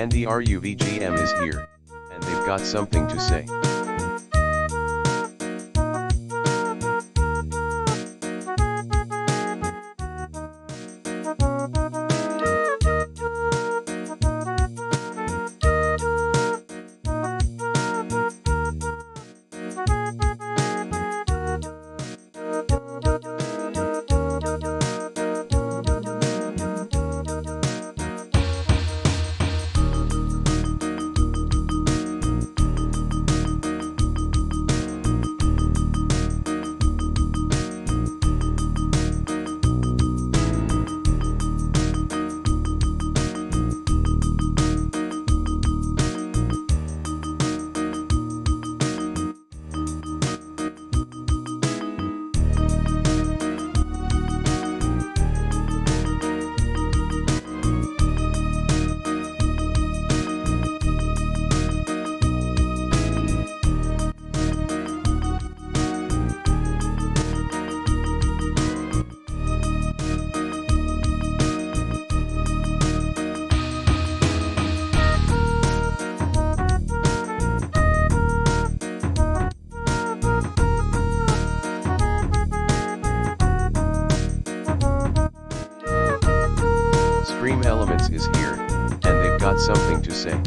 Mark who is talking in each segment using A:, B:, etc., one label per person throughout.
A: And the RUVGM is here, and they've got something to say. Stream Elements is here, and they've got something to say.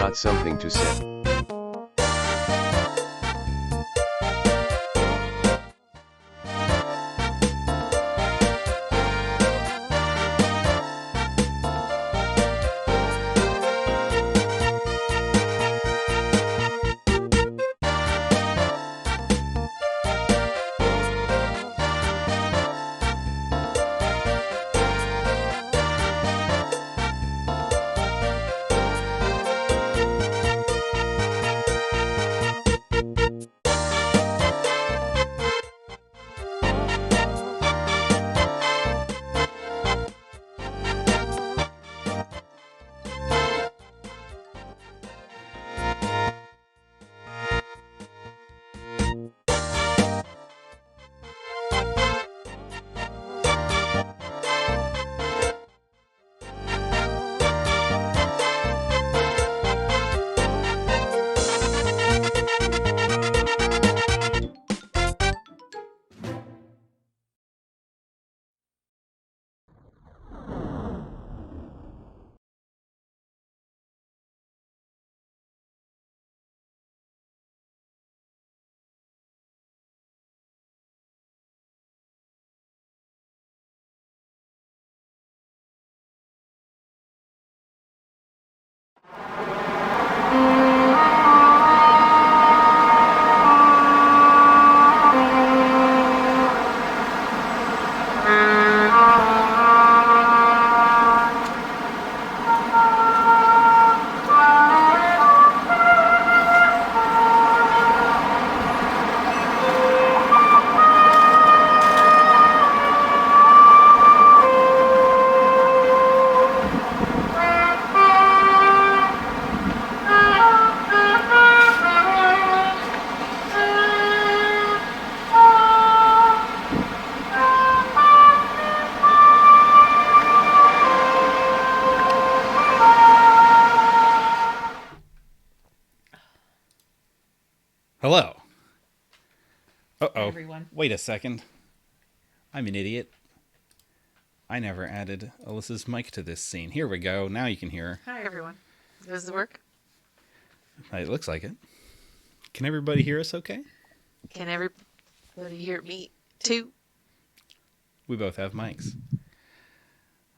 A: got something to say.
B: Hello. Uh-oh.
C: Hi, everyone.
B: Wait a second. I'm an idiot. I never added Alyssa's mic to this scene. Here we go. Now you can hear her.
C: Hi, everyone. Does it work?
B: It looks like it. Can everybody hear us okay?
C: Can everybody hear me too?
B: We both have mics.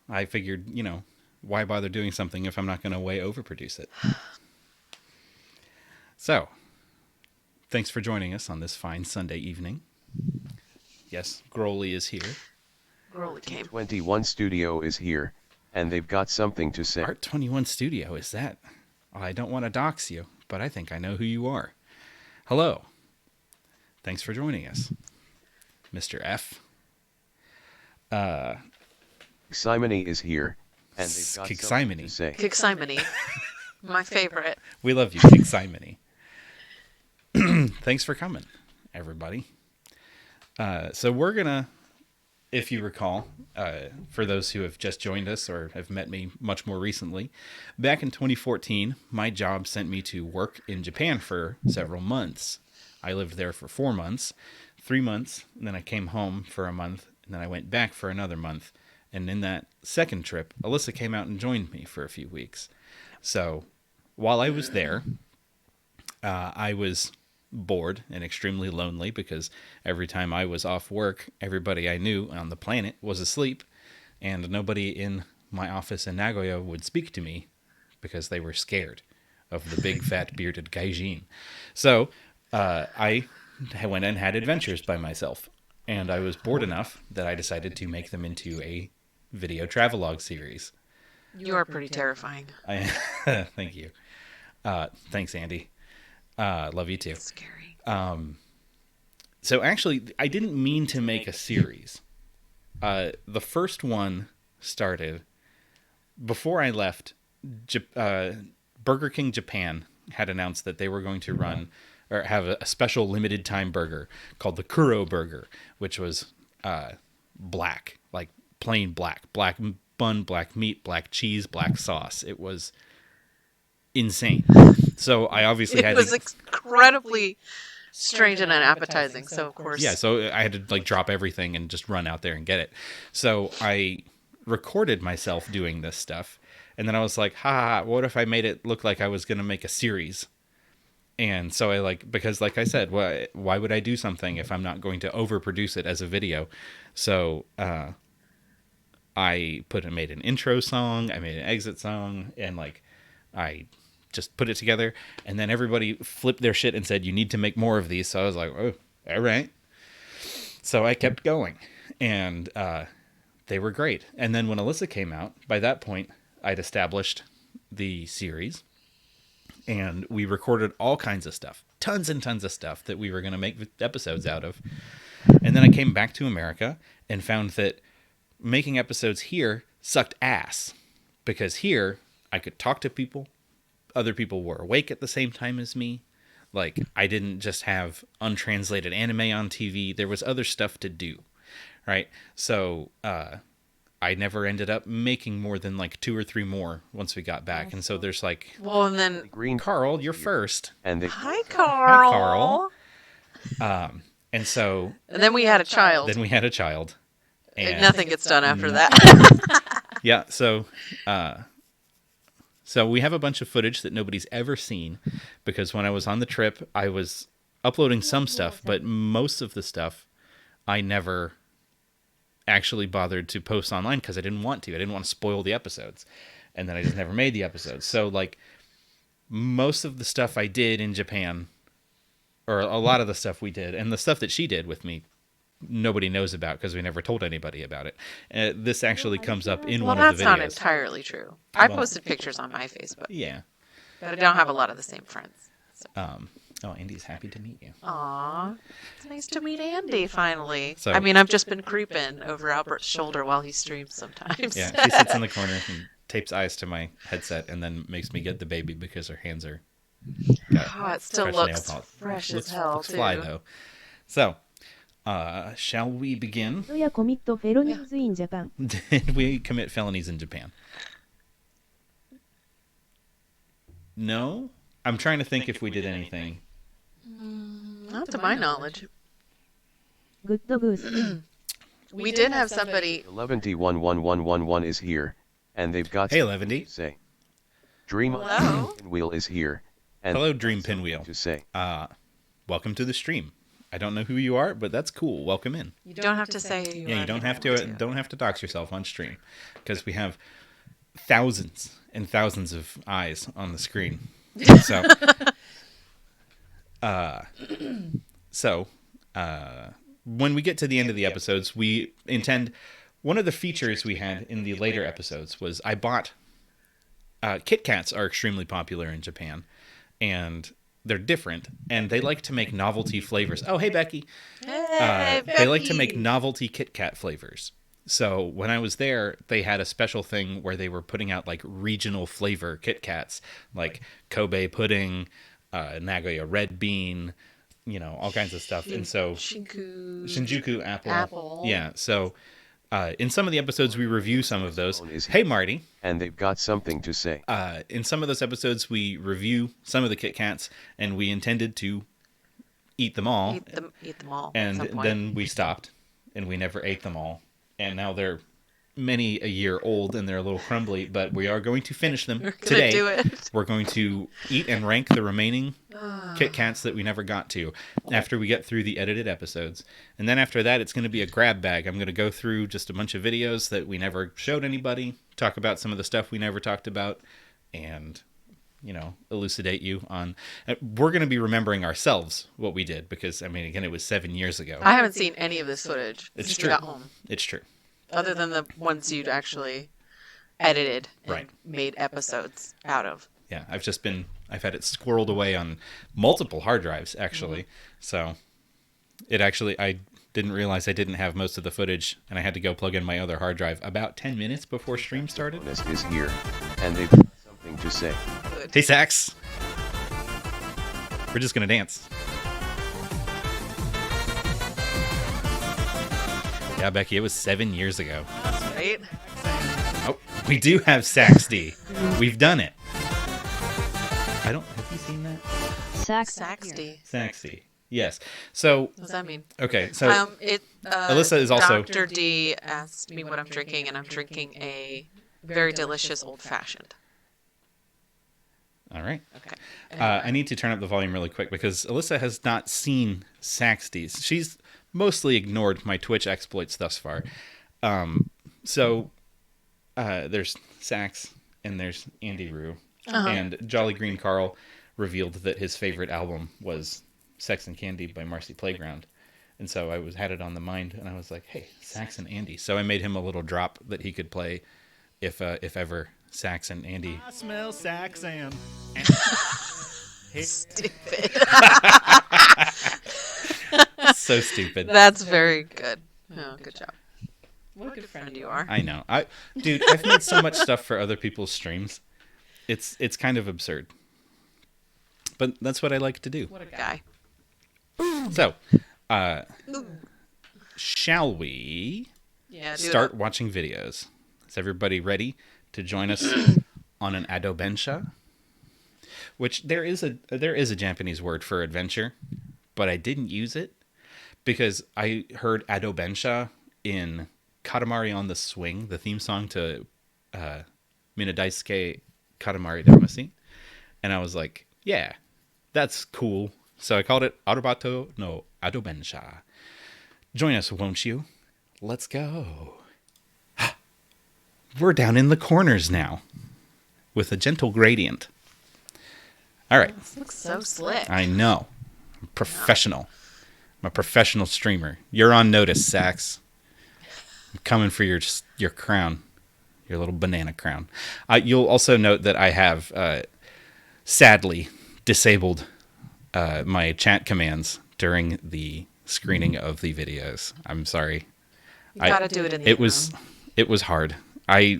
B: I figured, why bother doing something if I'm not going to way overproduce it? So, thanks for joining us on this fine Sunday evening. Yes, Growly is here.
C: Growly came.
A: 21 Studio is here, and they've got something to say.
B: Art 21 Studio, is that? I don't want to dox you, but I think I know who you are. Hello. Thanks for joining us, Mr. F.
A: Simony is here, and they've got something to say.
C: Kiximony. My favorite.
B: We love you, Kiximony. Thanks for coming, everybody. So we're going to, if you recall, for those who have just joined us or have met me much more recently, back in 2014, my job sent me to work in Japan for several months. I lived there for 4 months, 3 months, and then I came home for a month, and then I went back for another month. And in that second trip, Alyssa came out and joined me for a few weeks. So while I was there, I was bored and extremely lonely because every time I was off work, everybody I knew on the planet was asleep, and nobody in my office in Nagoya would speak to me because they were scared of the big fat bearded gaijin. So I went and had adventures by myself, and I was bored enough that I decided to make them into a video travelogue series.
C: You are pretty terrifying.
B: Thank you. Thanks, Andy. Love you too.
C: It's scary.
B: So actually, I didn't mean to make a series. The first one started before I left. Burger King Japan had announced that they were going to run or have a special limited time burger called the Kuro Burger, which was black, like plain black bun, black meat, black cheese, black sauce. It was insane. So I obviously had
C: It was incredibly strange and unappetizing, so of course.
B: Yeah, so I had to like drop everything and just run out there and get it. So I recorded myself doing this stuff, And then I was like, what if I made it look like I was going to make a series? And so I because like I said, why would I do something if I'm not going to overproduce it as a video? So I made an intro song, I made an exit song, and like I just put it together. And then everybody flipped their shit and said, you need to make more of these. So I was like, oh, all right. So I kept going, and they were great. And then when Alyssa came out, by that point, I'd established the series. And we recorded all kinds of stuff, tons and tons of stuff that we were going to make episodes out of. And then I came back to America and found that making episodes here sucked ass. Because here, I could talk to people. Other people were awake at the same time as me. Like, I didn't just have untranslated anime on TV. There was other stuff to do, right? So, I never ended up making more than like 2 or 3 more once we got back. And so there's like,
C: Well, and then
A: Green
B: Carl, you're first.
A: and they
C: hi, Carl.
B: And so
C: And then we had a child.
B: then we had a child.
C: And nothing gets done after that.
B: Yeah, so we have a bunch of footage that nobody's ever seen, because when I was on the trip, I was uploading some stuff, but most of the stuff I never actually bothered to post online because I didn't want to. I didn't want to spoil the episodes. And then I just never made the episodes. So like most of the stuff I did in Japan, or a lot of the stuff we did, and the stuff that she did with me, nobody knows about because we never told anybody about it. This actually comes up in
C: Well,
B: one of
C: that's
B: the videos.
C: not entirely true. I
B: Well-
C: posted pictures on my Facebook,
B: Yeah.
C: but I don't have a lot of the same friends. So.
B: Oh, Andy's happy to meet you.
C: Aw, it's nice to meet Andy finally.
B: So-
C: I mean, I've just been creeping over Albert's shoulder while he streams sometimes.
B: Yeah, she sits in the corner and tapes eyes to my headset and then makes me get the baby because her hands are
C: Oh, it still
B: fresh nail
C: looks
B: polish.
C: fresh
B: looks,
C: as hell,
B: looks
C: too.
B: fly though. So, shall we begin?
D: 人やコミットフェロニーズ・イン・ジャパン
B: Did we commit felonies in Japan? No? I'm trying to think if we did anything.
C: Not to my knowledge.
D: グッドグース
C: We did have somebody.
A: 11D11111 is here, and they've got
B: Hey,
A: something
B: Levendy.
A: to say. Dream
C: Hello.
A: Wheel is here, and
B: Hello,
A: they've
B: Dream
A: got something
B: Pinwheel.
A: to say.
B: Welcome to the stream. I don't know who you are, but that's cool. Welcome in.
C: You don't have to say who you are.
B: Yeah, you don't
C: if
B: have
C: want
B: to don't have to dox yourself on stream, because we have thousands and thousands of eyes on the screen. So, when we get to the end of the episodes, we intend. One of the features we had in the later episodes was I bought. KitKats are extremely popular in Japan, and they're different, and they like to make novelty flavors. Oh, hey, Becky.
C: Hey,
B: They like to
C: Becky.
B: make novelty Kit Kat flavors. So when I was there, they had a special thing where they were putting out like regional flavor Kit Kats, like Kobe pudding, Nagoya Red Bean, you know, all kinds of stuff. And so Shinjuku apple.
C: Apple.
B: Yeah. So in some of the episodes, we review some of those. Hey, Marty.
A: And they've got something to say.
B: In some of those episodes, we review some of the Kit Kats, and we intended to eat them all.
C: Eat them all.
B: And
C: at some point.
B: then we stopped, and we never ate them all. And now they're many a year old, and they're a little crumbly, but we are going to finish them
C: We're gonna
B: today.
C: do it.
B: We're going to eat and rank the remaining Kit Kats that we never got to after we get through the edited episodes. And then after that, it's going to be a grab bag. I'm going to go through just a bunch of videos that we never showed anybody, talk about some of the stuff we never talked about, and, you know, elucidate you on... We're going to be remembering ourselves what we did, because, I mean, again, it was 7 years ago.
C: I haven't seen any of this footage
B: It's
C: since
B: true.
C: we got home,
B: It's true.
C: other than the ones you'd actually edited and
B: Right.
C: made episodes out of.
B: Yeah, I've had it squirreled away on multiple hard drives, actually. So I didn't realize I didn't have most of the footage, and I had to go plug in my other hard drive about 10 minutes before stream started.
A: Honest is here, and they've got something to say.
C: Good.
B: Hey, Sax! We're just gonna dance. Yeah, Becky, it was 7 years ago.
C: Right?
B: Oh, we do have Sax D. We've done it. Have you seen that?
C: Saxty.
B: Sax D. Yes. So,
C: What does that mean?
B: okay, so...
C: Alyssa
B: is also-
C: Dr. D asked me what I'm drinking, and I'm drinking a very delicious old-fashioned.
B: All right.
C: Okay.
B: I need to turn up the volume really quick because Alyssa has not seen Saxties. She's mostly ignored my Twitch exploits thus far. So there's Sax and there's Andy Rue. And Jolly Green Carl revealed that his favorite album was Sex and Candy by Marcy Playground. And so I had it on the mind, and I was like, hey, Sax and Andy. So I made him a little drop that he could play if ever Sax and Andy.
E: I smell sax and
C: Stupid.
B: So stupid.
C: That's very good. Oh, good job. What a good friend you are.
B: I know. Dude, I've made so much stuff for other people's streams. It's kind of absurd. But that's what I like to do.
C: What a guy.
B: So, shall we start watching videos? Is everybody ready to join us on an Adobensha? Which there is a Japanese word for adventure, but I didn't use it because I heard Adobensha in Katamari on the Swing, the theme song to Minadaisuke Katamari Damacy, and I was like, yeah, that's cool. So I called it Arubaato no Adobensha. Join us, won't you? Let's go. We're down in the corners now with a gentle gradient. All right.
C: This looks so slick.
B: I know. I'm professional. I'm a professional streamer. You're on notice, Sax. I'm coming for your crown. Your little banana crown. You'll also note that I have, sadly, disabled my chat commands during the screening of the videos. I'm sorry.
C: You gotta do it in the
B: It was hard. I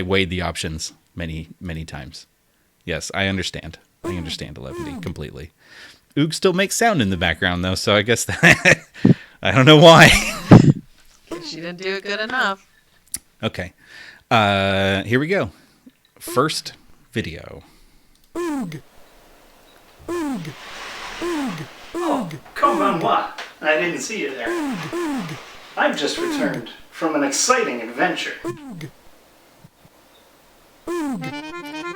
B: weighed the options many, many times. Yes, I understand. I understand 11D completely. Oog still makes sound in the background, though, so I guess that... I don't know why.
C: She didn't do it good enough.
B: Okay. Here we go. First video.
F: Oh, konbanwa. I didn't see you there. I've just returned from an exciting adventure.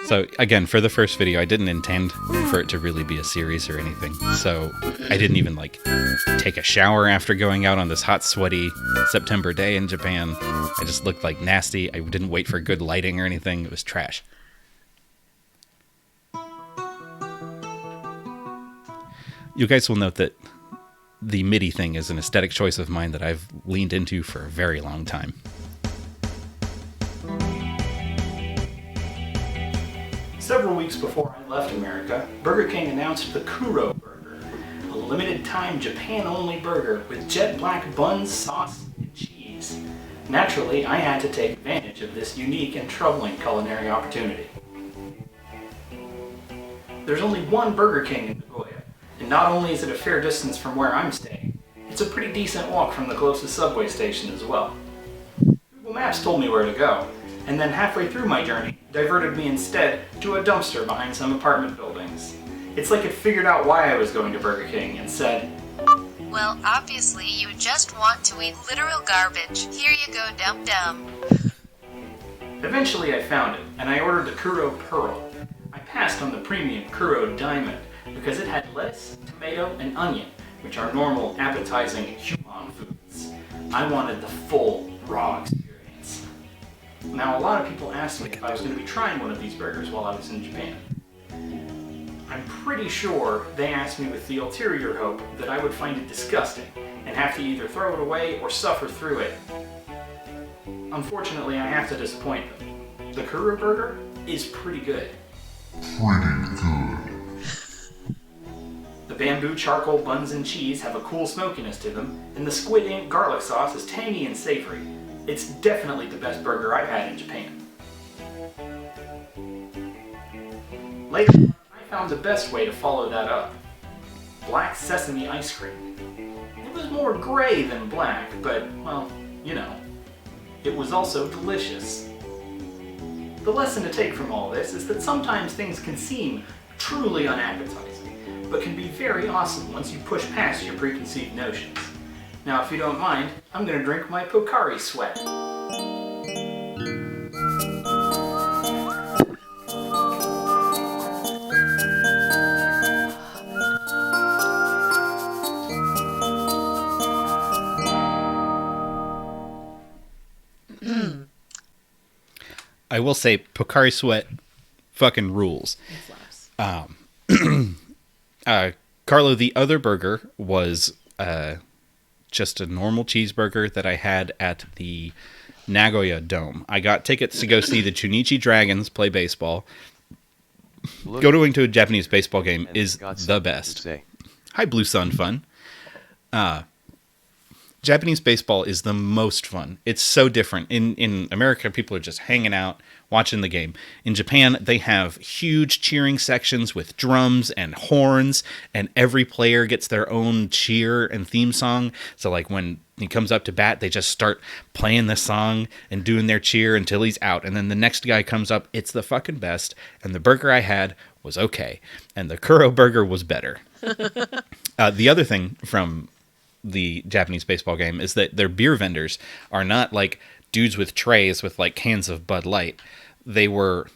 B: So, again, for the first video, I didn't intend for it to really be a series or anything. So, I didn't even, take a shower after going out on this hot, sweaty September day in Japan. I just looked like nasty. I didn't wait for good lighting or anything. It was trash. You guys will note that the MIDI thing is an aesthetic choice of mine that I've leaned into for a very long time.
F: Several weeks before I left America, Burger King announced the Kuro Burger, a limited-time Japan-only burger with jet black buns, sauce, and cheese. Naturally, I had to take advantage of this unique and troubling culinary opportunity. There's only one Burger King in Nagoya, and not only is it a fair distance from where I'm staying, it's a pretty decent walk from the closest subway station as well. Google Maps told me where to go, and then halfway through my journey, diverted me instead to a dumpster behind some apartment buildings. It's like it figured out why I was going to Burger King and said,
G: well, obviously you just want to eat literal garbage. Here you go, dum-dum.
F: Eventually I found it, and I ordered the Kuro Pearl. I passed on the premium Kuro Diamond because it had lettuce, tomato, and onion, which are normal, appetizing human foods. I wanted the full, raw experience. Now, a lot of people asked me if I was going to be trying one of these burgers while I was in Japan. I'm pretty sure they asked me with the ulterior hope that I would find it disgusting and have to either throw it away or suffer through it. Unfortunately, I have to disappoint them. The Kuro Burger is pretty good. The bamboo charcoal buns and cheese have a cool smokiness to them, and the squid ink garlic sauce is tangy and savory. It's definitely the best burger I've had in Japan. Later, I found the best way to follow that up. Black sesame ice cream. It was more gray than black, but, well, you know. It was also delicious. The lesson to take from all this is that sometimes things can seem truly unappetizing, but can be very awesome once you push past your preconceived notions. Now, if you don't mind, I'm going to drink my Pocari Sweat.
B: I will say Pocari Sweat fucking rules.
C: It slaps.
B: Carlo, the other burger was just a normal cheeseburger that I had at the Nagoya Dome. I got tickets to go see the Chunichi Dragons play baseball. Going to a Japanese baseball game is the best. Hi, Blue Sun Fun. Japanese baseball is the most fun. It's so different. In America, people are just hanging out, watching the game. In Japan, they have huge cheering sections with drums and horns, and every player gets their own cheer and theme song. So like when he comes up to bat, they just start playing the song and doing their cheer until he's out. And then the next guy comes up. It's the fucking best. And the burger I had was okay. And the Kuro burger was better. The other thing from the Japanese baseball game is that their beer vendors are not like dudes with trays with like cans of Bud Light. They were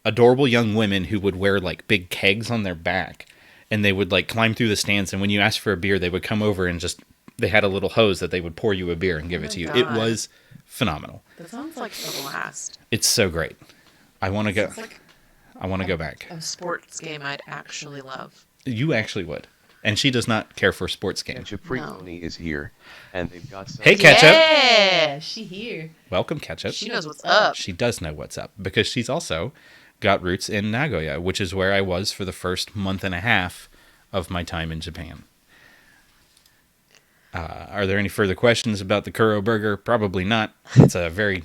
B: adorable young women who would wear like big kegs on their back, and they would like climb through the stands, and when you asked for a beer, they would come over and just, they had a little hose that they would pour you a beer and give it to you.
C: God.
B: It was phenomenal.
C: That sounds like a blast.
B: It's so great. I want to go. I want to go back.
C: A sports game I'd actually love.
B: You actually would. And she does not care for sports games.
A: Ketchup Pony is here, and they've got some...
B: Hey, Ketchup!
C: Yeah, she here.
B: Welcome, Ketchup.
C: She knows what's up.
B: She does know what's up, because she's also got roots in Nagoya, which is where I was for the first month and a half of my time in Japan. Are there any further questions about the Kuro burger? Probably not. It's a very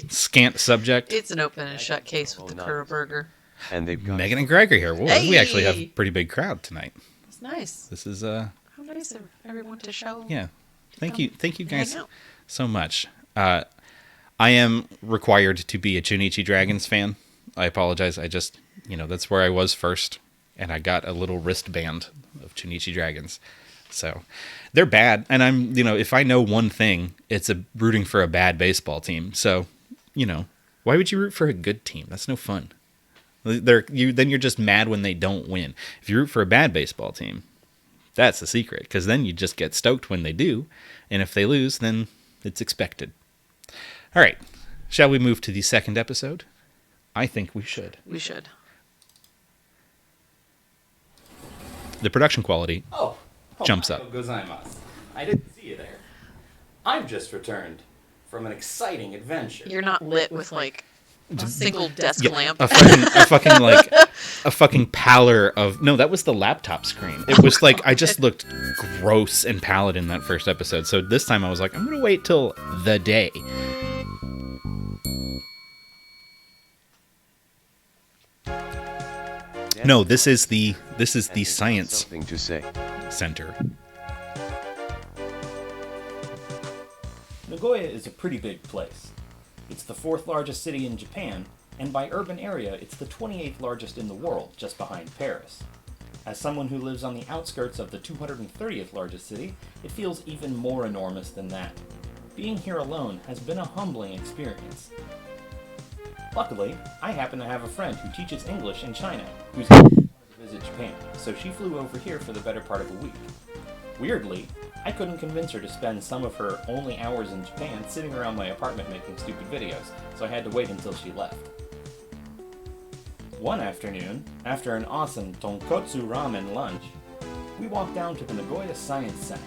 B: scant subject.
C: It's an open and shut case with the Kuro burger.
A: And they've got...
B: Megan and Gregor here. Whoa,
C: Hey!
B: We actually have a pretty big crowd tonight.
C: It's nice.
B: This is
C: How nice of everyone to show.
B: yeah. Thank you guys
C: hang out.
B: so much. I am required to be a Chunichi Dragons fan. I apologize. I just, that's where I was first, and I got a little wristband of Chunichi Dragons. So they're bad, and I'm, if I know one thing, it's rooting for a bad baseball team. So, why would you root for a good team? That's no fun. Then you're just mad when they don't win. If you root for a bad baseball team, that's the secret, because then you just get stoked when they do, and if they lose, then it's expected. All right, shall we move to the second episode? I think we should.
C: We should.
B: The production quality jumps up.
E: Gozaimasu. I didn't see you there. I've just returned from an exciting adventure.
C: You're not lit with like a single desk lamp.
B: A fucking pallor of... No, that was the laptop screen. It was like, I just looked gross and pallid in that first episode. So this time I was like, I'm going to wait till the day. No, this is the science
A: Something to say.
B: center.
F: Nagoya is a pretty big place. It's the 4th largest city in Japan, and by urban area, it's the 28th largest in the world, just behind Paris. As someone who lives on the outskirts of the 230th largest city, it feels even more enormous than that. Being here alone has been a humbling experience. Luckily, I happen to have a friend who teaches English in China, who's going to visit Japan, so she flew over here for the better part of a week. Weirdly, I couldn't convince her to spend some of her only hours in Japan sitting around my apartment making stupid videos, so I had to wait until she left. One afternoon, after an awesome tonkotsu ramen lunch, we walked down to the Nagoya Science Center.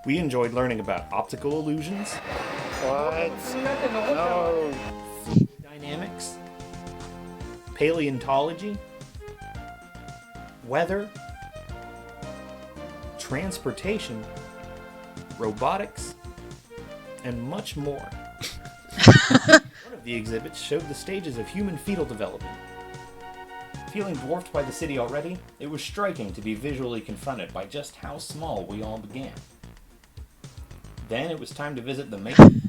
F: We enjoyed learning about optical illusions, fluid dynamics, paleontology, weather, transportation, robotics, and much more. One of the exhibits showed the stages of human fetal development. Feeling dwarfed by the city already, it was striking to be visually confronted by just how small we all began. Then it was time to visit the Meiji,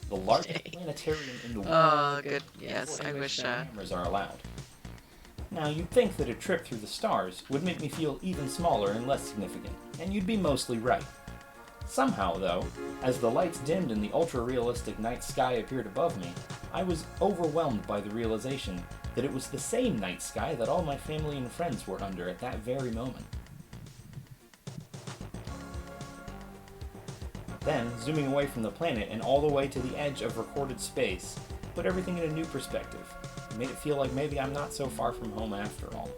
F: the largest planetarium in the world.
C: Oh, good. Yes, I wish.
F: Cameras are allowed. Now, you'd think that a trip through the stars would make me feel even smaller and less significant, and you'd be mostly right. Somehow, though, as the lights dimmed and the ultra-realistic night sky appeared above me, I was overwhelmed by the realization that it was the same night sky that all my family and friends were under at that very moment. Then, zooming away from the planet and all the way to the edge of recorded space, put everything in a new perspective. It made it feel like maybe I'm not so far from home after all.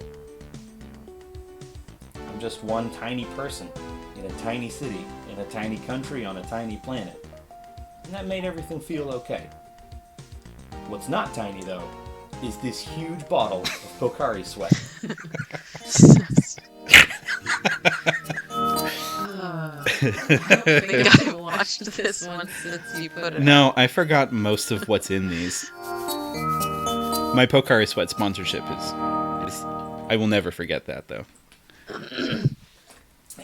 F: I'm just one tiny person in a tiny city, in a tiny country, on a tiny planet. And that made everything feel okay. What's not tiny, though, is this huge bottle of Pocari Sweat.
C: I don't think I watched this one since you put it
B: No, I forgot most of what's in these. My Pocari Sweat sponsorship is I will never forget that, though.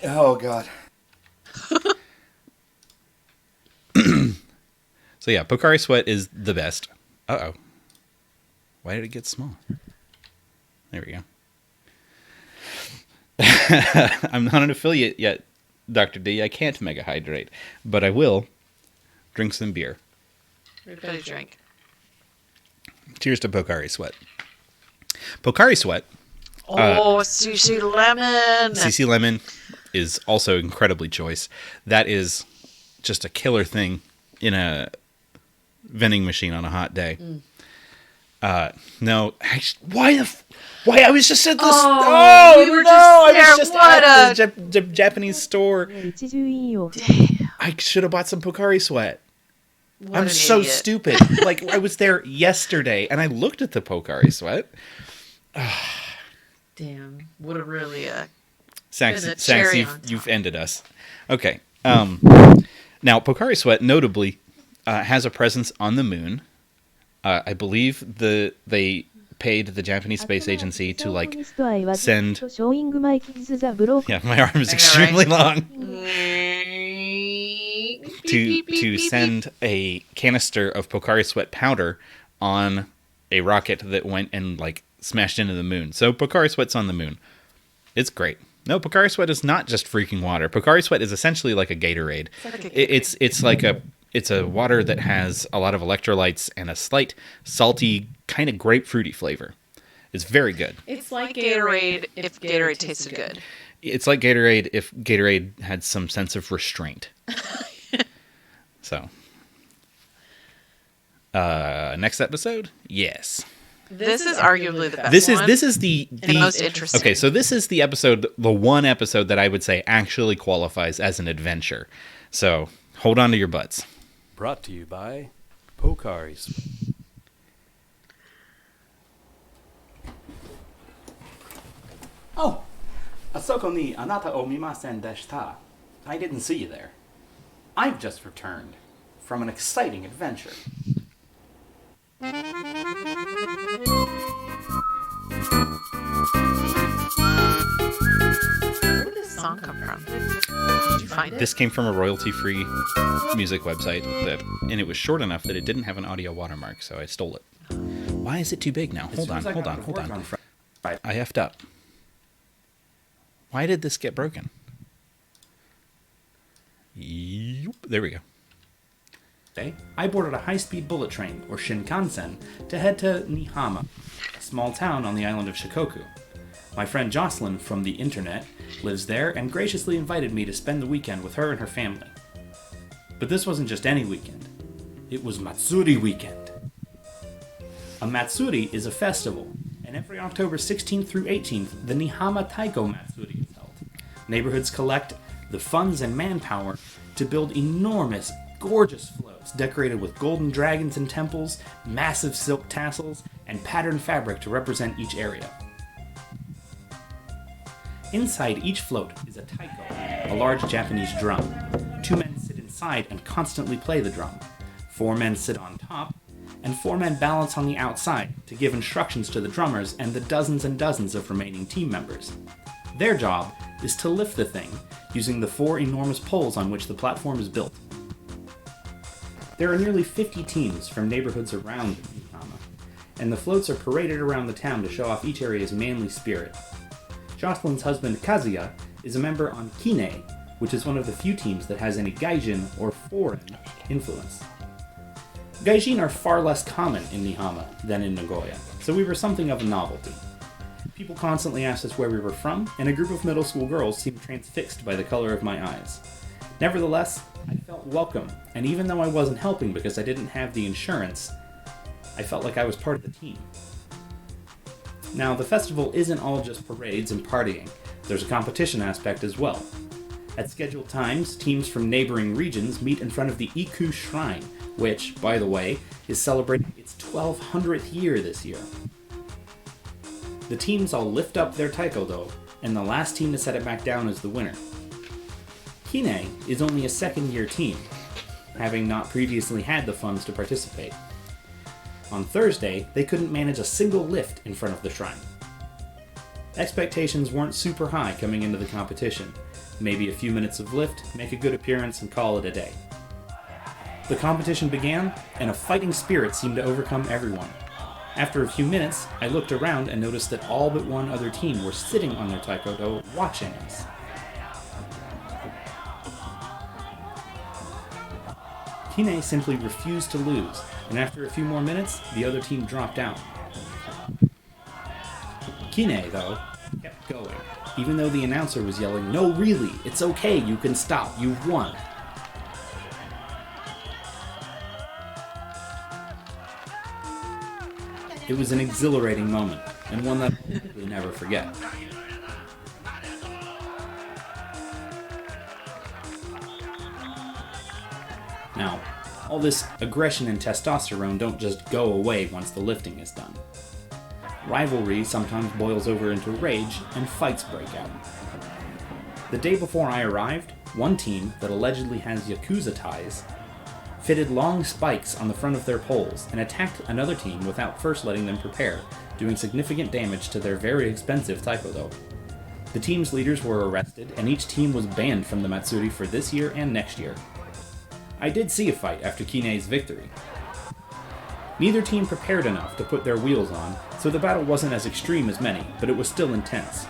F: Oh, God.
B: So yeah, Pocari Sweat is the best. Uh-oh. Why did it get small? There we go. I'm not an affiliate yet, Dr. D. I can't mega hydrate, but I will drink some beer.
C: Everybody drink.
B: Cheers to Pocari Sweat. Pocari Sweat.
C: CC Lemon.
B: CC Lemon is also incredibly choice. That is just a killer thing in a vending machine on a hot day. No, actually, why I was just at this.
C: You were
B: I was
C: just
B: just
C: there.
B: at the Japanese store.
D: 一重飲用
B: I should have bought some Pocari Sweat.
C: What
B: I'm
C: an
B: so
C: idiot.
B: stupid. Like, I was there yesterday and I looked at the Pocari Sweat.
C: Damn. Would have really
B: Sax,
C: Been a cherry
B: you've,
C: on top.
B: you've ended us. Okay. Now, Pocari Sweat notably has a presence on the moon. I believe they paid the Japanese Space Agency to, like, send...
D: showing my kids the broken
B: Yeah, my arm is
C: I know,
B: extremely long.
C: to
B: To send a canister of Pocari Sweat powder on a rocket that went and, like, smashed into the moon. So Pocari Sweat's on the moon. It's great. No, Pocari Sweat is not just freaking water. Pocari Sweat is essentially like a Gatorade. It's a water that has a lot of electrolytes and a slight salty, kind of grapefruity flavor. It's very good.
C: It's like Gatorade if Gatorade tasted good.
B: It's like Gatorade if Gatorade had some sense of restraint. So, next episode? Yes.
C: This is arguably the best
B: This
C: one.
B: is the
C: and most interesting.
B: Okay, so this is the episode, the one episode that I would say actually qualifies as an adventure. So, hold on to your butts.
H: Brought to you by Pocari Sweat.
E: Oh, Asoko ni anata o mimasen deshita. I didn't see you there. I've just returned from an exciting adventure.
C: Where did this song come from? Did you find it?
B: This came from a royalty-free music website, and it was short enough that it didn't have an audio watermark, so I stole it. Why is it too big now? Hold on. I effed up. Why did this get broken? Yep, there we go.
F: I boarded a high-speed bullet train, or Shinkansen, to head to Nihama, a small town on the island of Shikoku. My friend Jocelyn from the internet lives there and graciously invited me to spend the weekend with her and her family. But this wasn't just any weekend. It was Matsuri Weekend. A Matsuri is a festival, and every October 16th through 18th, the Nihama Taiko Matsuri is held. Neighborhoods collect the funds and manpower to build enormous, gorgeous floats decorated with golden dragons and temples, massive silk tassels, and patterned fabric to represent each area. Inside each float is a taiko, a large Japanese drum. 2 men sit inside and constantly play the drum. 4 men sit on top, and 4 men balance on the outside to give instructions to the drummers and the dozens and dozens of remaining team members. Their job is to lift the thing using the 4 enormous poles on which the platform is built. There are nearly 50 teams from neighborhoods around Nihama, and the floats are paraded around the town to show off each area's manly spirit. Jocelyn's husband Kazuya is a member on Kine, which is one of the few teams that has any gaijin or foreign influence. Gaijin are far less common in Nihama than in Nagoya, so we were something of a novelty. People constantly asked us where we were from, and a group of middle school girls seemed transfixed by the color of my eyes. Nevertheless, I felt welcome, and even though I wasn't helping because I didn't have the insurance,
E: I felt like I was part of the team. Now, the festival isn't all just parades and partying. There's a competition aspect as well. At scheduled times, teams from neighboring regions meet in front of the Hikawa Shrine, which, by the way, is celebrating its 1200th year this year. The teams all lift up their taekwondo, and the last team to set it back down is the winner. Kine is only a second-year team, having not previously had the funds to participate. On Thursday, they couldn't manage a single lift in front of the shrine. Expectations weren't super high coming into the competition. Maybe a few minutes of lift, make a good appearance, and call it a day. The competition began, and a fighting spirit seemed to overcome everyone. After a few minutes, I looked around and noticed that all but one other team were sitting on their taekwondo watching us. Kine simply refused to lose, and after a few more minutes, the other team dropped out. Kine, though, kept going, even though the announcer was yelling, "No, really, it's okay, you can stop, you've won." It was an exhilarating moment, and one that I'll probably never forget. Now, all this aggression and testosterone don't just go away once the lifting is done. Rivalry sometimes boils over into rage, and fights break out. The day before I arrived, one team that allegedly has Yakuza ties fitted long spikes on the front of their poles and attacked another team without first letting them prepare, doing significant damage to their very expensive taekwondo. The team's leaders were arrested, and each team was banned from the Matsuri for this year and next year. I did see a fight after Kine's victory. Neither team prepared enough to put their wheels on, so the battle wasn't as extreme as many, but it was still intense.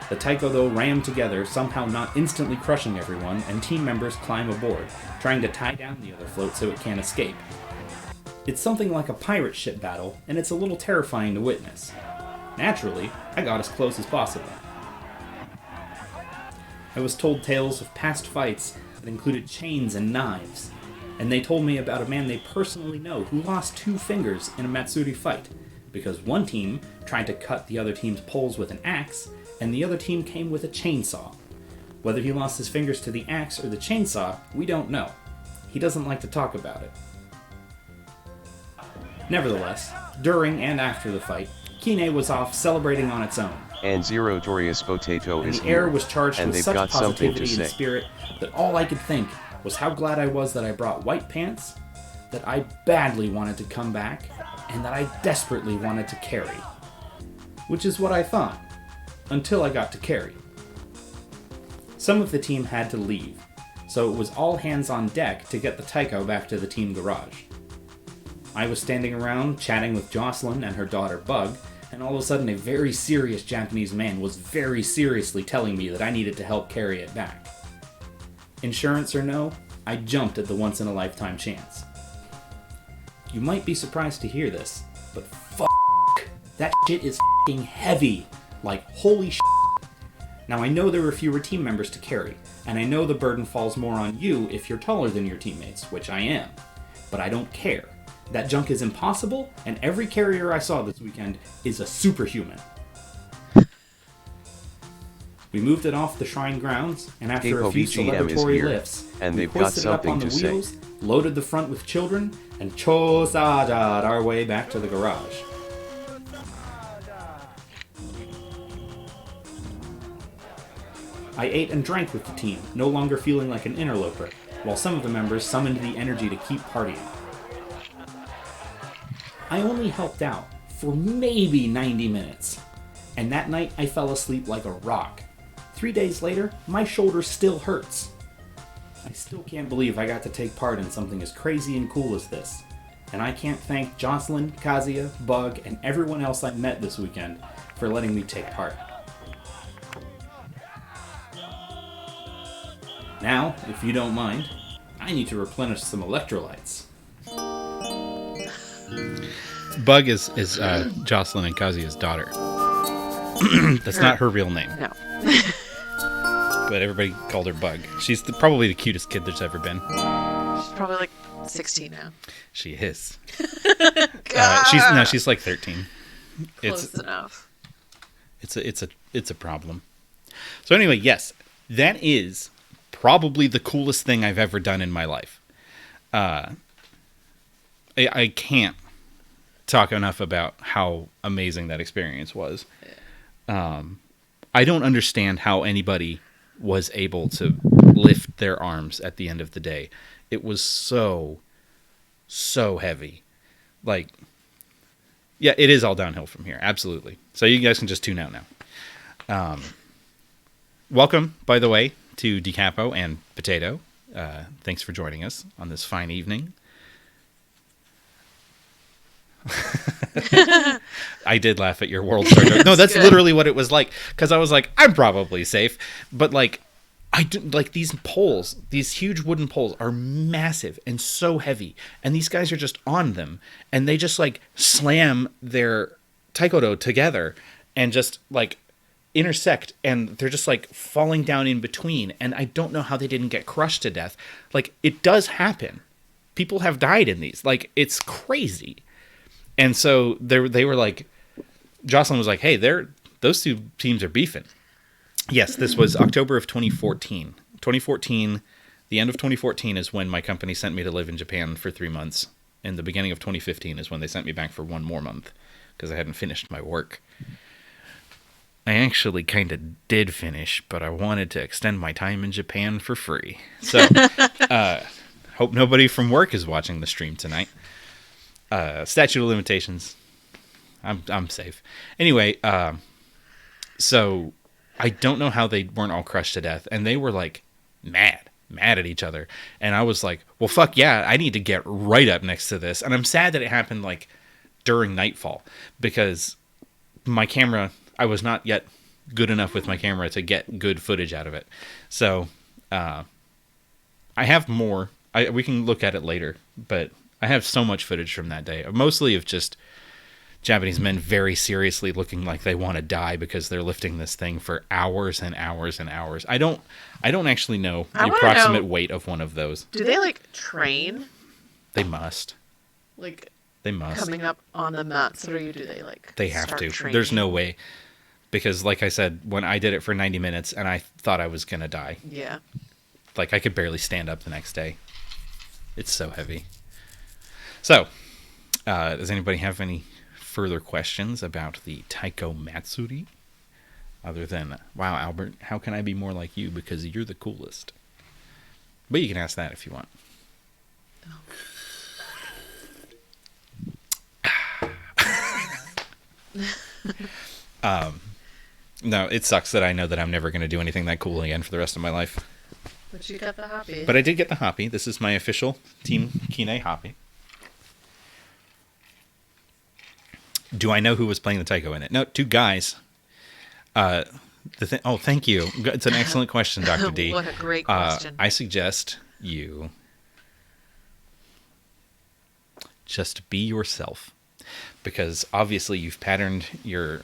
E: The taekwondo rammed together, somehow not instantly crushing everyone, and team members climb aboard, trying to tie down the other float so it can't escape. It's something like a pirate ship battle, and it's a little terrifying to witness. Naturally, I got as close as possible. I was told tales of past fights that included chains and knives, and they told me about a man they personally know who lost 2 fingers in a Matsuri fight, because one team tried to cut the other team's poles with an axe, and the other team came with a chainsaw. Whether he lost his fingers to the axe or the chainsaw, we don't know. He doesn't like to talk about it. Nevertheless, during and after the fight, Kine was off celebrating on its own.
A: And Zero Torious Potato
E: And
A: is
E: the air
A: here,
E: was charged
A: and
E: with
A: they've
E: such
A: got something to
E: positivity and
A: say.
E: spirit that all I could think was how glad I was that I brought white pants, that I badly wanted to come back, and that I desperately wanted to carry. Which is what I thought, until I got to carry. Some of the team had to leave, so it was all hands on deck to get the taiko back to the team garage. I was standing around chatting with Jocelyn and her daughter Bug, and all of a sudden a very serious Japanese man was very seriously telling me that I needed to help carry it back. Insurance or no, I jumped at the once-in-a-lifetime chance. You might be surprised to hear this, but that shit is f***ing heavy. Like, holy shit. Now, I know there are fewer team members to carry, and I know the burden falls more on you if you're taller than your teammates, which I am. But I don't care. That junk is impossible, and every carrier I saw this weekend is a superhuman. We moved it off the shrine grounds, and after a few
A: KITKATS
E: celebratory
A: here,
E: lifts,
A: and
E: we
A: they've got
E: hoisted it up on
A: something
E: the
A: to say.
E: wheels, loaded the front with children, and chosajad our way back to the garage. I ate and drank with the team, no longer feeling like an interloper, while some of the members summoned the energy to keep partying. I only helped out for maybe 90 minutes, and that night I fell asleep like a rock. 3 days later, my shoulder still hurts. I still can't believe I got to take part in something as crazy and cool as this, and I can't thank Jocelyn, Kazuya, Bug, and everyone else I met this weekend for letting me take part. Now, if you don't mind, I need to replenish some electrolytes.
B: Bug is Jocelyn and Kazuya's daughter. That's not her real name.
C: No.
B: But everybody called her Bug. She's probably the cutest kid there's ever been.
C: She's probably like 16 now.
B: She is.
C: God.
B: She's like 13.
C: Close enough.
B: It's a problem. So anyway, yes, that is probably the coolest thing I've ever done in my life. I can't talk enough about how amazing that experience was. I don't understand how anybody was able to lift their arms at the end of the day. It was so heavy. Like, yeah, it is all downhill from here. Absolutely. So you guys can just tune out now. Welcome, by the way, to DeCapo and Potato. Thanks for joining us on this fine evening. I did laugh at your World Star joke. No, that's
C: good.
B: literally what it was like. Because I was like, I'm probably safe. But like, these poles, these huge wooden poles are massive and so heavy. And these guys are just on them. And they just like slam their taekwondo together and just like intersect. And they're just like falling down in between. And I don't know how they didn't get crushed to death. Like, it does happen. People have died in these. Like, it's crazy. And so they were like, Jocelyn was like, hey, those two teams are beefing. Yes, this was October of 2014. 2014, the end of 2014 is when my company sent me to live in Japan for 3 months. And the beginning of 2015 is when they sent me back for 1 more month because I hadn't finished my work. I actually kind of did finish, but I wanted to extend my time in Japan for free. So, hope nobody from work is watching the stream tonight. Statute of limitations. I'm safe. Anyway, so I don't know how they weren't all crushed to death, and they were like mad at each other. And I was like, well, fuck yeah, I need to get right up next to this. And I'm sad that it happened like during nightfall because my camera, I was not yet good enough with my camera to get good footage out of it. So, I have more. We can look at it later, but I have so much footage from that day, mostly of just Japanese men very seriously looking like they want to die because they're lifting this thing for hours and hours and hours. I don't actually know the approximate weight of one of those.
C: Do they like train?
B: They must.
C: Like,
B: they must.
C: Coming up on the Matsuri, do they like?
B: They have to.
C: Training?
B: There's no way. Because like I said, when I did it for 90 minutes and I thought I was going to die.
C: Yeah.
B: Like I could barely stand up the next day. It's so heavy. So, does anybody have any further questions about the Taiko Matsuri? Other than, wow, Albert, how can I be more like you because you're the coolest? But you can ask that if you want. No, it sucks that I know that I'm never going to do anything that cool again for the rest of my life.
C: But you got the hoppy.
B: But I did get the hoppy. This is my official Team Kine hoppy. Do I know who was playing the taiko in it? No, 2 guys. Oh, thank you. It's an excellent question, Dr. D.
C: What a great question.
B: I suggest you just be yourself. Because obviously you've patterned your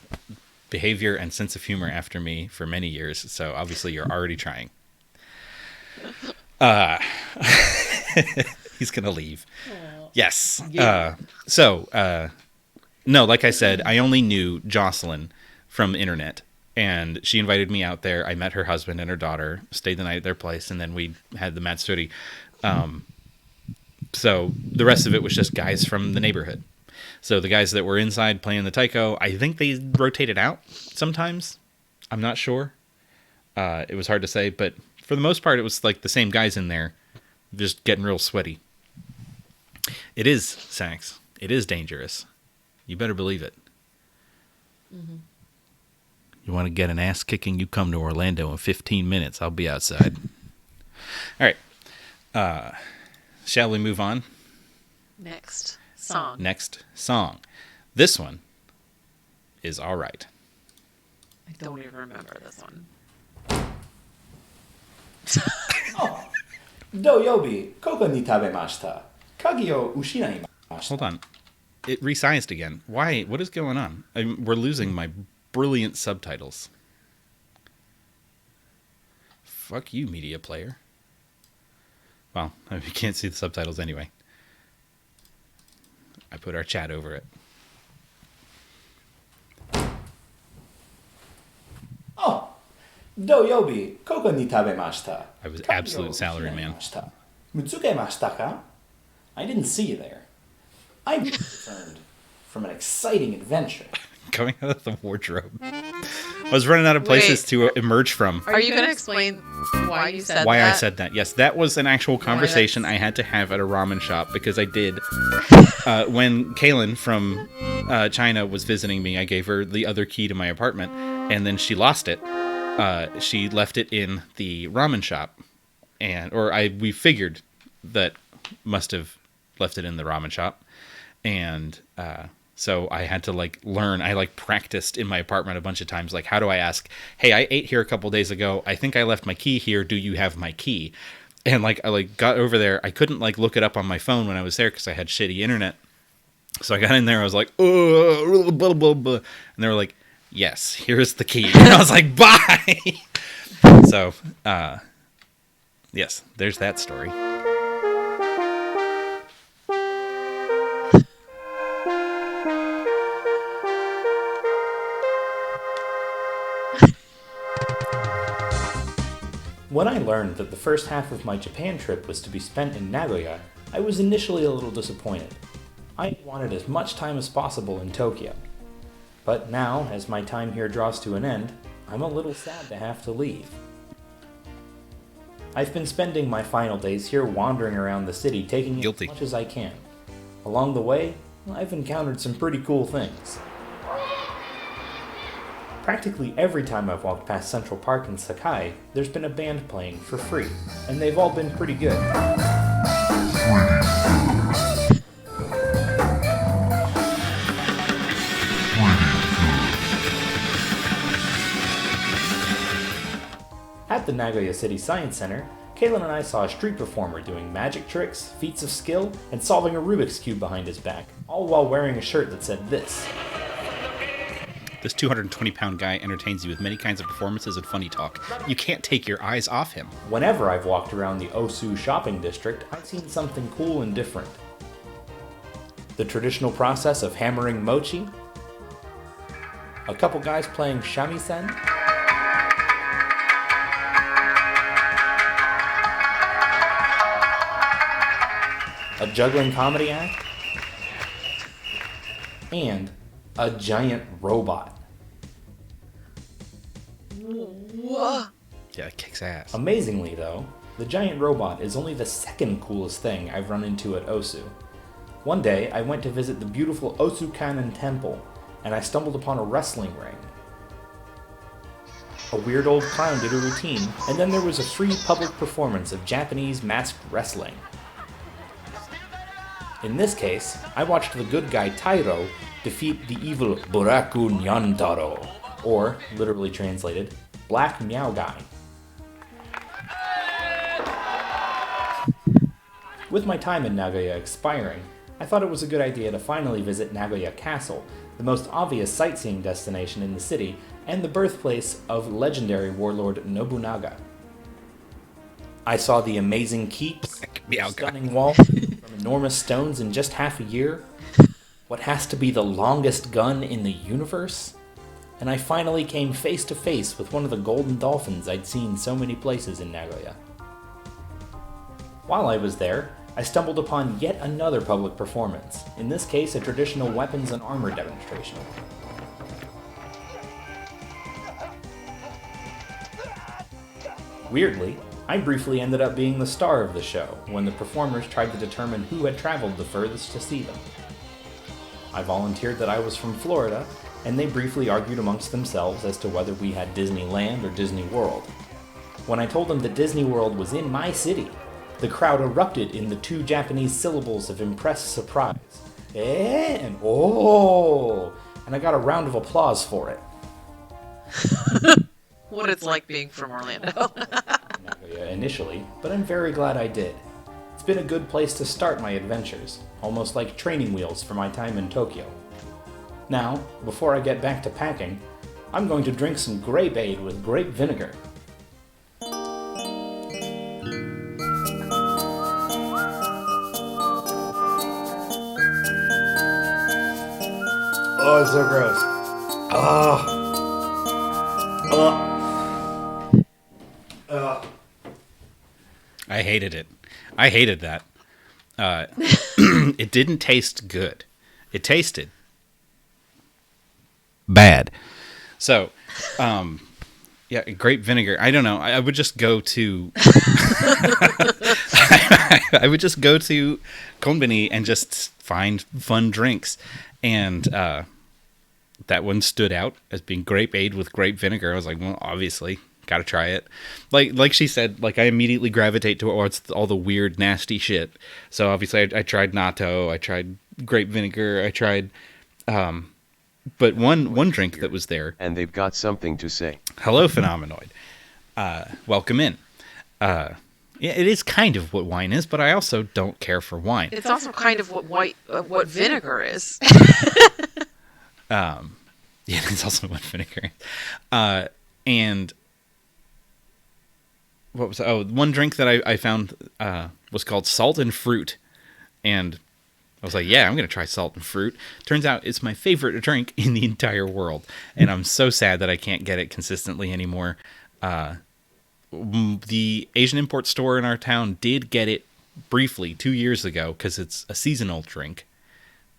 B: behavior and sense of humor after me for many years. So obviously you're already trying. He's going to leave. Aww. Yes. Yeah. No, like I said, I only knew Jocelyn from internet, and she invited me out there. I met her husband and her daughter, stayed the night at their place, and then we had the Matsuri. So the rest of it was just guys from the neighborhood. So the guys that were inside playing the taiko, I think they rotated out sometimes. I'm not sure. It was hard to say, but for the most part, it was like the same guys in there, just getting real sweaty. It is, Sax. It is dangerous. You better believe it. Mm-hmm. You want to get an ass kicking? You come to Orlando in 15 minutes. I'll be outside. All right. Shall we move on?
C: Next song.
B: This one is all right.
C: I don't even remember this one.
E: Doyobi, koko ni tabemashita. Kagi o ushinai.
B: Hold on. It resized again. Why? What is going on? We're losing my brilliant subtitles. Fuck you, media player. Well, you can't see the subtitles anyway. I put our chat over it.
E: Oh, Doyobi, koko ni tabemashita.
B: I was absolute salary man.
E: Mutsukemashita ka? I didn't see you there. I returned from an exciting adventure.
B: Coming out of the wardrobe. I was running out of places to emerge from.
C: Are you going to explain why you said
B: Why
C: that?
B: I said that. Yes, that was an actual conversation I had to have at a ramen shop because I did. When Kaylin from China was visiting me, I gave her the other key to my apartment, and then she lost it. She left it in the ramen shop, we figured that must have left it in the ramen shop, and so I had to learn. I practiced in my apartment a bunch of times. How do I ask, hey, I ate here a couple days ago. I think I left my key here. Do you have my key? And I got over there. I couldn't look it up on my phone when I was there because I had shitty internet. So I got in there. I was like, oh, blah, blah, blah. And they were like, yes, here's the key. And I was like, bye. So, yes, there's that story.
E: When I learned that the first half of my Japan trip was to be spent in Nagoya, I was initially a little disappointed. I wanted as much time as possible in Tokyo. But now, as my time here draws to an end, I'm a little sad to have to leave. I've been spending my final days here wandering around the city, taking in as much as I can. Along the way, I've encountered some pretty cool things. Practically every time I've walked past Central Park in Sakai, there's been a band playing for free, and they've all been pretty good. At the Nagoya City Science Center, Kaylin and I saw a street performer doing magic tricks, feats of skill, and solving a Rubik's Cube behind his back, all while wearing a shirt that said this.
B: This 220-pound guy entertains you with many kinds of performances and funny talk. You can't take your eyes off him.
E: Whenever I've walked around the Osu shopping district, I've seen something cool and different. The traditional process of hammering mochi, a couple guys playing shamisen, a juggling comedy act, and a giant robot.
C: Whoa.
B: Yeah, it kicks ass.
E: Amazingly, though, the giant robot is only the second coolest thing I've run into at Osu. One day, I went to visit the beautiful Osukanen Temple, and I stumbled upon a wrestling ring. A weird old clown did a routine, and then there was a free public performance of Japanese masked wrestling. In this case, I watched the good guy Tairo defeat the evil Buraku Nyantaro, or, literally translated, Black Meow Guy. With my time in Nagoya expiring, I thought it was a good idea to finally visit Nagoya Castle, the most obvious sightseeing destination in the city, and the birthplace of legendary warlord Nobunaga. I saw the amazing keeps, stunning walls, from enormous stones in just half a year, what has to be the longest gun in the universe, and I finally came face to face with one of the golden dolphins I'd seen so many places in Nagoya. While I was there, I stumbled upon yet another public performance, in this case a traditional weapons and armor demonstration. Weirdly, I briefly ended up being the star of the show when the performers tried to determine who had traveled the furthest to see them. I volunteered that I was from Florida, and they briefly argued amongst themselves as to whether we had Disneyland or Disney World. When I told them that Disney World was in my city, the crowd erupted in the two Japanese syllables of impressed surprise. Eh and oh! And I got a round of applause for it.
C: What it's like being from Orlando.
E: Nagoya initially, but I'm very glad I did. It's been a good place to start my adventures, almost like training wheels for my time in Tokyo. Now, before I get back to packing, I'm going to drink some grape aid with grape vinegar. Oh, it's so gross.
B: I hated it. I hated that. It didn't taste good. It tasted bad. So, yeah, grape vinegar. I don't know. I would just go to I would just go to Konbini and just find fun drinks. And that one stood out as being grape-aid with grape vinegar. I was like, well, obviously, got to try it. Like she said, like I immediately gravitate towards all the weird, nasty shit. So obviously I tried natto, I tried grape vinegar, I tried... but one drink that was there...
A: And they've got something to say.
B: Hello, Phenomenoid. Welcome in. Yeah, it is kind of what wine is, but I also don't care for wine.
C: It's also kind of what vinegar is.
B: Yeah, it's also what vinegar is. And what was... Oh, one drink that I found was called Salt and Fruit. And I was like, yeah, I'm going to try salt and fruit. Turns out it's my favorite drink in the entire world. And I'm so sad that I can't get it consistently anymore. The Asian import store in our town did get it briefly 2 years ago because it's a seasonal drink.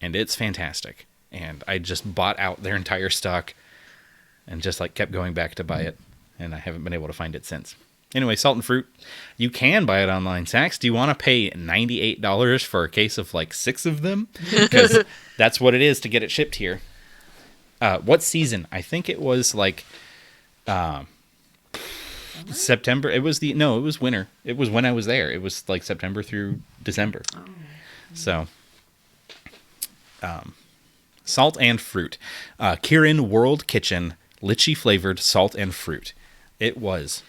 B: And it's fantastic. And I just bought out their entire stock and just like kept going back to buy it. And I haven't been able to find it since. Anyway, salt and fruit. You can buy it online. Sax, do you want to pay $98 for a case of like 6 of them? Because that's what it is to get it shipped here. What season? I think it was like September. It was winter. It was when I was there. It was like September through December. Oh. So, salt and fruit. Kirin World Kitchen lychee flavored salt and fruit. It was...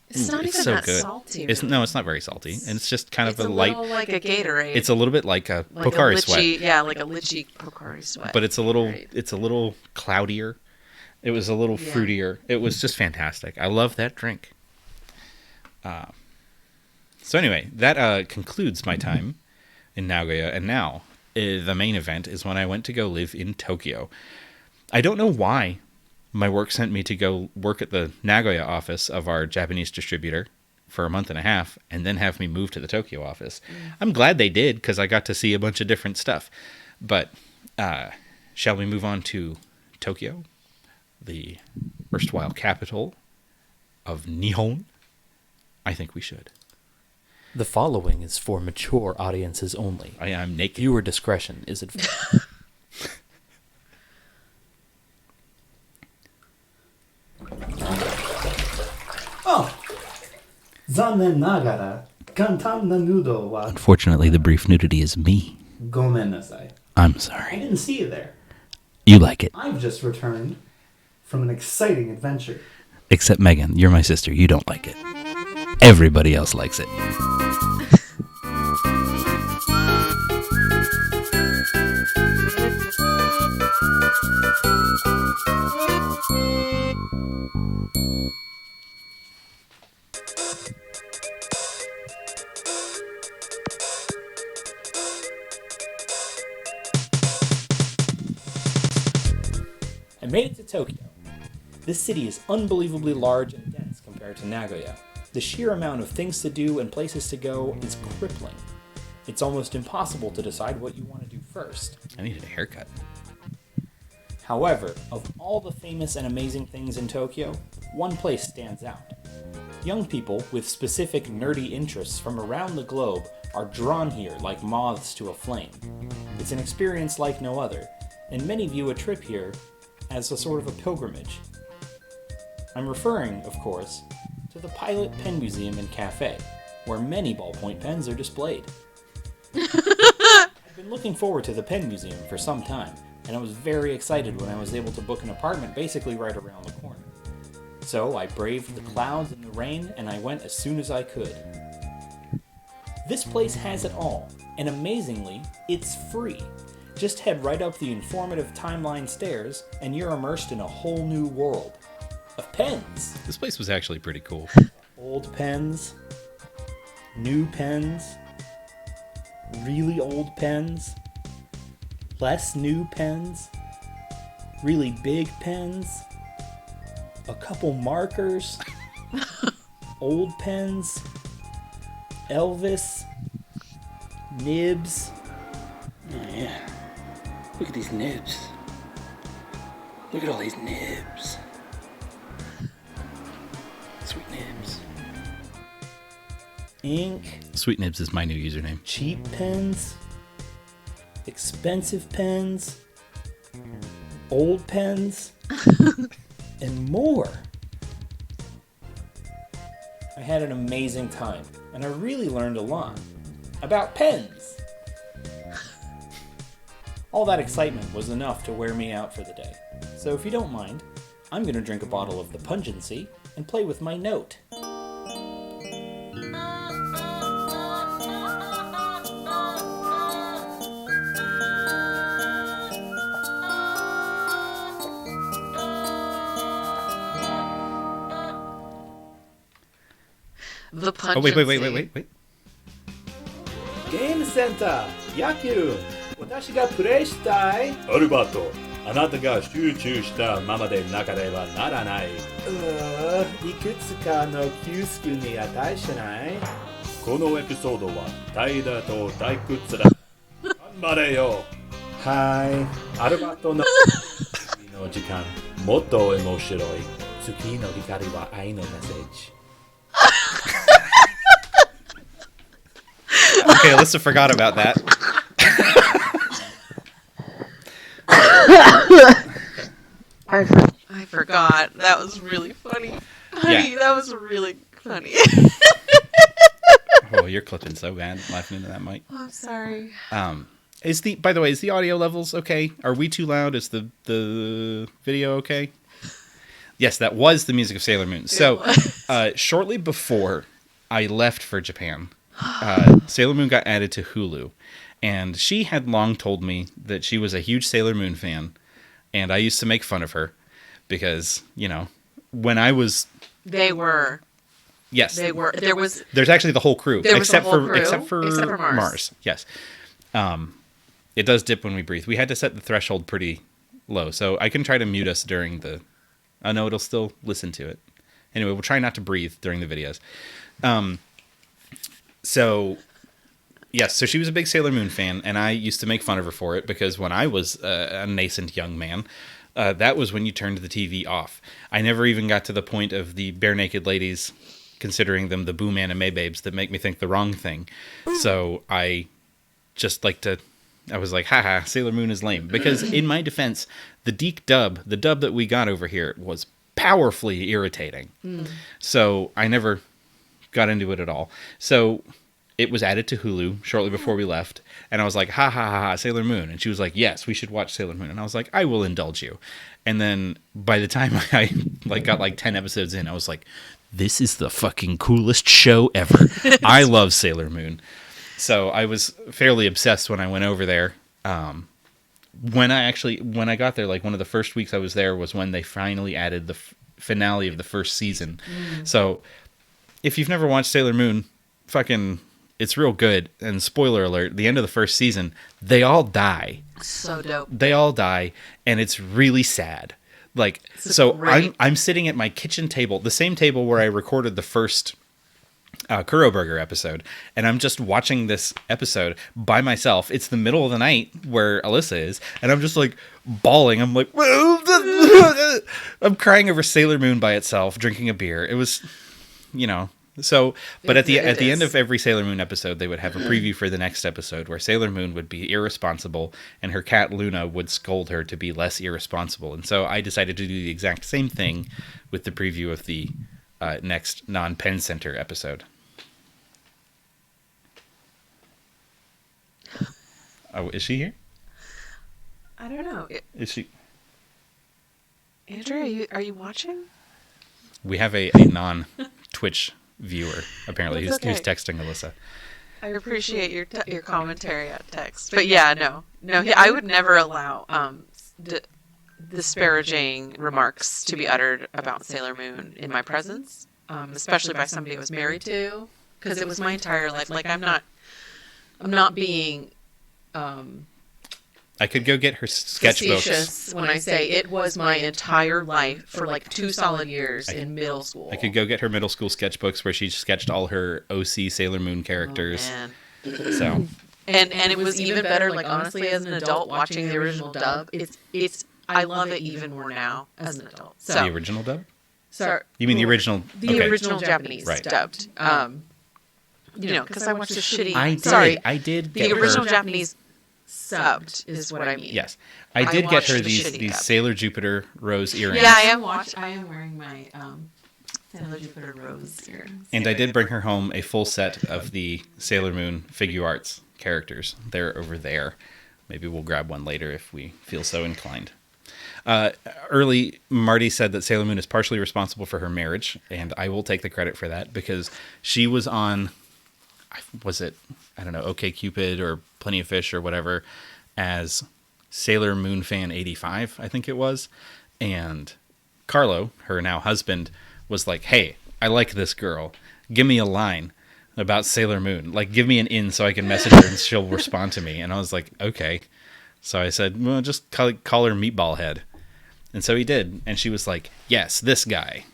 C: It's not even
B: so
C: that
B: good.
C: salty.
B: Really. No, it's not very salty. And it's just kind of a
C: light...
B: light...
C: like a Gatorade.
B: It's a little bit like a
C: like
B: Pocari
C: a lychee,
B: Sweat.
C: Yeah, like a lychee Pocari Sweat.
B: But it's a little cloudier. It was a little fruitier. It was just fantastic. I love that drink. So anyway, that concludes my time in Nagoya. And now, the main event is when I went to go live in Tokyo. I don't know why my work sent me to go work at the Nagoya office of our Japanese distributor for a month and a half and then have me move to the Tokyo office. I'm glad they did because I got to see a bunch of different stuff. But shall we move on to Tokyo, the erstwhile capital of Nihon? I think we should.
H: The following is for mature audiences only.
B: I am naked.
H: Viewer discretion is advised.
E: Oh! Zanen nagara, kantan na nudo wa
B: Unfortunately, the brief nudity is me.
E: gomen nasai.
B: I'm
E: I
B: sorry.
E: didn't see you there.
B: You like it.
E: I've just returned from an exciting adventure.
B: Except Megan, you're my sister. You don't like it. Everybody else likes it.
F: I made it to Tokyo. This city is unbelievably large and dense compared to Nagoya. The sheer amount of things to do and places to go is crippling. It's almost impossible to decide what you want to do first.
B: I needed a haircut.
F: However, of all the famous and amazing things in Tokyo, one place stands out. Young people with specific nerdy interests from around the globe are drawn here like moths to a flame. It's an experience like no other, and many view a trip here as a sort of a pilgrimage. I'm referring, of course, to the Pilot Pen Museum and Cafe, where many ballpoint pens are displayed. I've been looking forward to the Pen Museum for some time, and I was very excited when I was able to book an apartment basically right around the corner. So I braved the clouds and the rain, and I went as soon as I could. This place has it all, and amazingly, it's free. Just head right up the informative timeline stairs, and you're immersed in a whole new world of pens.
B: This place was actually pretty cool.
F: Old pens, new pens, really old pens, less new pens,
E: really big pens, a couple markers, old pens, Elvis, nibs.
H: Oh, yeah. Look at these nibs. Look at all these nibs. Sweet nibs.
E: Ink,
B: Sweet Nibs is my new username.
E: cheap pens, expensive pens, old pens, and more. I had an amazing time, and I really learned a lot about pens. All that excitement was enough to wear me out for the day. So if you don't mind, I'm going to drink a bottle of the pungency and play with my note.
C: The pungency.
B: Oh, wait.
E: ゲームセンター、野球、私がプレイしたい。
H: アルバート、あなたが集中したままでなければならない。
E: いくつかの休息に値しない。
H: このエピソードは怠惰と退屈だ。頑張れよ。
E: はい、アルバートの
H: の時間、もっと面白い。月の光は愛のメッセージ。
B: Okay, Alyssa forgot about that.
C: I forgot. That was really funny. Honey, that was really funny.
B: Oh, you're clipping so bad laughing into that mic.
C: Oh, I'm sorry.
B: By the way, is the audio levels okay? Are we too loud? Is the video okay? Yes, that was the music of Sailor Moon. So, shortly before I left for Japan, Sailor Moon got added to Hulu, and she had long told me that she was a huge Sailor Moon fan, and I used to make fun of her because, you know, when I was...
C: They were.
B: Yes.
C: They were. There was...
B: There's actually the whole crew.
C: There was
B: except
C: the whole
B: for
C: crew,
B: except for
C: Mars.
B: Mars. Yes. It does dip when we breathe. We had to set the threshold pretty low, so I can try to mute us during the... Oh, no, it'll still listen to it. Anyway, we'll try not to breathe during the videos. So, yes, so she was a big Sailor Moon fan, and I used to make fun of her for it, because when I was a nascent young man, that was when you turned the TV off. I never even got to the point of the bare naked ladies, considering them the boom anime babes that make me think the wrong thing. So I just I was like, haha, Sailor Moon is lame. Because in my defense, the dub that we got over here, was powerfully irritating. So I never got into it at all. So it was added to Hulu shortly before we left, and I was like, ha ha ha ha, Sailor Moon. And she was like, yes, we should watch Sailor Moon. And I was like, I will indulge you. And then by the time I got 10 episodes in, I was like, this is the fucking coolest show ever. I love Sailor Moon. So I was fairly obsessed when I went over there. When I got there, one of the first weeks I was there was when they finally added the finale of the first season. So if you've never watched Sailor Moon, it's real good. And spoiler alert, the end of the first season, they all die.
C: So dope.
B: They all die, and it's really sad. I'm sitting at my kitchen table, the same table where I recorded the first Kuro Burger episode, and I'm just watching this episode by myself. It's the middle of the night where Alyssa is, and I'm just bawling. I'm like, I'm crying over Sailor Moon by itself, drinking a beer. It was, So, but at the end of every Sailor Moon episode, they would have a preview for the next episode where Sailor Moon would be irresponsible and her cat Luna would scold her to be less irresponsible. And so I decided to do the exact same thing with the preview of the next non-Penn Center episode. Oh, is she here?
C: I don't know.
B: Is she?
C: Andrew, are you watching?
B: We have a non-Twitch viewer, apparently, who's texting Alyssa.
C: I appreciate your commentary on text. But yeah, no, I would never allow disparaging remarks to be uttered about Sailor Moon in my presence, especially by somebody I was married to, because it was my entire life. I'm not being
B: I could go get her sketchbooks.
C: Facetious when I say it was my entire life for like 2 solid years in middle school.
B: I could go get her middle school sketchbooks where she sketched all her OC Sailor Moon characters.
C: Oh,
B: So,
C: and it was even better, like, honestly, as an adult watching the original dub, I love it even more now as an adult. So
B: the original dub?
C: Sorry.
B: You mean the original?
C: The
B: okay.
C: original Japanese
B: Right.
C: dubbed. Because I watched the shitty.
B: I did.
C: Sorry,
B: I did
C: the
B: get
C: original
B: her.
C: Japanese subbed is what I mean.
B: Yes, I did get her
C: watched the
B: these
C: shitty dub.
B: Sailor Jupiter rose earrings.
C: Yeah, I am wearing my Sailor Jupiter Rose earrings.
B: And I did bring her home a full set of the Sailor Moon figure arts characters. They're over there. Maybe we'll grab one later if we feel so inclined. Early, Marty said that Sailor Moon is partially responsible for her marriage, and I will take the credit for that because she was on, was it, I don't know, OkCupid or Plenty of Fish or whatever, as Sailor Moon Fan 85, I think it was. And Carlo, her now husband, was like, hey, I like this girl. Give me a line about Sailor Moon. Like, give me an in so I can message her and she'll respond to me. And I was like, okay. So I said, well, just call her Meatball Head. And so he did. And she was like, yes, this guy.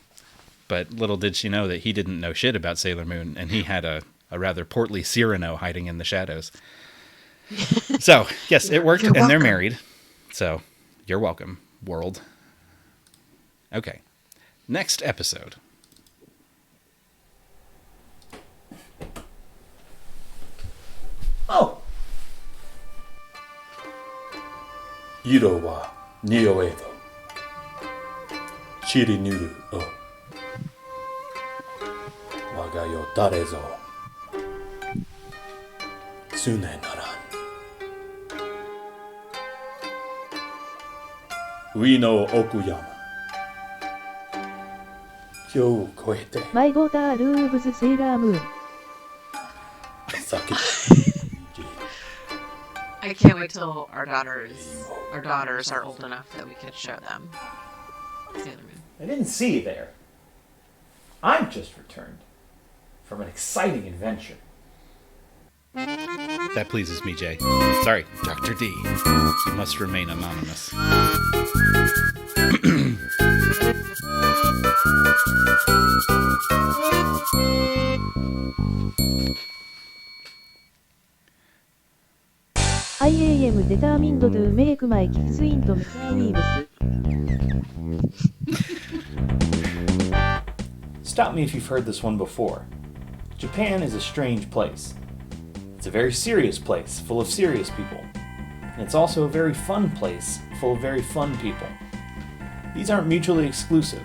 B: But little did she know that he didn't know shit about Sailor Moon. And he had a rather portly Cyrano hiding in the shadows. So, yes, it worked. And they're married. So, you're welcome, world. Okay. Next episode.
H: Oh! 色は匂えど散りぬるを我が世誰ぞ常ならん上の奥山今日を越えて
D: マイゴータールーブズセーラームーン。
H: 酒
C: I can't wait till our daughters are old enough that we can show them Sailor Moon.
F: I didn't see you there. I've just returned from an exciting adventure.
B: That pleases me, Jay. Sorry, Dr. D. You must remain anonymous.
D: I am determined to make my kids into Matsuri Weekend.
E: Stop me if you've heard this one before. Japan is a strange place. It's a very serious place, full of serious people. And it's also a very fun place, full of very fun people. These aren't mutually exclusive.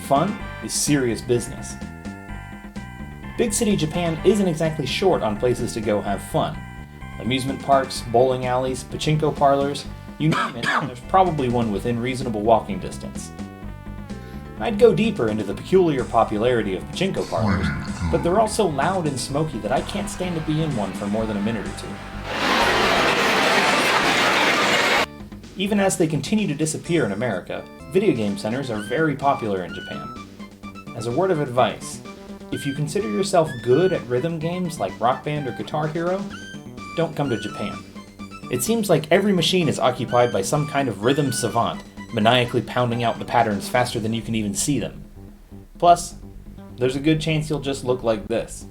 E: Fun is serious business. Big city Japan isn't exactly short on places to go have fun. Amusement parks, bowling alleys, pachinko parlors, you name it, and there's probably one within reasonable walking distance. I'd go deeper into the peculiar popularity of pachinko parlors, but they're all so loud and smoky that I can't stand to be in one for more than a minute or two. Even as they continue to disappear in America, video game centers are very popular in Japan. As a word of advice, if you consider yourself good at rhythm games like Rock Band or Guitar Hero, don't come to Japan. It seems like every machine is occupied by some kind of rhythm savant, maniacally pounding out the patterns faster than you can even see them. Plus, there's a good chance you'll just look like this.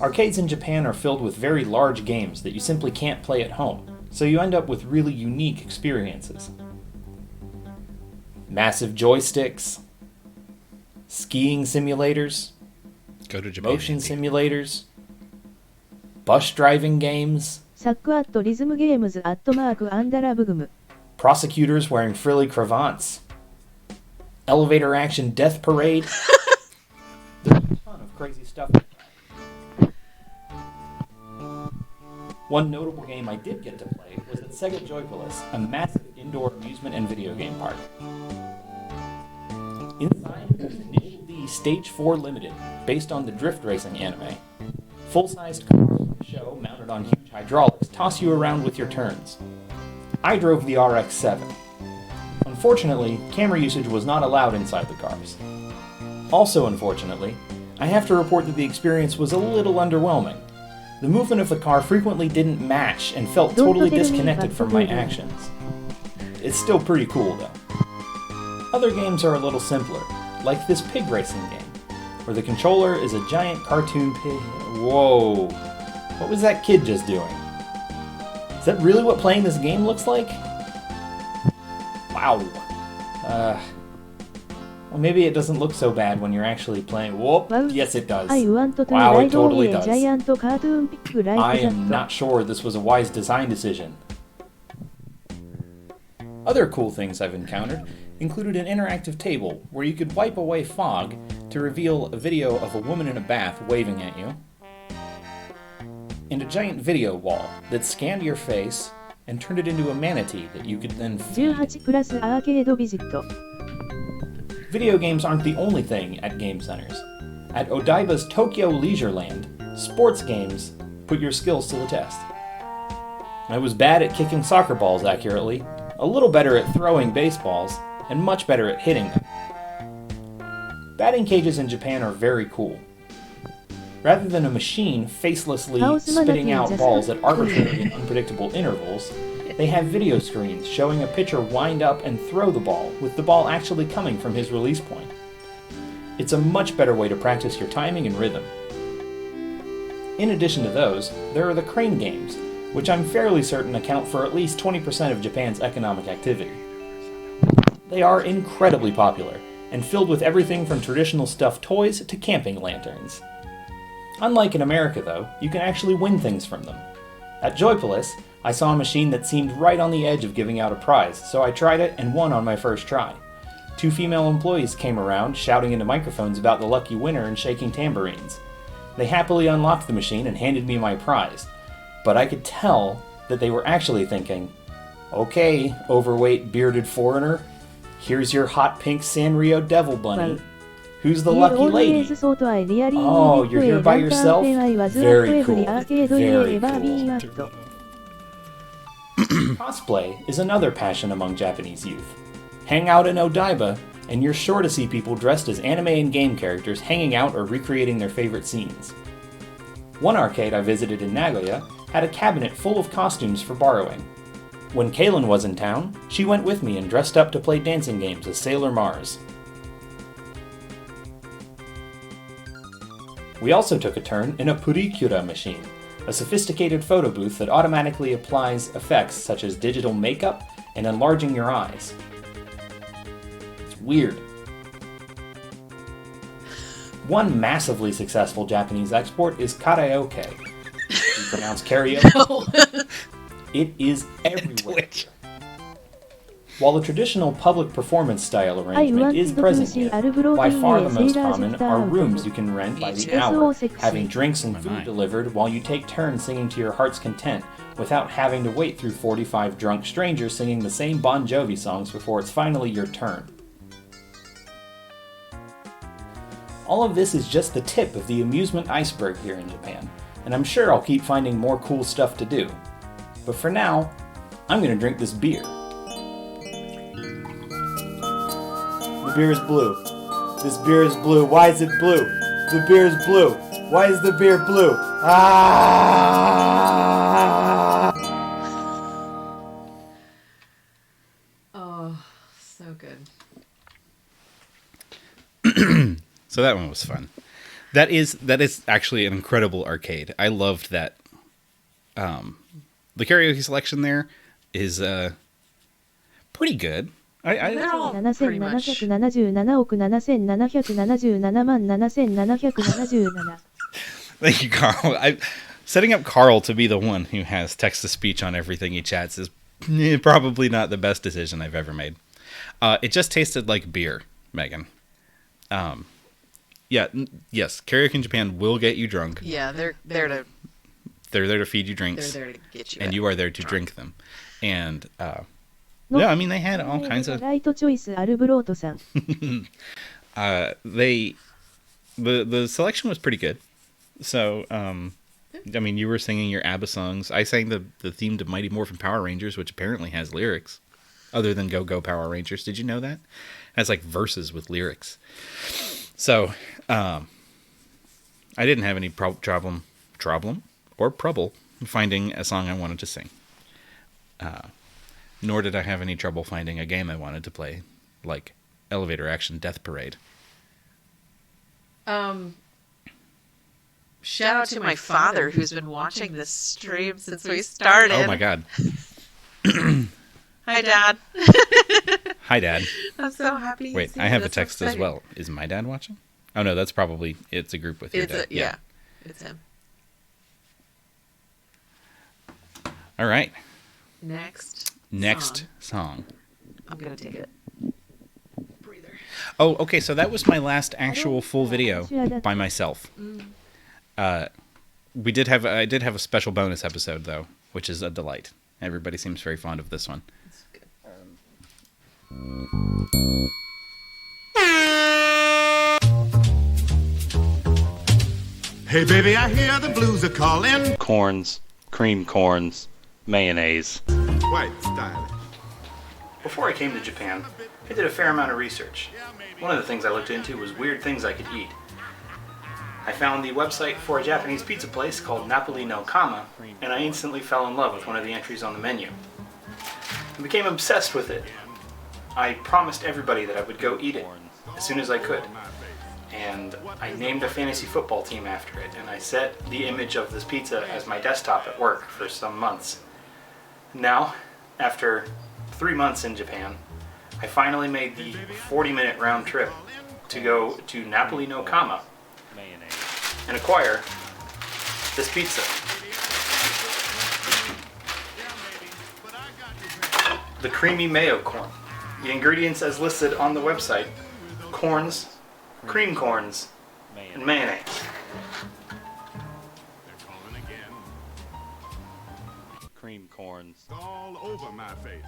E: Arcades in Japan are filled with very large games that you simply can't play at home, so you end up with really unique experiences. Massive joysticks, skiing simulators,
B: Go to Japan.
E: motion
B: Andy.
E: simulators, bus driving games,
D: サックアットリズムゲームズアットマークアンダラブグム。
E: prosecutors wearing frilly cravats, elevator action death parade. There's a ton of crazy stuff. One notable game I did get to play was at Sega Joypolis, a massive indoor amusement and video game park. Inside, there's Initial D Stage 4 Limited, based on the drift racing anime. Full-sized cars from the show, mounted on huge hydraulics, toss you around with your turns. I drove the RX-7. Fortunately, camera usage was not allowed inside the cars. Also unfortunately, I have to report that the experience was a little underwhelming. The movement of the car frequently didn't match and felt totally disconnected from my actions. It's still pretty cool though. Other games are a little simpler, like this pig racing game, where the controller is a giant cartoon pig. Whoa, what was that kid just doing? Is that really what playing this game looks like? Wow. Well, maybe it doesn't look so bad when you're actually playing. Whoop! Yes, it does. Wow, it totally does. I am not sure this was a wise design decision. Other cool things I've encountered included an interactive table where you could wipe away fog to reveal a video of a woman in a bath waving at you, and a giant video wall that scanned your face and turned it into a manatee that you could then feed.
D: 18+ アーケードビジット
E: Video games aren't the only thing at game centers. At Odaiba's Tokyo Leisureland, sports games put your skills to the test. I was bad at kicking soccer balls accurately, a little better at throwing baseballs, and much better at hitting them. Batting cages in Japan are very cool. Rather than a machine facelessly spitting out balls at arbitrary and unpredictable intervals, they have video screens showing a pitcher wind up and throw the ball, with the ball actually coming from his release point. It's a much better way to practice your timing and rhythm. In addition to those, there are the crane games, which I'm fairly certain account for at least 20% of Japan's economic activity. They are incredibly popular, and filled with everything from traditional stuffed toys to camping lanterns. Unlike in America though, you can actually win things from them. At Joypolis, I saw a machine that seemed right on the edge of giving out a prize, so I tried it and won on my first try. 2 female employees came around, shouting into microphones about the lucky winner and shaking tambourines. They happily unlocked the machine and handed me my prize, but I could tell that they were actually thinking, "Okay, overweight bearded foreigner, here's your hot pink Sanrio Devil Bunny. Who's the lucky lady? Oh, you're here by yourself? Very cool. Very cool." Cosplay is another passion among Japanese youth. Hang out in Odaiba, and you're sure to see people dressed as anime and game characters hanging out or recreating their favorite scenes. One arcade I visited in Nagoya had a cabinet full of costumes for borrowing. When Kaylin was in town, she went with me and dressed up to play dancing games as Sailor Mars. We also took a turn in a Purikura machine, a sophisticated photo booth that automatically applies effects such as digital makeup and enlarging your eyes. It's weird. One massively successful Japanese export is karaoke. You pronounce karaoke?
C: No.
E: It is everywhere. While the traditional public performance style arrangement is present here, by far the most common are rooms you can rent by the hour, having drinks and food delivered while you take turns singing to your heart's content, without having to wait through 45 drunk strangers singing the same Bon Jovi songs before it's finally your turn. All of this is just the tip of the amusement iceberg here in Japan, and I'm sure I'll keep finding more cool stuff to do. But for now, I'm gonna drink this beer. The beer is blue. This beer is blue. Why is it blue? The beer is blue. Why is the beer blue? Ah!
C: Oh, so good.
B: So that one was fun. That is actually an incredible arcade. I loved that. The karaoke selection there is pretty good.
C: They're all pretty much.
D: 7777,777,777.
B: Thank you, Carl. Setting up Carl to be the one who has text-to-speech on everything he chats is probably not the best decision I've ever made. It just tasted like beer, Megan. Yes, karaoke in Japan will get you drunk.
C: Yeah, they're there to
B: feed you drinks.
C: They're there to get you.
B: And you are there to drink them. And yeah, I mean they had all kinds of.
D: Right choice, Arubaato さん.
B: The selection was pretty good. So I mean, you were singing your ABBA songs. I sang the theme to Mighty Morphin Power Rangers, which apparently has lyrics. other than Go Go Power Rangers. Did you know that? It has like verses with lyrics. So I didn't have any trouble finding a song I wanted to sing. Nor did I have any trouble finding a game I wanted to play, like Elevator Action Death Parade.
C: Shout out to my father who's been watching this stream since we started.
B: Oh my God.
C: Hi, Dad.
B: Hi, Dad.
C: I'm so happy. to
B: Wait,
C: see
B: I
C: you.
B: have a
C: That's so
B: text as
C: exciting.
B: well. Is my dad watching? Oh no, that's probably, it's a group with your dad.
C: Yeah, it's him.
B: All right.
C: Next
B: Song.
C: I'm gonna take it.
B: Oh, okay. So that was my last actual full video by myself. I did have a special bonus episode though, which is a delight. Everybody seems very fond of this one.
I: Hey baby, I hear the blues are calling.
H: Corns, cream corns, mayonnaise.
I: White style.
F: Before I came to Japan, I did a fair amount of research. One of the things I looked into was weird things I could eat. I found the website for a Japanese pizza place called Napoli no Kama, and I instantly fell in love with one of the entries on the menu. I became obsessed with it. I promised everybody that I would go eat it as soon as I could. And I named a fantasy football team after it, and I set the image of this pizza as my desktop at work for some months. Now, after 3 months in Japan, I finally made the 40-minute round trip to go to Napoli no Kama and acquire this pizza. The creamy mayo corn. The ingredients as listed on the website: corns, cream corns, and mayonnaise.
H: Cream corns.
I: All over my face.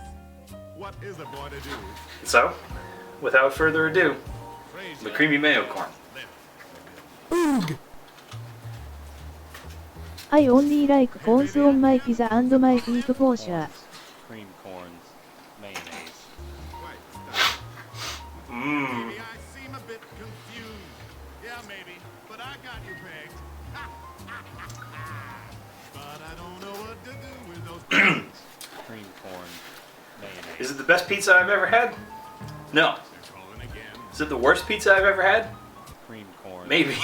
I: What is a boy to do?
F: So, without further ado, the creamy mayo corn.
D: I only like corns on my pizza and my feet for sure.
H: Cream corns, mayonnaise.
F: Mmm.
I: I seem a bit confused. Yeah, maybe, but I got you pegged. But I don't know what to do with those
H: Cream corn, mayonnaise.
F: Is it the best pizza I've ever had? No.
I: calling again.
F: Is it the worst pizza I've ever had?
H: Cream corn.
F: Maybe.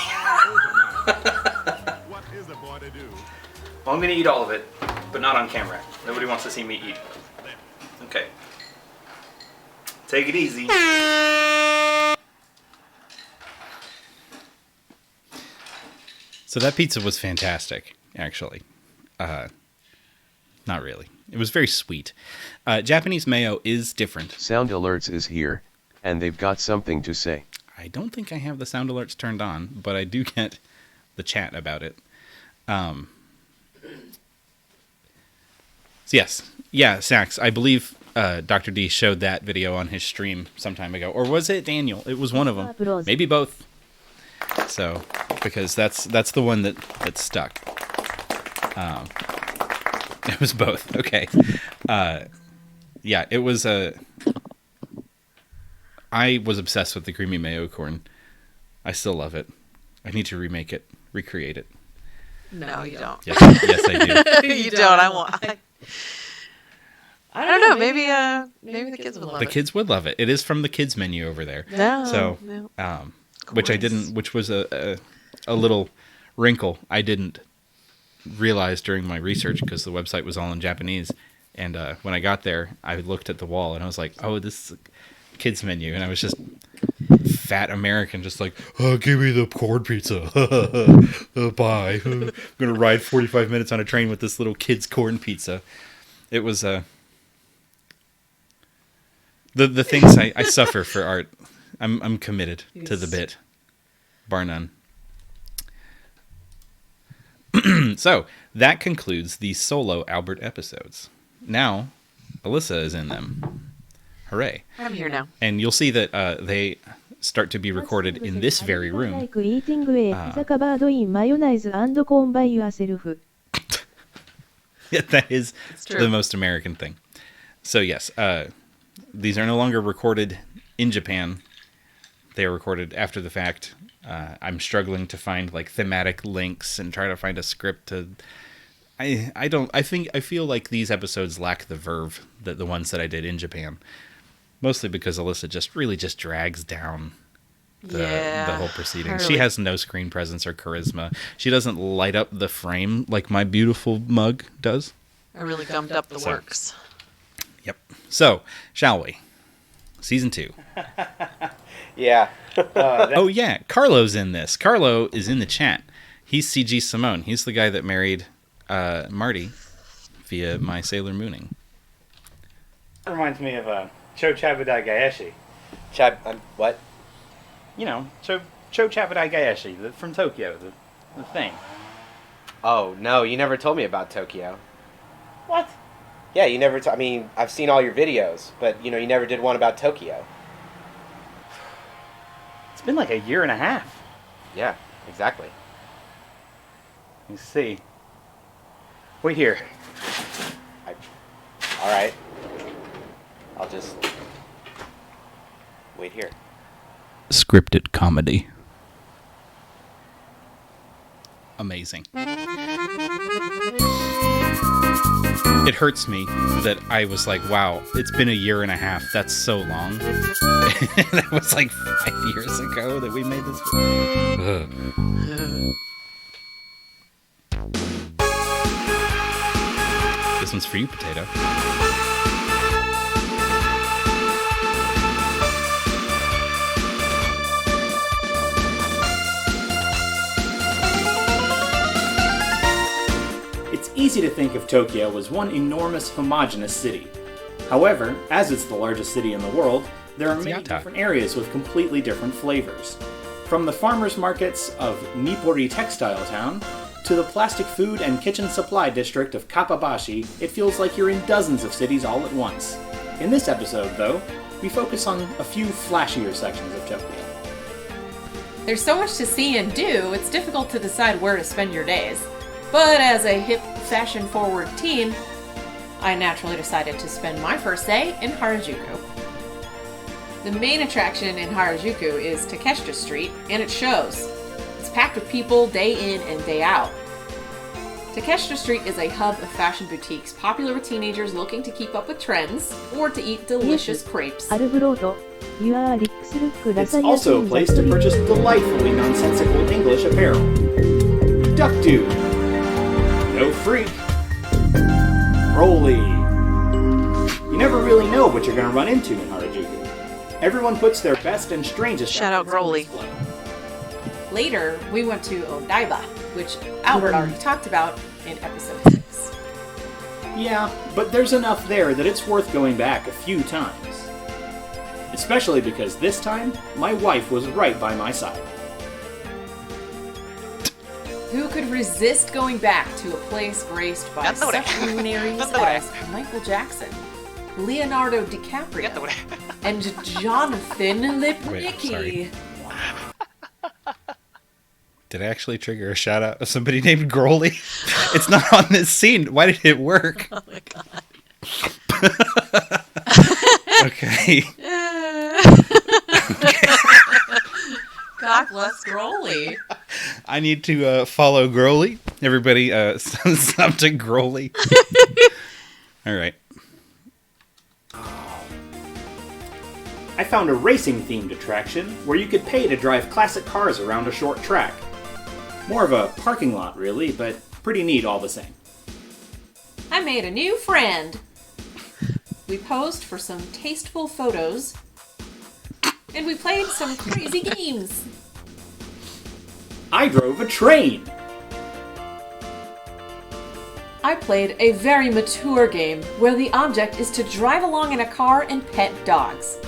I: What is a boy to do?
F: Well, I'm gonna eat all of it, but not on camera. Nobody wants to see me eat. Okay. Take it easy.
B: So that pizza was fantastic, actually. Not really. It was very sweet. Japanese mayo is different.
A: Sound Alerts is here, and they've got something to say.
B: I don't think I have the sound alerts turned on, but I do get the chat about it. So yes. Yeah, Sax, I believe Dr. D showed that video on his stream some time ago. Or was it Daniel? It was one of them. Maybe both. So, because that's the one that stuck. It was both. Okay. Yeah, it was I was obsessed with the creamy mayo corn. I still love it. I need to remake it, recreate it.
C: No, you don't.
B: Yes, yes I do.
C: You don't. I want. I don't know. Maybe the kids would love
B: The
C: it.
B: kids would love it. It is from the kids menu over there.
C: No.
B: So,
C: no.
B: which I didn't, which was a little wrinkle I didn't realize during my research because the website was all in Japanese. And when I got there, I looked at the wall and I was like, oh, this is a kids menu. And I was just fat American, just like, oh, give me the corn pizza. Bye. I'm going to ride 45 minutes on a train with this little kid's corn pizza. It was the things I suffer for art. I'm committed to the bit, bar none. So that concludes the solo Albert episodes. Now, Alyssa is in them. Hooray!
C: I'm here now.
B: And you'll see that they start to be recorded in this very room.
D: Like eating a pizza covered in mayonnaise and corn by yourself.
B: Yeah, that is
C: It's true.
B: the most American thing. So yes, These are no longer recorded in Japan. They are recorded after the fact. I'm struggling to find like thematic links and try to find a script to. I feel like these episodes lack the verve that the ones that I did in Japan. Mostly because Alyssa just drags down the whole proceeding. She has no screen presence or charisma. She doesn't light up the frame like my beautiful mug does.
C: I really gummed up the works.
B: Yep. So, shall we? Season 2.
J: Yeah.
B: Oh, yeah. Carlo's in this. Carlo is in the chat. He's CG Simone. He's the guy that married Marty via My Sailor Mooning.
J: That reminds me of Cho Chabudai Gaeshi. What?
H: You know, Cho Chabudai Gaeshi from Tokyo, the thing.
J: Oh, no, you never told me about Tokyo.
H: What?
J: Yeah, you never I mean, I've seen all your videos, but, you never did one about Tokyo.
H: It's been like a year and a half.
J: Yeah, exactly.
H: You see. Wait here.
J: Alright. I'll just wait here.
B: Scripted comedy. Amazing. It hurts me that I was like, wow, it's been a year and a half. That's so long. That was like 5 years ago that we made this. This one's for you, Potato.
E: It's easy to think of Tokyo as one enormous homogeneous city. However, as it's the largest city in the world, there are many different areas with completely different flavors. From the farmers markets of Nippori Textile Town to the plastic food and kitchen supply district of Kappabashi, it feels like you're in dozens of cities all at once. In this episode, though, we focus on a few flashier sections of Tokyo.
K: There's so much to see and do, it's difficult to decide where to spend your days. But as a hip, fashion-forward teen, I naturally decided to spend my first day in Harajuku. The main attraction in Harajuku is Takeshita Street, and it shows. It's packed with people day in and day out. Takeshita Street is a hub of fashion boutiques popular with teenagers looking to keep up with trends or to eat delicious crepes.
D: Arubaato.
E: It's also a place to purchase delightfully nonsensical English apparel. Duck Dude. No freak. Broly. You never really know what you're going to run into in Harajuku. Everyone puts their best and strangest
C: Shout out Broly.
K: Later, we went to Odaiba, which Albert already talked about in episode 6.
E: Yeah, but there's enough there that it's worth going back a few times. Especially because this time, my wife was right by my side.
K: Who could resist going back to a place graced by such luminaries as Michael Jackson, Leonardo DiCaprio, and Jonathan Lipnicki?
B: Did I actually trigger a shout out of somebody named Groly? It's not on this scene. Why did it work?
C: Oh my god.
B: Okay.
C: God bless Groly.
B: I need to follow Groly. Everybody, sub to Groly. All right.
E: I found a racing-themed attraction where you could pay to drive classic cars around a short track. More of a parking lot, really, but pretty neat all the same.
K: I made a new friend. We posed for some tasteful photos, and we played some crazy games.
E: I drove a train.
K: I played a very mature game where the object is to drive along in a car and pet dogs.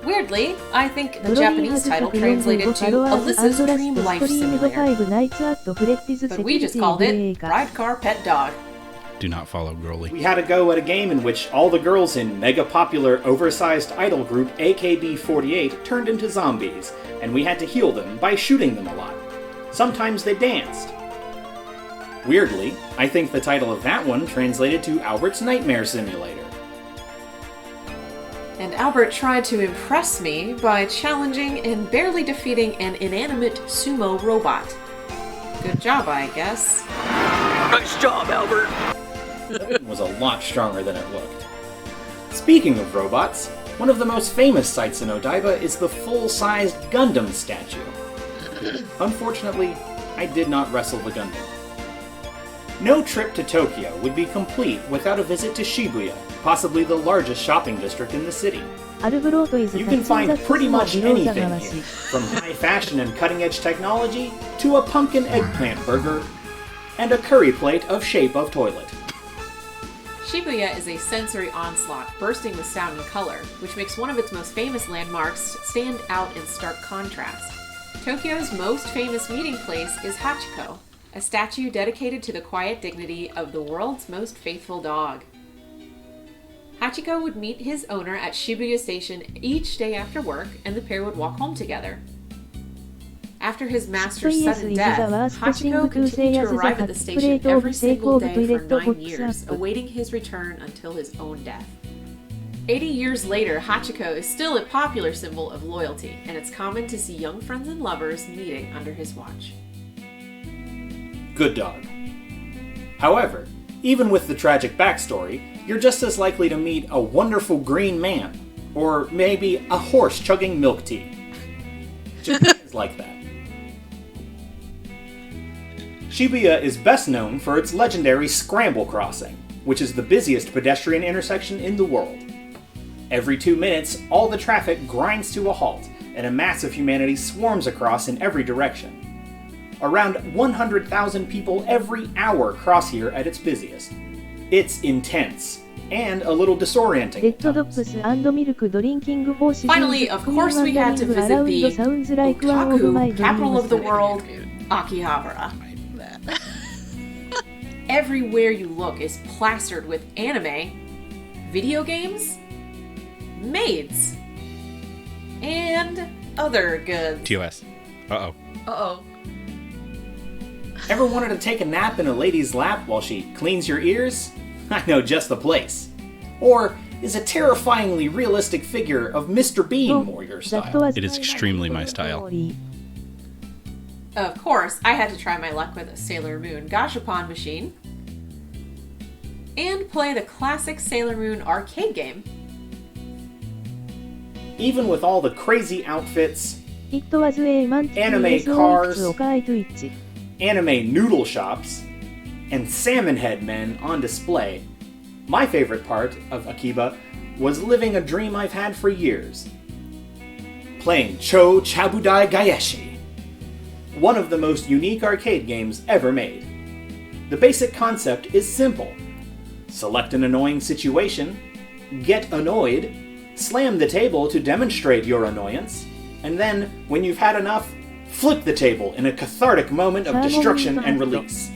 K: Weirdly, I think the Japanese title translated to Alyssa's Dream Life Simulator. But we just called it Ride Car Pet Dog.
B: Do not follow Groly.
E: We had a go at a game in which all the girls in mega popular oversized idol group AKB48 turned into zombies, and we had to heal them by shooting them a lot. Sometimes they danced. Weirdly, I think the title of that one translated to Albert's Nightmare Simulator.
K: And Albert tried to impress me by challenging and barely defeating an inanimate sumo robot. Good job, I guess.
H: Nice job, Albert!
E: That was a lot stronger than it looked. Speaking of robots, one of the most famous sights in Odaiba is the full-sized Gundam statue. Unfortunately, I did not wrestle the Gundam. No trip to Tokyo would be complete without a visit to Shibuya, possibly the largest shopping district in the city. You can find pretty much anything here, from high fashion and cutting-edge technology to a pumpkin eggplant burger and a curry plate of shape of toilet.
K: Shibuya is a sensory onslaught bursting with sound and color, which makes one of its most famous landmarks stand out in stark contrast. Tokyo's most famous meeting place is Hachiko, a statue dedicated to the quiet dignity of the world's most faithful dog. Hachiko would meet his owner at Shibuya Station each day after work, and the pair would walk home together. After his master's sudden death, Hachiko continued to arrive at the station every single day for 9 years, awaiting his return until his own death. 80 years later, Hachiko is still a popular symbol of loyalty, and it's common to see young friends and lovers meeting under his watch.
E: Good dog. However, even with the tragic backstory, you're just as likely to meet a wonderful green man, or maybe a horse chugging milk tea. Japan is like that. Shibuya is best known for its legendary Scramble Crossing, which is the busiest pedestrian intersection in the world. Every 2 minutes, all the traffic grinds to a halt, and a mass of humanity swarms across in every direction. Around 100,000 people every hour cross here at its busiest. It's intense, and a little disorienting.
K: Finally, of course, we had to visit the otaku capital of the world, Akihabara. Everywhere you look is plastered with anime, video games, maids, and other goods.
B: TOS. Uh-oh.
C: Uh-oh.
E: Ever wanted to take a nap in a lady's lap while she cleans your ears? I know just the place. Or is a terrifyingly realistic figure of Mr. Bean more your style?
B: It is extremely my style.
K: Of course, I had to try my luck with a Sailor Moon Gashapon machine and play the classic Sailor Moon arcade game.
E: Even with all the crazy outfits, anime cars, anime noodle shops, and salmon head men on display, my favorite part of Akiba was living a dream I've had for years. Playing Cho Chabudai Gaeshi, one of the most unique arcade games ever made. The basic concept is simple. Select an annoying situation, get annoyed, slam the table to demonstrate your annoyance, and then, when you've had enough, flip the table in a cathartic moment of destruction and release.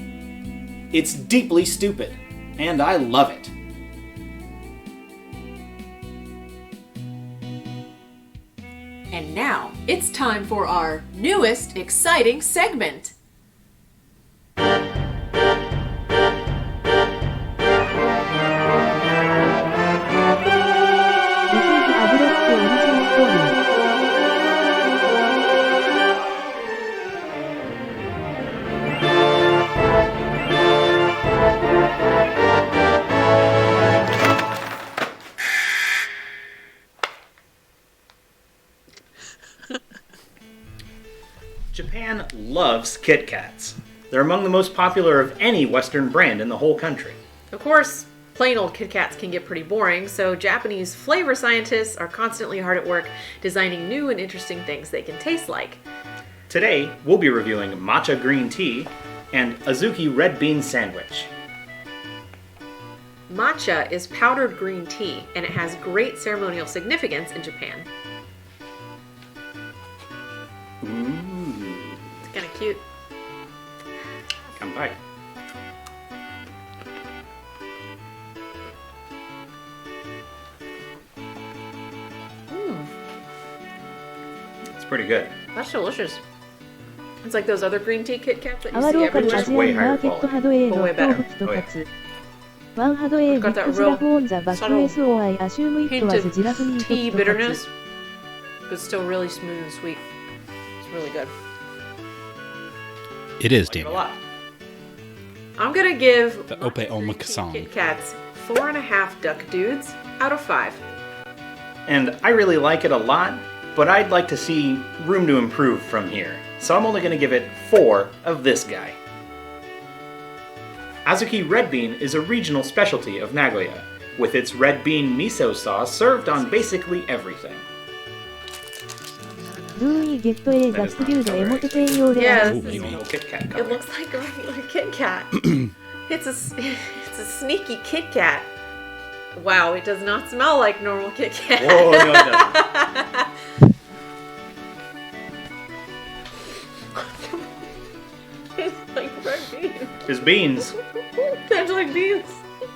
E: It's deeply stupid, and I love it.
K: And now, it's time for our newest exciting segment.
E: Japan loves KitKats. They're among the most popular of any Western brand in the whole country.
K: Of course, plain old Kit Kats can get pretty boring, so Japanese flavor scientists are constantly hard at work designing new and interesting things they can taste like.
E: Today, we'll be reviewing matcha green tea and Azuki Red Bean sandwich.
K: Matcha is powdered green tea, and it has great ceremonial significance in Japan.
E: Ooh.
K: It's kind of cute.
E: Come by. It's pretty good.
K: That's delicious. It's like those other green tea Kit Kats that you see
D: 泡ローカル
K: everywhere.
D: アジアンマーケット波動への
K: But way better.
D: 東北とかつ One had a
K: Got
D: bit
K: that
D: giraffe
K: real
D: on the back,
K: subtle
D: so I assume it
K: hint
D: was
K: of
D: giraffe meat
K: tea
D: tokatsu.
K: bitterness, but still really smooth and sweet. It's really good.
B: It is,
K: Like it a
B: Daniel.
K: lot. I'm gonna give
B: The Ope Omakasong.
K: Kit Kats 4.5 duck dudes out of 5.
F: And I really like it a lot, but I'd like to see room to improve from here. So I'm only going to give it 4 of this guy. Azuki Red Bean is a regional specialty of Nagoya, with its red bean miso sauce served on basically everything.
D: Do we get a duck dude emote 専用で
K: Yeah,
D: ある
K: this is-
F: Normal Kit Kat
K: it
F: color.
K: looks like a regular Kit Kat. it's a sneaky Kit Kat. Wow, it does not smell like normal Kit Kat.
F: Whoa, no, it doesn't.
K: Tastes like red beans.
F: It's beans.
K: Tastes like beans.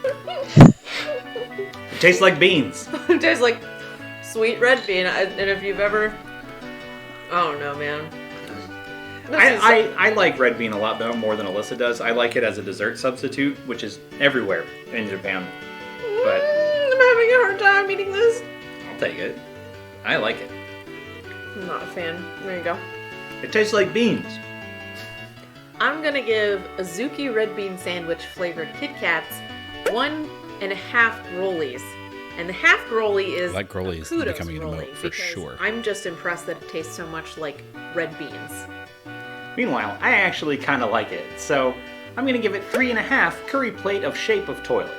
F: It tastes like beans.
K: It tastes like sweet red bean. And if you've ever, I don't know, man.
F: I like red bean a lot more than Alyssa does. I like it as a dessert substitute, which is everywhere in Japan. But
K: I'm having a hard time eating this.
F: I'll take it. I like it.
K: I'm not a fan. There you go.
F: It tastes like beans.
K: I'm gonna give Azuki Red Bean Sandwich flavored Kit Kats 1.5 rollies. And the half rollie is
B: Like rollie is
K: kudos
B: becoming an
K: rollie
B: emote for
K: because
B: sure.
K: I'm just impressed that it tastes so much like red beans.
F: Meanwhile, I actually kind of like it, so I'm going to give it 3.5 curry plate of shape of toilet.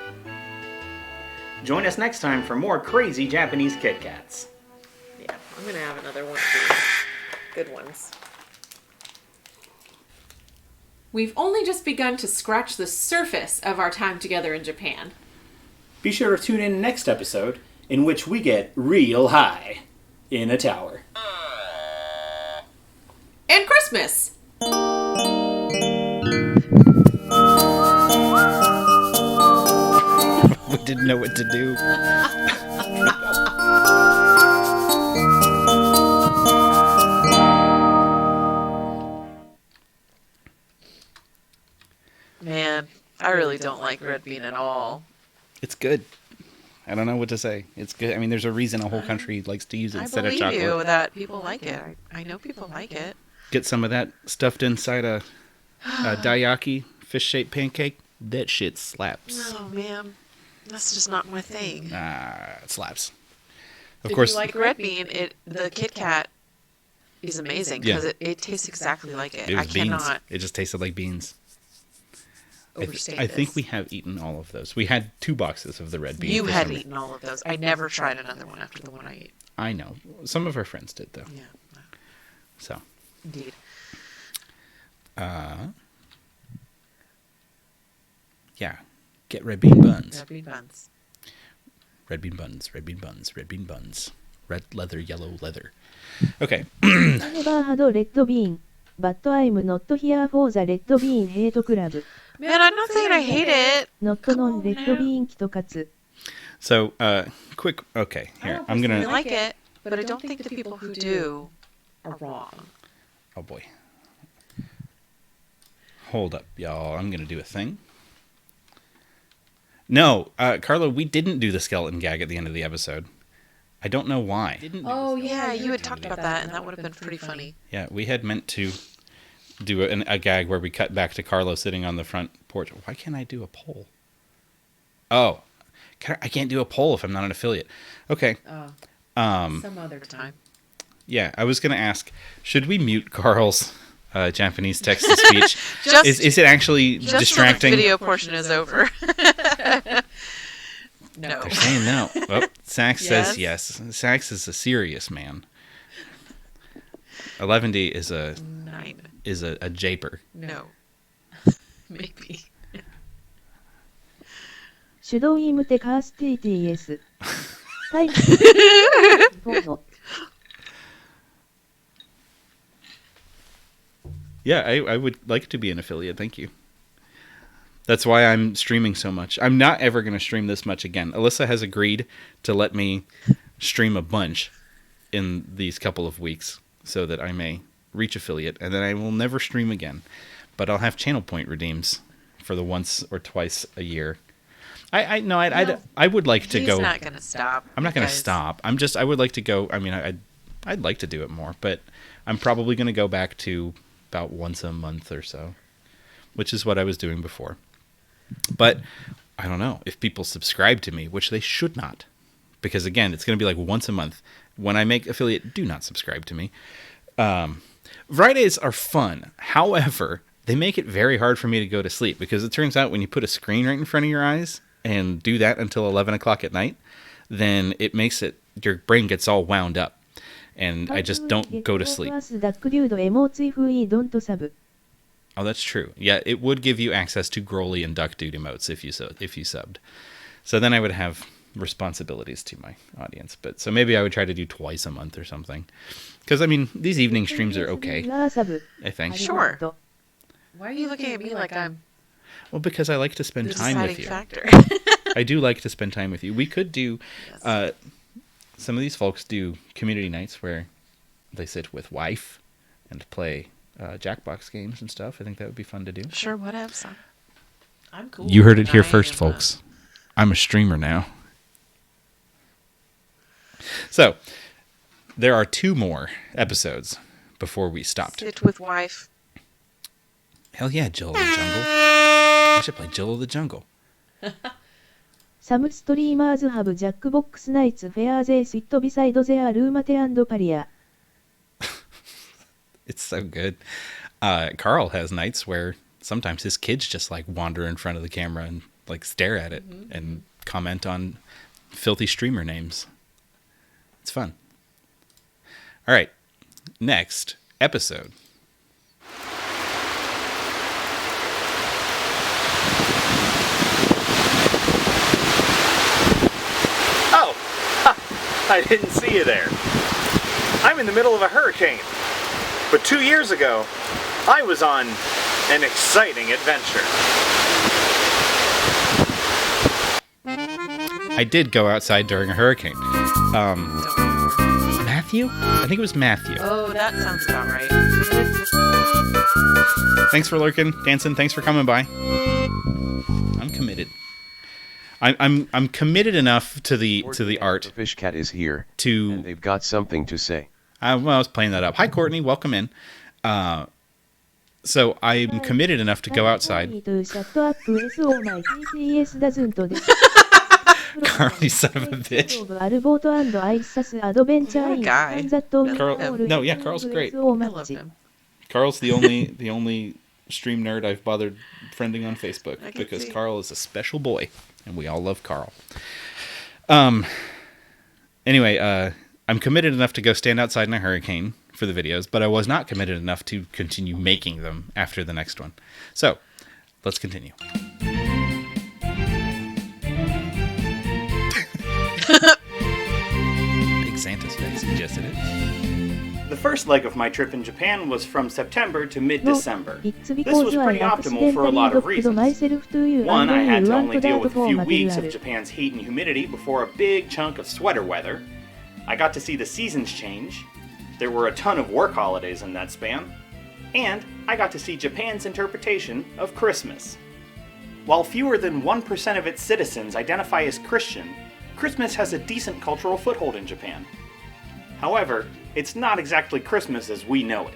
F: Join us next time for more crazy Japanese Kit Kats.
K: Yeah, I'm gonna have another one of these. Good ones. We've only just begun to scratch the surface of our time together in Japan.
E: Be sure to tune in next episode, in which we get real high in a tower.
K: And Christmas!
B: We didn't know what to do.
C: Man, I really don't like red bean at all.
B: It's good. I don't know what to say. It's good. I mean, there's a reason a whole country likes to use it
C: I
B: instead of
C: believe
B: chocolate.
C: you that people like it. I know people like it.
B: Get some of that stuffed inside a daiyaki fish-shaped pancake. That shit slaps.
C: Oh man, that's just not my thing.
B: It slaps. Of
C: If
B: course,
C: you like red bean, the Kit Kat is amazing because
B: Yeah.
C: it tastes exactly like it.
B: it was
C: I
B: beans.
C: cannot
B: It just tasted like beans.
C: overstate
B: I think
C: this.
B: we have eaten all of those. We had 2 boxes of the red bean.
C: You
B: for
C: had
B: some-
C: eaten all of those. I never tried another one after the one I ate.
B: I know. Some of our friends did, though.
C: Yeah,
B: So,
C: indeed.
B: yeah. Get red bean buns.
C: Red bean buns.
B: Red bean buns, red bean buns, red bean buns. Red leather, yellow leather. Okay.
D: Never had red bean, but I'm not here for the red bean hate club.
C: Man, I'm not saying I hate it.
D: Not non red bean KITKATS.
B: So, quick. Okay, here. I'm
C: I
B: going to.
C: like it, but I don't think the people who do are wrong.
B: Oh, boy. Hold up, y'all. I'm going to do a thing. No, Carlo, we didn't do the skeleton gag at the end of the episode. I don't know why.
C: Oh yeah, you had talked about that, and that would have been pretty funny.
B: Yeah, we had meant to do a gag where we cut back to Carlo sitting on the front porch. Why can't I do a poll? Oh, I can't do a poll if I'm not an affiliate. Okay.
C: Some other time.
B: Yeah, I was going to ask, should we mute Carl's Japanese text-to-speech? Is it actually
C: just
B: distracting?
C: Just the video portion is over. No.
B: They're saying no. Oh, Sax says yes. Sax is a serious man. 11D is a
C: 9.
B: Is a japer.
C: No. Maybe.
D: 手動イムテカースティティエス。はい。どうぞ。
B: Yeah, I would like to be an affiliate. Thank you. That's why I'm streaming so much. I'm not ever going to stream this much again. Alyssa has agreed to let me stream a bunch in these couple of weeks so that I may reach affiliate, and then I will never stream again. But I'll have channel point redeems for the once or twice a year. I would like to go.
C: He's not going to stop.
B: I'm not going to
C: because-
B: stop. I would like to go. I mean, I'd like to do it more, but I'm probably going to go back to about once a month or so, which is what I was doing before. But I don't know if people subscribe to me, which they should not, because again, it's going to be like once a month. When I make affiliate, do not subscribe to me. Fridays are fun. However, they make it very hard for me to go to sleep because it turns out when you put a screen right in front of your eyes and do that until 11 o'clock at night, then it makes it, your brain gets all wound up and I just don't go to sleep. Oh, that's true. Yeah, it would give you access to Growly and Duck Dude emotes if you subbed. So then I would have responsibilities to my audience. But so maybe I would try to do twice a month or something. Because I mean, these evening streams are okay, I think.
C: Sure. Why are you looking at me like I'm
B: Well, because I like to spend
C: the
B: time with
C: deciding
B: you.
C: factor?
B: I do like to spend time with you. We could do some of these folks do community nights where they sit with wife and play Jackbox games and stuff. I think that would be fun to do.
C: Sure, whatever. I'm cool.
B: You heard it here
C: I
B: first,
C: am,
B: folks. I'm a streamer now. So, there are 2 more episodes before we stopped.
C: Sit with wife.
B: Hell yeah, Jill of the Jungle. I should play Jill of the Jungle.
D: Some streamers have Jackbox nights where they sit beside their roommate and paria.
B: It's so good. Carl has nights where sometimes his kids just like wander in front of the camera and like stare at it and comment on filthy streamer names. It's fun. All right. Next episode.
J: Oh! Ha, I didn't see you there. I'm in the middle of a hurricane. But 2 years ago, I was on an exciting adventure.
B: I did go outside during a hurricane. Matthew? I think it was Matthew.
C: Oh, that sounds about right.
B: Thanks for lurking, Danson. Thanks for coming by. I'm committed. I'm committed enough to the art.
A: The fish cat is here,
B: to
A: and they've got something to say.
B: I was playing that up. Hi, Courtney. Welcome in. So I'm committed enough to go outside. Carly, son of a bitch. Carl's great.
C: I love him.
B: Carl's the only stream nerd I've bothered friending on Facebook because Carl is a special boy, and we all love Carl. Anyway, I'm committed enough to go stand outside in a hurricane for the videos, but I was not committed enough to continue making them after the next one. So, let's continue. Big Santa's face, yes it is.
J: The first leg of my trip in Japan was from September to mid-December. This was pretty optimal for a lot of reasons. One, I had to only deal with a few weeks of Japan's heat and humidity before a big chunk of sweater weather. I got to see the seasons change. There were a ton of work holidays in that span. And I got to see Japan's interpretation of Christmas. While fewer than 1% of its citizens identify as Christian, Christmas has a decent cultural foothold in Japan. However, it's not exactly Christmas as we know it.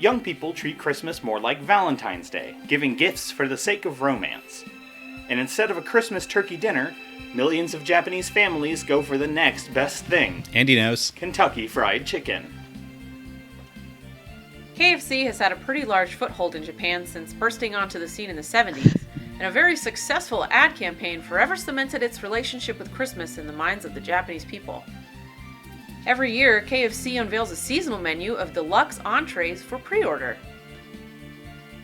J: Young people treat Christmas more like Valentine's Day, giving gifts for the sake of romance. And instead of a Christmas turkey dinner, millions of Japanese families go for the next best thing.
B: Andy knows.
J: Kentucky Fried Chicken.
K: KFC has had a pretty large foothold in Japan since bursting onto the scene in the 70s, and a very successful ad campaign forever cemented its relationship with Christmas in the minds of the Japanese people. Every year, KFC unveils a seasonal menu of deluxe entrees for pre-order.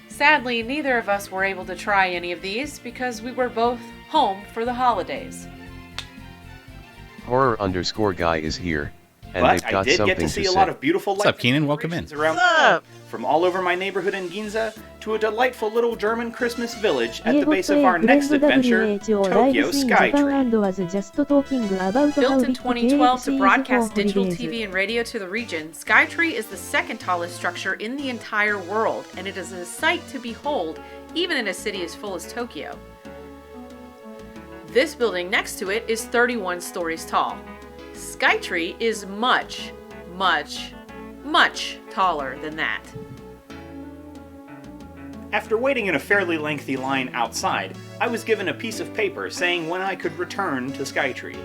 K: Sadly, neither of us were able to try any of these because we were both home for the holidays.
A: Horror_guy is here, and
J: But
A: they've
J: I
A: got
J: did
A: something
J: get to see
A: to
J: a
A: say.
J: lot of beautiful
B: What's up, Keenan? Welcome in.
J: around from all over my neighborhood in Ginza to a delightful little German Christmas village at the base of our next adventure, Tokyo Skytree.
K: Built in 2012 to broadcast digital TV and radio to the region, Skytree is the second tallest structure in the entire world, and it is a sight to behold, even in a city as full as Tokyo. This building next to it is 31 stories tall. Skytree is much, much, much taller than that.
J: After waiting in a fairly lengthy line outside, I was given a piece of paper saying when I could return to Skytree.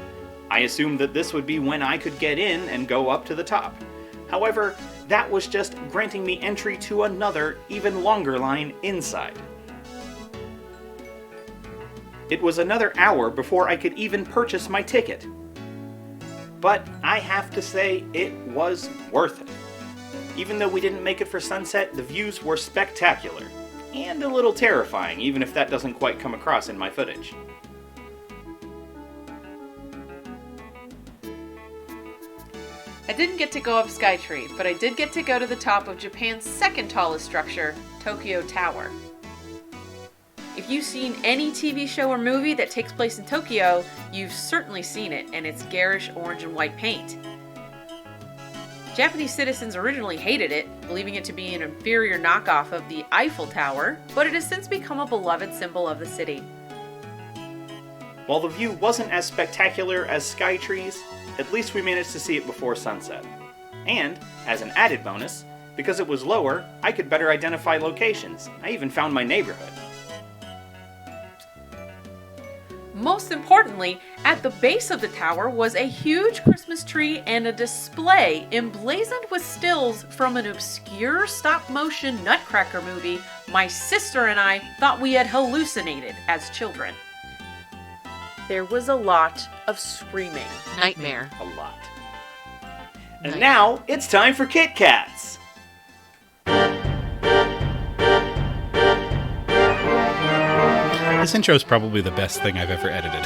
J: I assumed that this would be when I could get in and go up to the top. However, that was just granting me entry to another, even longer line inside. It was another hour before I could even purchase my ticket. But I have to say, it was worth it. Even though we didn't make it for sunset, the views were spectacular. And a little terrifying, even if that doesn't quite come across in my footage.
K: I didn't get to go up Skytree, but I did get to go to the top of Japan's second tallest structure, Tokyo Tower. If you've seen any TV show or movie that takes place in Tokyo, you've certainly seen it, and its garish orange and white paint. Japanese citizens originally hated it, believing it to be an inferior knockoff of the Eiffel Tower, but it has since become a beloved symbol of the city.
J: While the view wasn't as spectacular as Skytree's, at least we managed to see it before sunset. And, as an added bonus, because it was lower, I could better identify locations. I even found my neighborhood.
K: Most importantly, at the base of the tower was a huge Christmas tree and a display emblazoned with stills from an obscure stop-motion Nutcracker movie my sister and I thought we had hallucinated as children. There was a lot of screaming.
C: Nightmare.
J: A lot. And now, it's time for KitKats!
B: This intro is probably the best thing I've ever edited.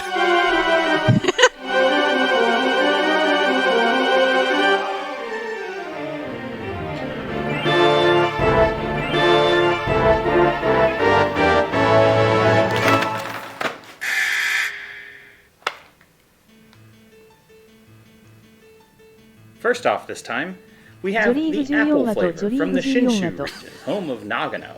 J: First off this time, we have the apple flavor from the Shinshu region, home of Nagano.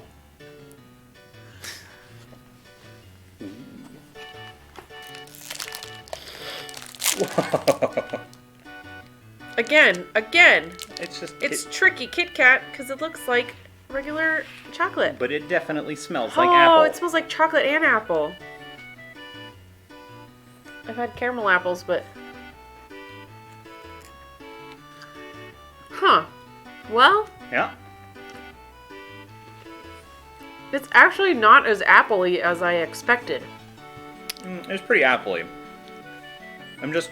K: Again,
J: it's
K: tricky Kit Kat because it looks like regular chocolate.
J: But it definitely smells like apple.
K: Oh, it smells like chocolate and apple. I've had caramel apples, but... Huh. Well...
J: Yeah.
K: It's actually not as appley as I expected.
J: It's pretty appley. I'm just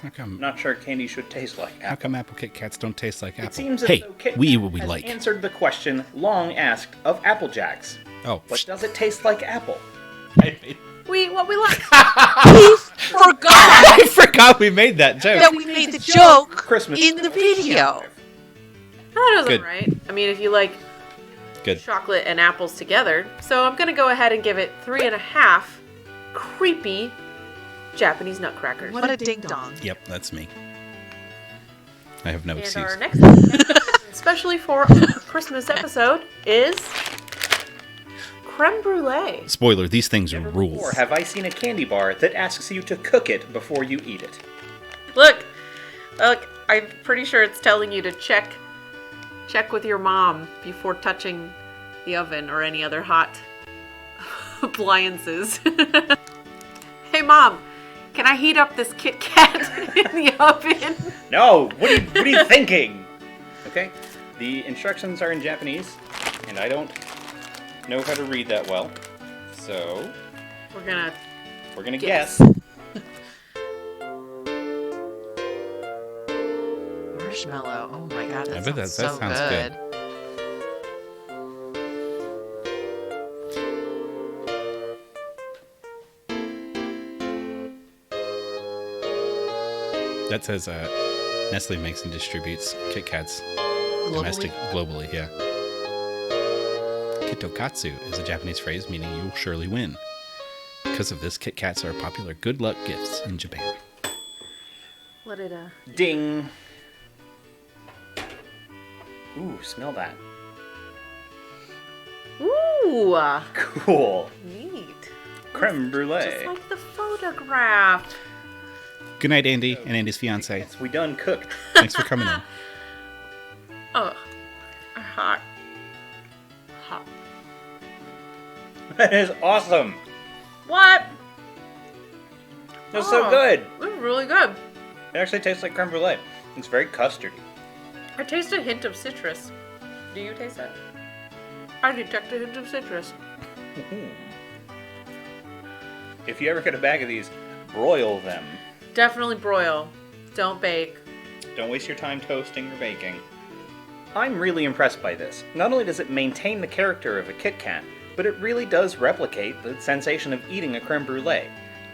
B: How come?
J: not sure candy should taste like apple.
B: How come apple Kit Kats don't taste like apple?
J: It seems as
B: hey,
J: though Kit
B: we eat
J: Kat
B: what we
J: has
B: like.
J: answered the question long asked of Apple Jacks.
B: Oh.
J: But does it taste like apple?
K: We eat what we like.
C: We forgot
B: I forgot we made that joke.
C: that we made the joke
J: Christmas
C: in the video.
K: That was
B: Good.
K: alright. I mean, if you like
B: Good.
K: chocolate and apples together. So I'm gonna go ahead and give it 3.5 creepy Japanese nutcrackers.
C: What a ding dong.
B: Yep, that's me. I have no
K: And
B: excuse.
K: our next episode, especially for our Christmas episode, is creme brulee.
B: Spoiler, these things are
J: Never
B: rules.
J: before have I seen a candy bar that asks you to cook it before you eat it.
K: Look, I'm pretty sure it's telling you to check with your mom before touching the oven or any other hot appliances. Hey mom, can I heat up this Kit Kat in the oven?
J: No! What are you thinking? Okay, the instructions are in Japanese, and I don't know how to read that well. So,
K: We're
J: gonna guess.
C: Marshmallow. Oh my god,
B: I
C: that
B: bet that
C: sounds so
B: sounds good. That says Nestle makes and distributes Kit Kats globally, yeah. Kitokatsu is a Japanese phrase meaning you will surely win. Because of this, Kit Kats are popular good luck gifts in Japan.
K: Let it
J: Ding! Ooh, smell that.
K: Ooh,
J: Cool.
K: neat.
J: Creme brulee.
K: Just like the photograph.
B: Good night, Andy and Andy's fiance.
J: We done cooked.
B: Thanks for coming in.
K: Oh, hot. Hot.
J: That is awesome.
K: What?
J: That's so good.
K: It's really good.
J: It actually tastes like creme brulee. It's very custardy.
K: I taste a hint of citrus. Do you taste that? I detect a hint of citrus.
J: If you ever get a bag of these, broil them.
K: Definitely broil. Don't bake.
J: Don't waste your time toasting or baking. I'm really impressed by this. Not only does it maintain the character of a Kit Kat, but it really does replicate the sensation of eating a creme brulee.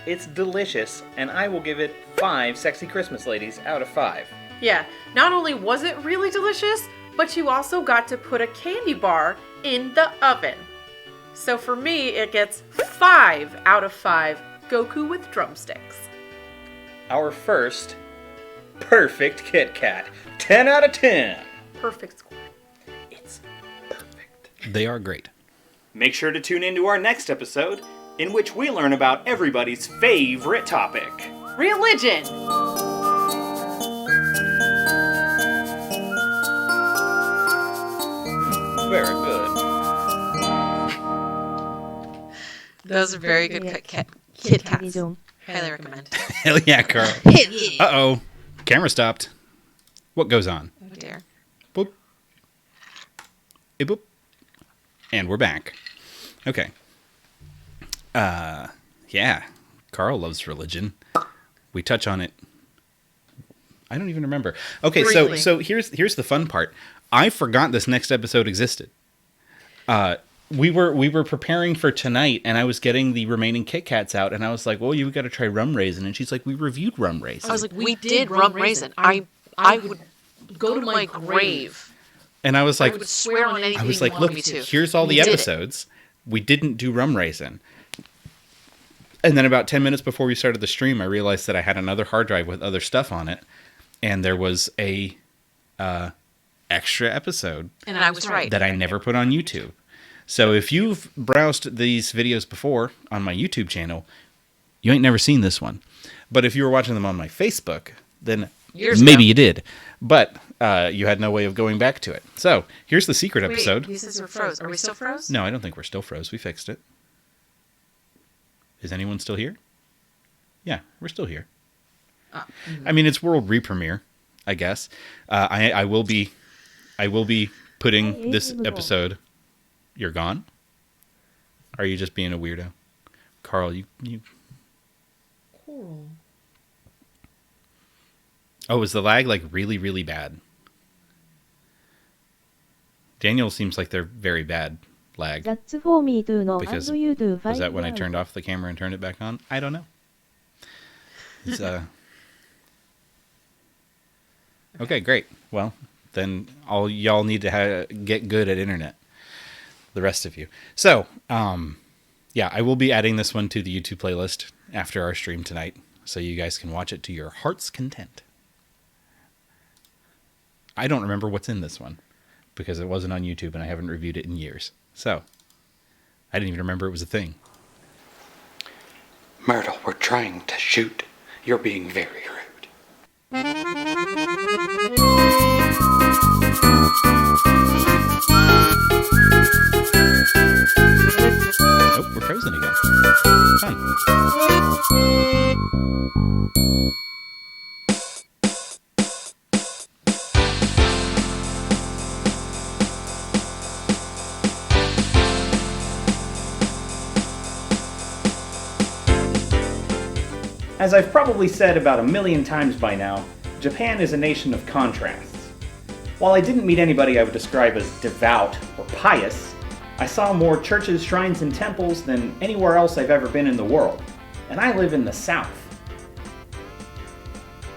J: It's delicious, and I will give it 5 sexy Christmas ladies out of 5.
K: Yeah, not only was it really delicious, but you also got to put a candy bar in the oven. So for me, it gets 5 out of 5 Goku with drumsticks.
J: Our first perfect Kit Kat. 10 out of 10.
K: Perfect score.
J: It's perfect.
B: They are great.
J: Make sure to tune into our next episode, in which we learn about everybody's favorite topic.
K: Religion!
J: Very good.
C: Those are very good Kit Kats. Highly recommend.
B: Hell yeah, Carl. Uh-oh. Camera stopped. What goes on?
C: Oh dear.
B: Boop. Boop. And we're back. Okay. Yeah. Carl loves religion. We touch on it. I don't even remember. Okay,
C: Briefly.
B: so here's the fun part. I forgot this next episode existed. We were preparing for tonight, and I was getting the remaining Kit Kats out, and I was like, "Well, you got to try rum raisin." And she's like, "We reviewed rum raisin."
C: I was like, we did rum raisin. I would go to my grave.
B: And I was
C: I
B: like,
C: would swear on anything
B: I was
C: you
B: like,
C: want
B: look,
C: me to.
B: here's all
C: We
B: the
C: did it.
B: episodes. We didn't do rum raisin. And then about 10 minutes before we started the stream, I realized that I had another hard drive with other stuff on it, and there was a extra episode.
C: And I was right.
B: That I never put on YouTube. So if you've browsed these videos before on my YouTube channel, you ain't never seen this one. But if you were watching them on my Facebook, then
C: Years
B: maybe
C: ago.
B: you did. But you had no way of going back to it. So here's the secret episode.
C: Wait, he says we're froze. Are we still froze?
B: No, I don't think we're still froze. We fixed it. Is anyone still here? Yeah, we're still here. I mean, it's world re-premiere, I guess. I will be putting this episode. You're gone? Are you just being a weirdo? Carl, you...
K: Cool.
B: Oh, is the lag like really, really bad? Daniel seems like they're very bad lag.
D: That's for me to know.
B: Because
D: And you do
B: was that when I
D: find
B: turned
D: out.
B: off the camera and turned it back on? I don't know. It's, okay, great. Well, then all y'all need to get good at internet. The rest of you. So, yeah, I will be adding this one to the YouTube playlist after our stream tonight, so you guys can watch it to your heart's content. I don't remember what's in this one, because it wasn't on YouTube and I haven't reviewed it in years. So, I didn't even remember it was a thing.
H: Myrtle, we're trying to shoot. You're being very rude.
B: Oh, we're frozen again. Fun.
J: As I've probably said about 1,000,000 times by now, Japan is a nation of contrasts. While I didn't meet anybody I would describe as devout or pious, I saw more churches, shrines, and temples than anywhere else I've ever been in the world, and I live in the South.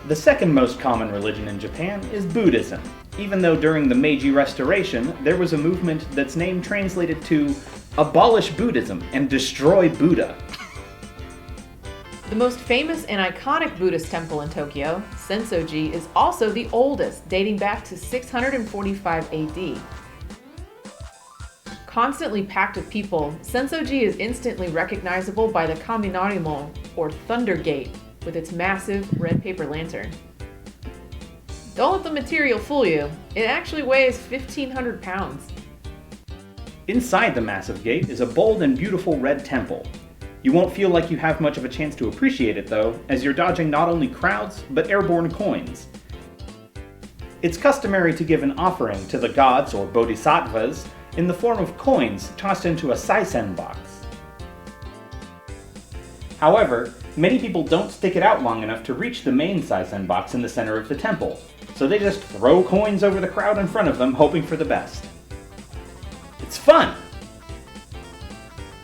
J: The second most common religion in Japan is Buddhism, even though during the Meiji Restoration there was a movement that's name translated to abolish Buddhism and destroy Buddha.
K: The most famous and iconic Buddhist temple in Tokyo, Sensoji, is also the oldest, dating back to 645 AD. constantly packed with people, Sensoji is instantly recognizable by the Kaminarimon, or Thunder Gate, with its massive red paper lantern. Don't let the material fool you. It actually weighs 1,500 pounds.
J: Inside the massive gate is a bold and beautiful red temple. You won't feel like you have much of a chance to appreciate it though, as you're dodging not only crowds, but airborne coins. It's customary to give an offering to the gods or bodhisattvas in the form of coins tossed into a saisen box. However, many people don't stick it out long enough to reach the main saisen box in the center of the temple, so they just throw coins over the crowd in front of them, hoping for the best. It's fun!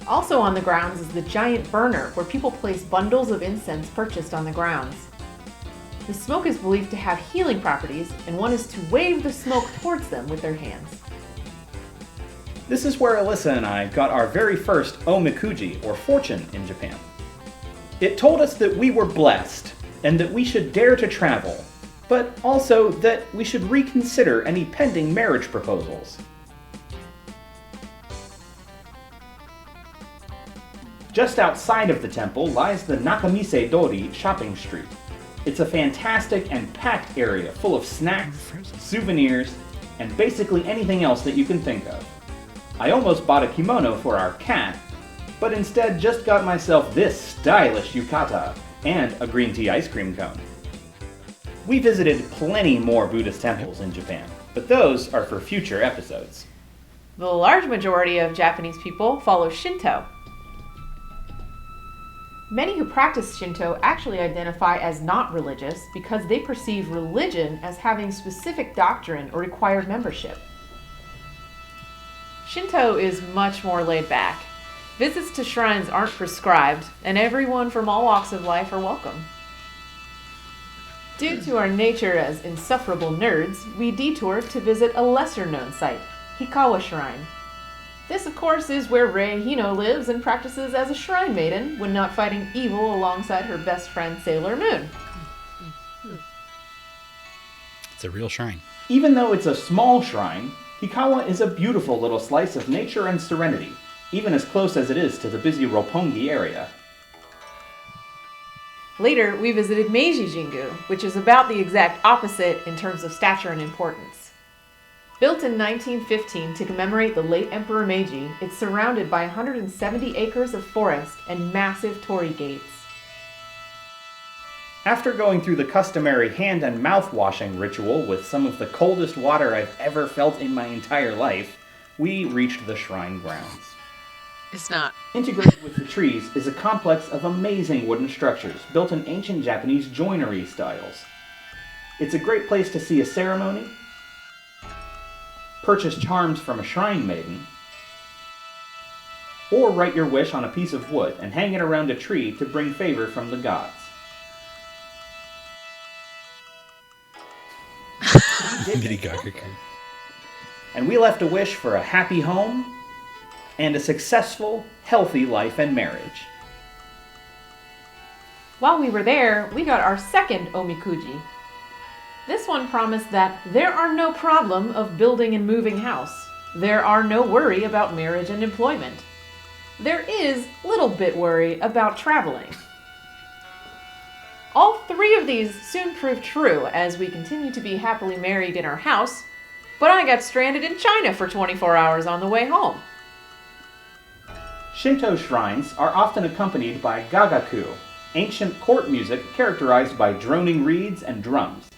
K: Also on the grounds is the giant burner, where people place bundles of incense purchased on the grounds. The smoke is believed to have healing properties, and one is to wave the smoke towards them with their hands.
J: This is where Alyssa and I got our very first omikuji, or fortune, in Japan. It told us that we were blessed, and that we should dare to travel, but also that we should reconsider any pending marriage proposals. Just outside of the temple lies the Nakamise Dori shopping street. It's a fantastic and packed area full of snacks, souvenirs, and basically anything else that you can think of. I almost bought a kimono for our cat, but instead just got myself this stylish yukata and a green tea ice cream cone. We visited plenty more Buddhist temples in Japan, but those are for future episodes.
K: The large majority of Japanese people follow Shinto. Many who practice Shinto actually identify as not religious because they perceive religion as having specific doctrine or required membership. Shinto is much more laid back. Visits to shrines aren't prescribed, and everyone from all walks of life are welcome. Due to our nature as insufferable nerds, we detoured to visit a lesser-known site, Hikawa Shrine. This, of course, is where Rei Hino lives and practices as a shrine maiden when not fighting evil alongside her best friend Sailor Moon.
B: It's a real shrine.
J: Even though it's a small shrine, Hikawa is a beautiful little slice of nature and serenity, even as close as it is to the busy Roppongi area.
K: Later, we visited Meiji Jingu, which is about the exact opposite in terms of stature and importance. Built in 1915 to commemorate the late Emperor Meiji, it's surrounded by 170 acres of forest and massive torii gates.
J: After going through the customary hand and mouth washing ritual with some of the coldest water I've ever felt in my entire life, we reached the shrine grounds.
C: It's not.
J: Integrated with the trees is a complex of amazing wooden structures built in ancient Japanese joinery styles. It's a great place to see a ceremony, purchase charms from a shrine maiden, or write your wish on a piece of wood and hang it around a tree to bring favor from the gods. And we left a wish for a happy home and a successful, healthy life and marriage.
K: While we were there, we got our second omikuji. This one promised that there are no problem of building and moving house. There are no worry about marriage and employment. There is little bit worry about traveling. All three of these soon proved true as we continue to be happily married in our house, but I got stranded in China for 24 hours on the way home.
J: Shinto shrines are often accompanied by gagaku, ancient court music characterized by droning reeds and drums.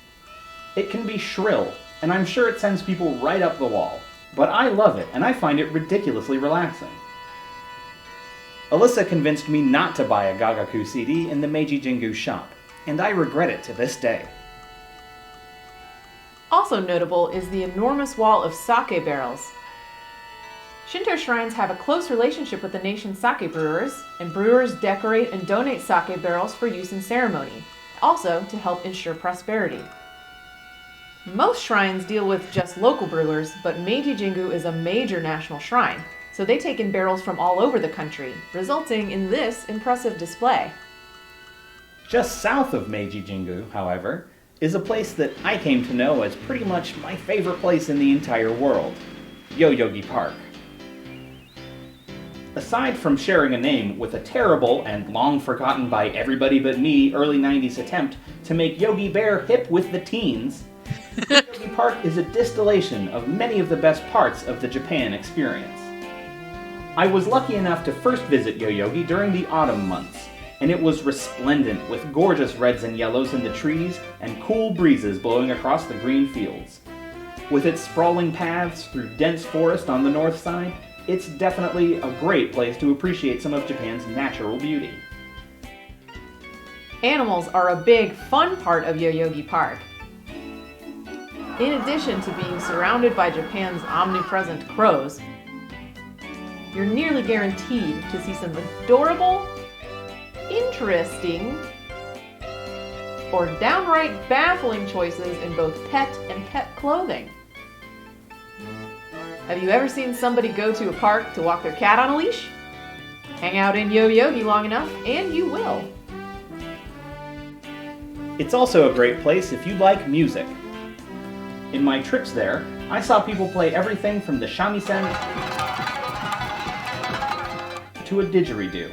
J: It can be shrill, and I'm sure it sends people right up the wall, but I love it and I find it ridiculously relaxing. Alyssa convinced me not to buy a gagaku CD in the Meiji Jingu shop, and I regret it to this day.
K: Also notable is the enormous wall of sake barrels. Shinto shrines have a close relationship with the nation's sake brewers, and brewers decorate and donate sake barrels for use in ceremony, also to help ensure prosperity. Most shrines deal with just local brewers, but Meiji Jingu is a major national shrine, so they take in barrels from all over the country, resulting in this impressive display.
J: Just south of Meiji Jingu, however, is a place that I came to know as pretty much my favorite place in the entire world, Yoyogi Park. Aside from sharing a name with a terrible and long forgotten by everybody but me early 90s attempt to make Yogi Bear hip with the teens, Yoyogi Park is a distillation of many of the best parts of the Japan experience. I was lucky enough to first visit Yoyogi during the autumn months, and it was resplendent with gorgeous reds and yellows in the trees and cool breezes blowing across the green fields. With its sprawling paths through dense forest on the north side, it's definitely a great place to appreciate some of Japan's natural beauty.
K: Animals are a big, fun part of Yoyogi Park. In addition to being surrounded by Japan's omnipresent crows, you're nearly guaranteed to see some adorable, interesting, or downright baffling choices in both pet and pet clothing. Have you ever seen somebody go to a park to walk their cat on a leash? Hang out in Yoyogi long enough, and you will.
J: It's also a great place if you like music. In my trips there, I saw people play everything from the shamisen to a didgeridoo.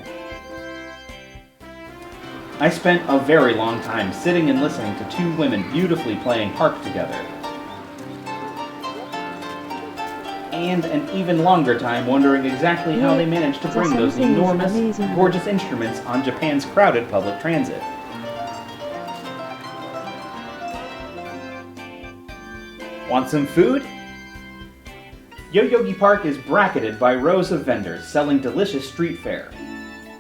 J: I spent a very long time sitting and listening to two women beautifully playing harp together. And an even longer time wondering exactly how they managed to bring those enormous, gorgeous instruments on Japan's crowded public transit. Want some food? Yoyogi Park is bracketed by rows of vendors selling delicious street fare.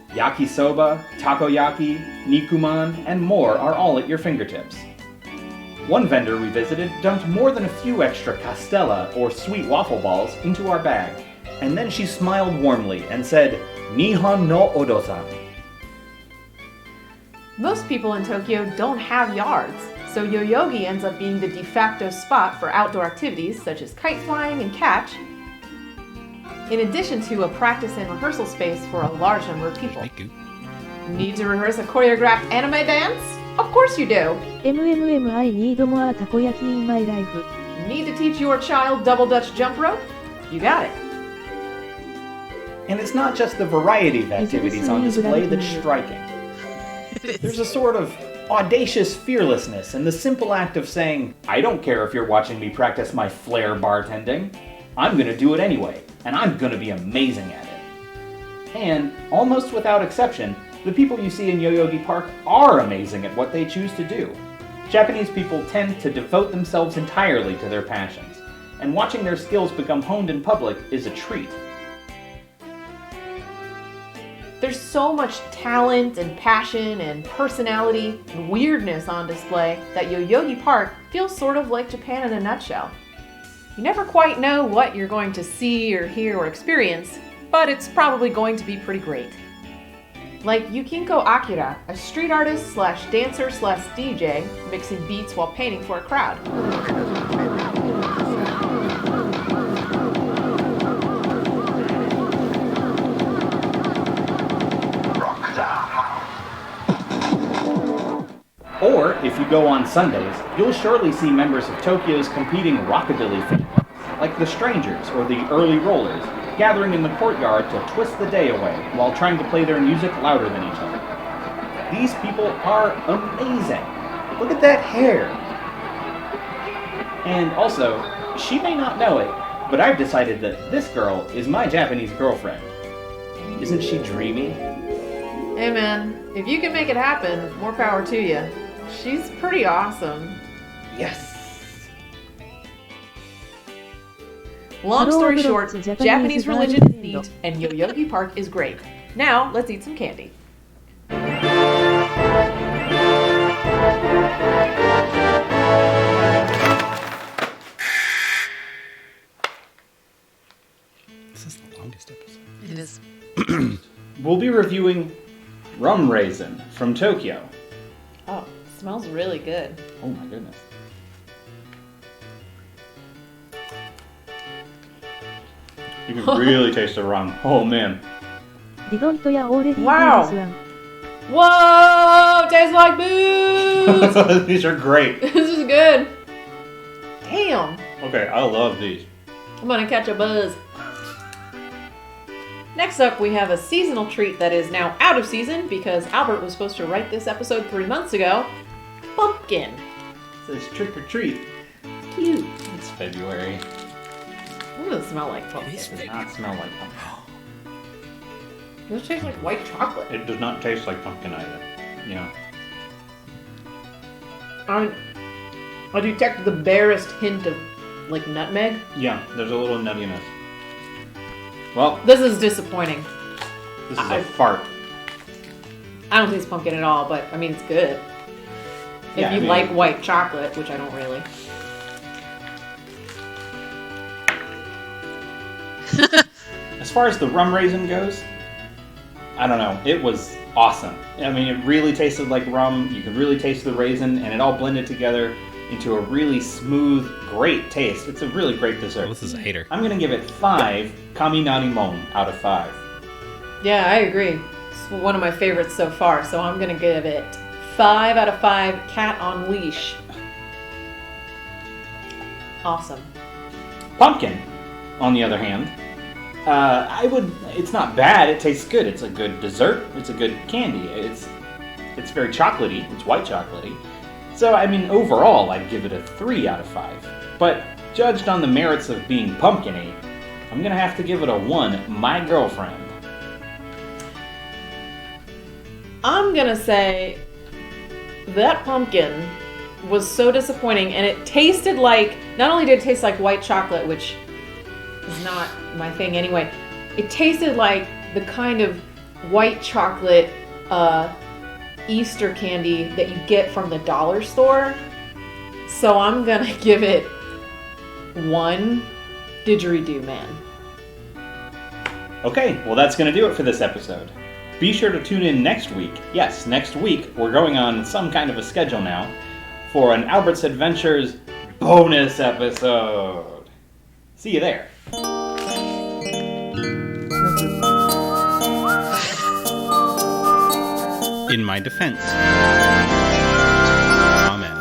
J: Yakisoba, takoyaki, nikuman, and more are all at your fingertips. One vendor we visited dumped more than a few extra castella, or sweet waffle balls, into our bag, and then she smiled warmly and said, "Nihon no odo-san."
K: Most people in Tokyo don't have yards, so Yoyogi ends up being the de facto spot for outdoor activities such as kite flying and catch, in addition to a practice and rehearsal space for a large number of people. Need to rehearse a choreographed anime dance? Of course you do!
D: I need more takoyaki in my life.
K: Need to teach your child double Dutch jump rope? You got it.
J: And it's not just the variety of activities on display that's striking. There's a sort of audacious fearlessness in the simple act of saying, I don't care if you're watching me practice my flair bartending. I'm gonna do it anyway, and I'm gonna be amazing at it. And, almost without exception, the people you see in Yoyogi Park are amazing at what they choose to do. Japanese people tend to devote themselves entirely to their passions, and watching their skills become honed in public is a treat.
K: There's so much talent and passion and personality and weirdness on display that Yoyogi Park feels sort of like Japan in a nutshell. You never quite know what you're going to see or hear or experience, but it's probably going to be pretty great. Like Yukinko Akira, a street artist slash dancer slash DJ, mixing beats while painting for a crowd.
J: Or, if you go on Sundays, you'll surely see members of Tokyo's competing rockabilly family, like the Strangers or the Early Rollers, gathering in the courtyard to twist the day away while trying to play their music louder than each other. These people are amazing. Look at that hair. And also, she may not know it, but I've decided that this girl is my Japanese girlfriend. Isn't she dreamy?
K: Hey man, if you can make it happen, more power to you. She's pretty awesome.
J: Yes!
K: Long story short, Japanese religion is neat, and Yoyogi Park is great. Now, let's eat some candy.
B: This is the longest episode.
C: It is.
J: We'll be reviewing Rum Raisin from Tokyo.
K: Oh, it smells really good.
J: Oh my goodness. You can really taste the rum. Oh man.
K: Wow! Whoa! Tastes like booze!
J: These are great.
K: This is good. Damn.
J: Okay, I love these.
K: I'm gonna catch a buzz. Next up, we have a seasonal treat that is now out of season because Albert was supposed to write this episode 3 months ago. Pumpkin.
F: It says trick or treat.
K: Cute.
F: It's February.
K: What does it smell like pumpkin?
F: It does not smell like pumpkin.
K: Does it taste like white chocolate?
F: It does not taste like pumpkin either. Yeah.
K: I detect the barest hint of, like, nutmeg.
F: Yeah, there's a little nuttiness. Well,
K: This is disappointing.
F: this is a fart.
K: I don't taste pumpkin at all, but, I mean, it's good. If
F: Yeah,
K: you
F: I mean-
K: like white chocolate, which I don't really.
F: As far as the rum raisin goes, I don't know. It was awesome. I mean, it really tasted like rum. You could really taste the raisin, and it all blended together into a really smooth, great taste. It's a really great dessert.
B: This is a hater.
F: I'm going to give it 5 Kaminarimon out of 5.
K: Yeah, I agree. It's one of my favorites so far, so I'm gonna give it 5 out of 5 cat on leash. Awesome.
F: Pumpkin, on the other hand, it's not bad. It tastes good. It's a good dessert. It's a good candy. It's very chocolatey. It's white chocolatey. So, I mean, overall, I'd give it a 3 out of 5. But judged on the merits of being pumpkin-y, I'm going to have to give it a 1, my girlfriend.
K: I'm gonna say that pumpkin was so disappointing, and it tasted like, not only did it taste like white chocolate, which is not my thing anyway, it tasted like the kind of white chocolate Easter candy that you get from the dollar store. So I'm gonna give it 1 didgeridoo man.
F: Okay, well that's going to do it for this episode. Be sure to tune in next week. Yes, next week we're going on some kind of a schedule now for an Albert's Adventures bonus episode. See you there.
B: In my defense. Amen.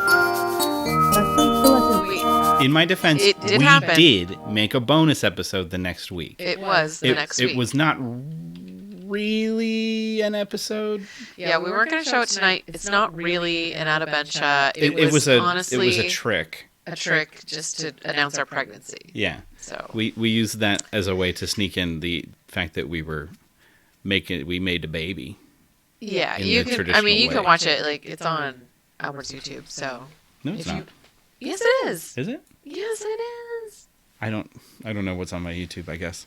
B: In my defense,
C: It did
B: we
C: happen.
B: did make a bonus episode the next week.
C: It was the next week.
B: It was not really an episode.
C: Yeah, we weren't going to show it tonight. It's not really an Adobensha.
B: It was a trick.
C: A trick just to announce our pregnancy.
B: Yeah.
C: So
B: we used that as a way to sneak in the fact that we made a baby.
C: Yeah,
B: in
C: you
B: the
C: can. I
B: traditional
C: mean, you
B: way.
C: can watch it. Like it's on Albert's YouTube. So
B: No, it's
C: if
B: not.
C: Yes, it is.
B: Is it?
C: Yes, it is.
B: I don't know what's on my YouTube, I guess.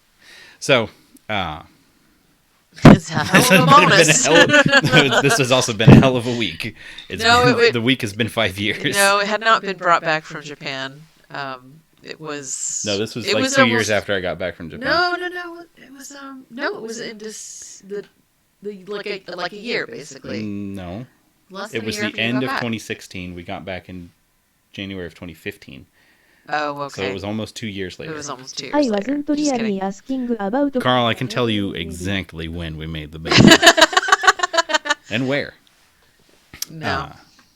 B: So,
C: It's a hell of a bonus.
B: This has also been a hell of a week. The week has been 5 years.
C: No, it had not been brought back from Japan. It was.
B: No, this was
C: it
B: like
C: was
B: 2
C: almost,
B: years after I got back from Japan.
C: No. It was no, it was in like a year basically.
B: No.
C: Less than
B: It was
C: a year
B: the
C: after you
B: end
C: got
B: of
C: back.
B: 2016. We got back in January of 2015.
C: Oh, okay.
B: So it was almost 2 years later.
C: It was almost 2 years
D: I
C: later.
D: wasn't really asking about...
B: Carl, I can tell you exactly when we made the baby. And where.
C: No.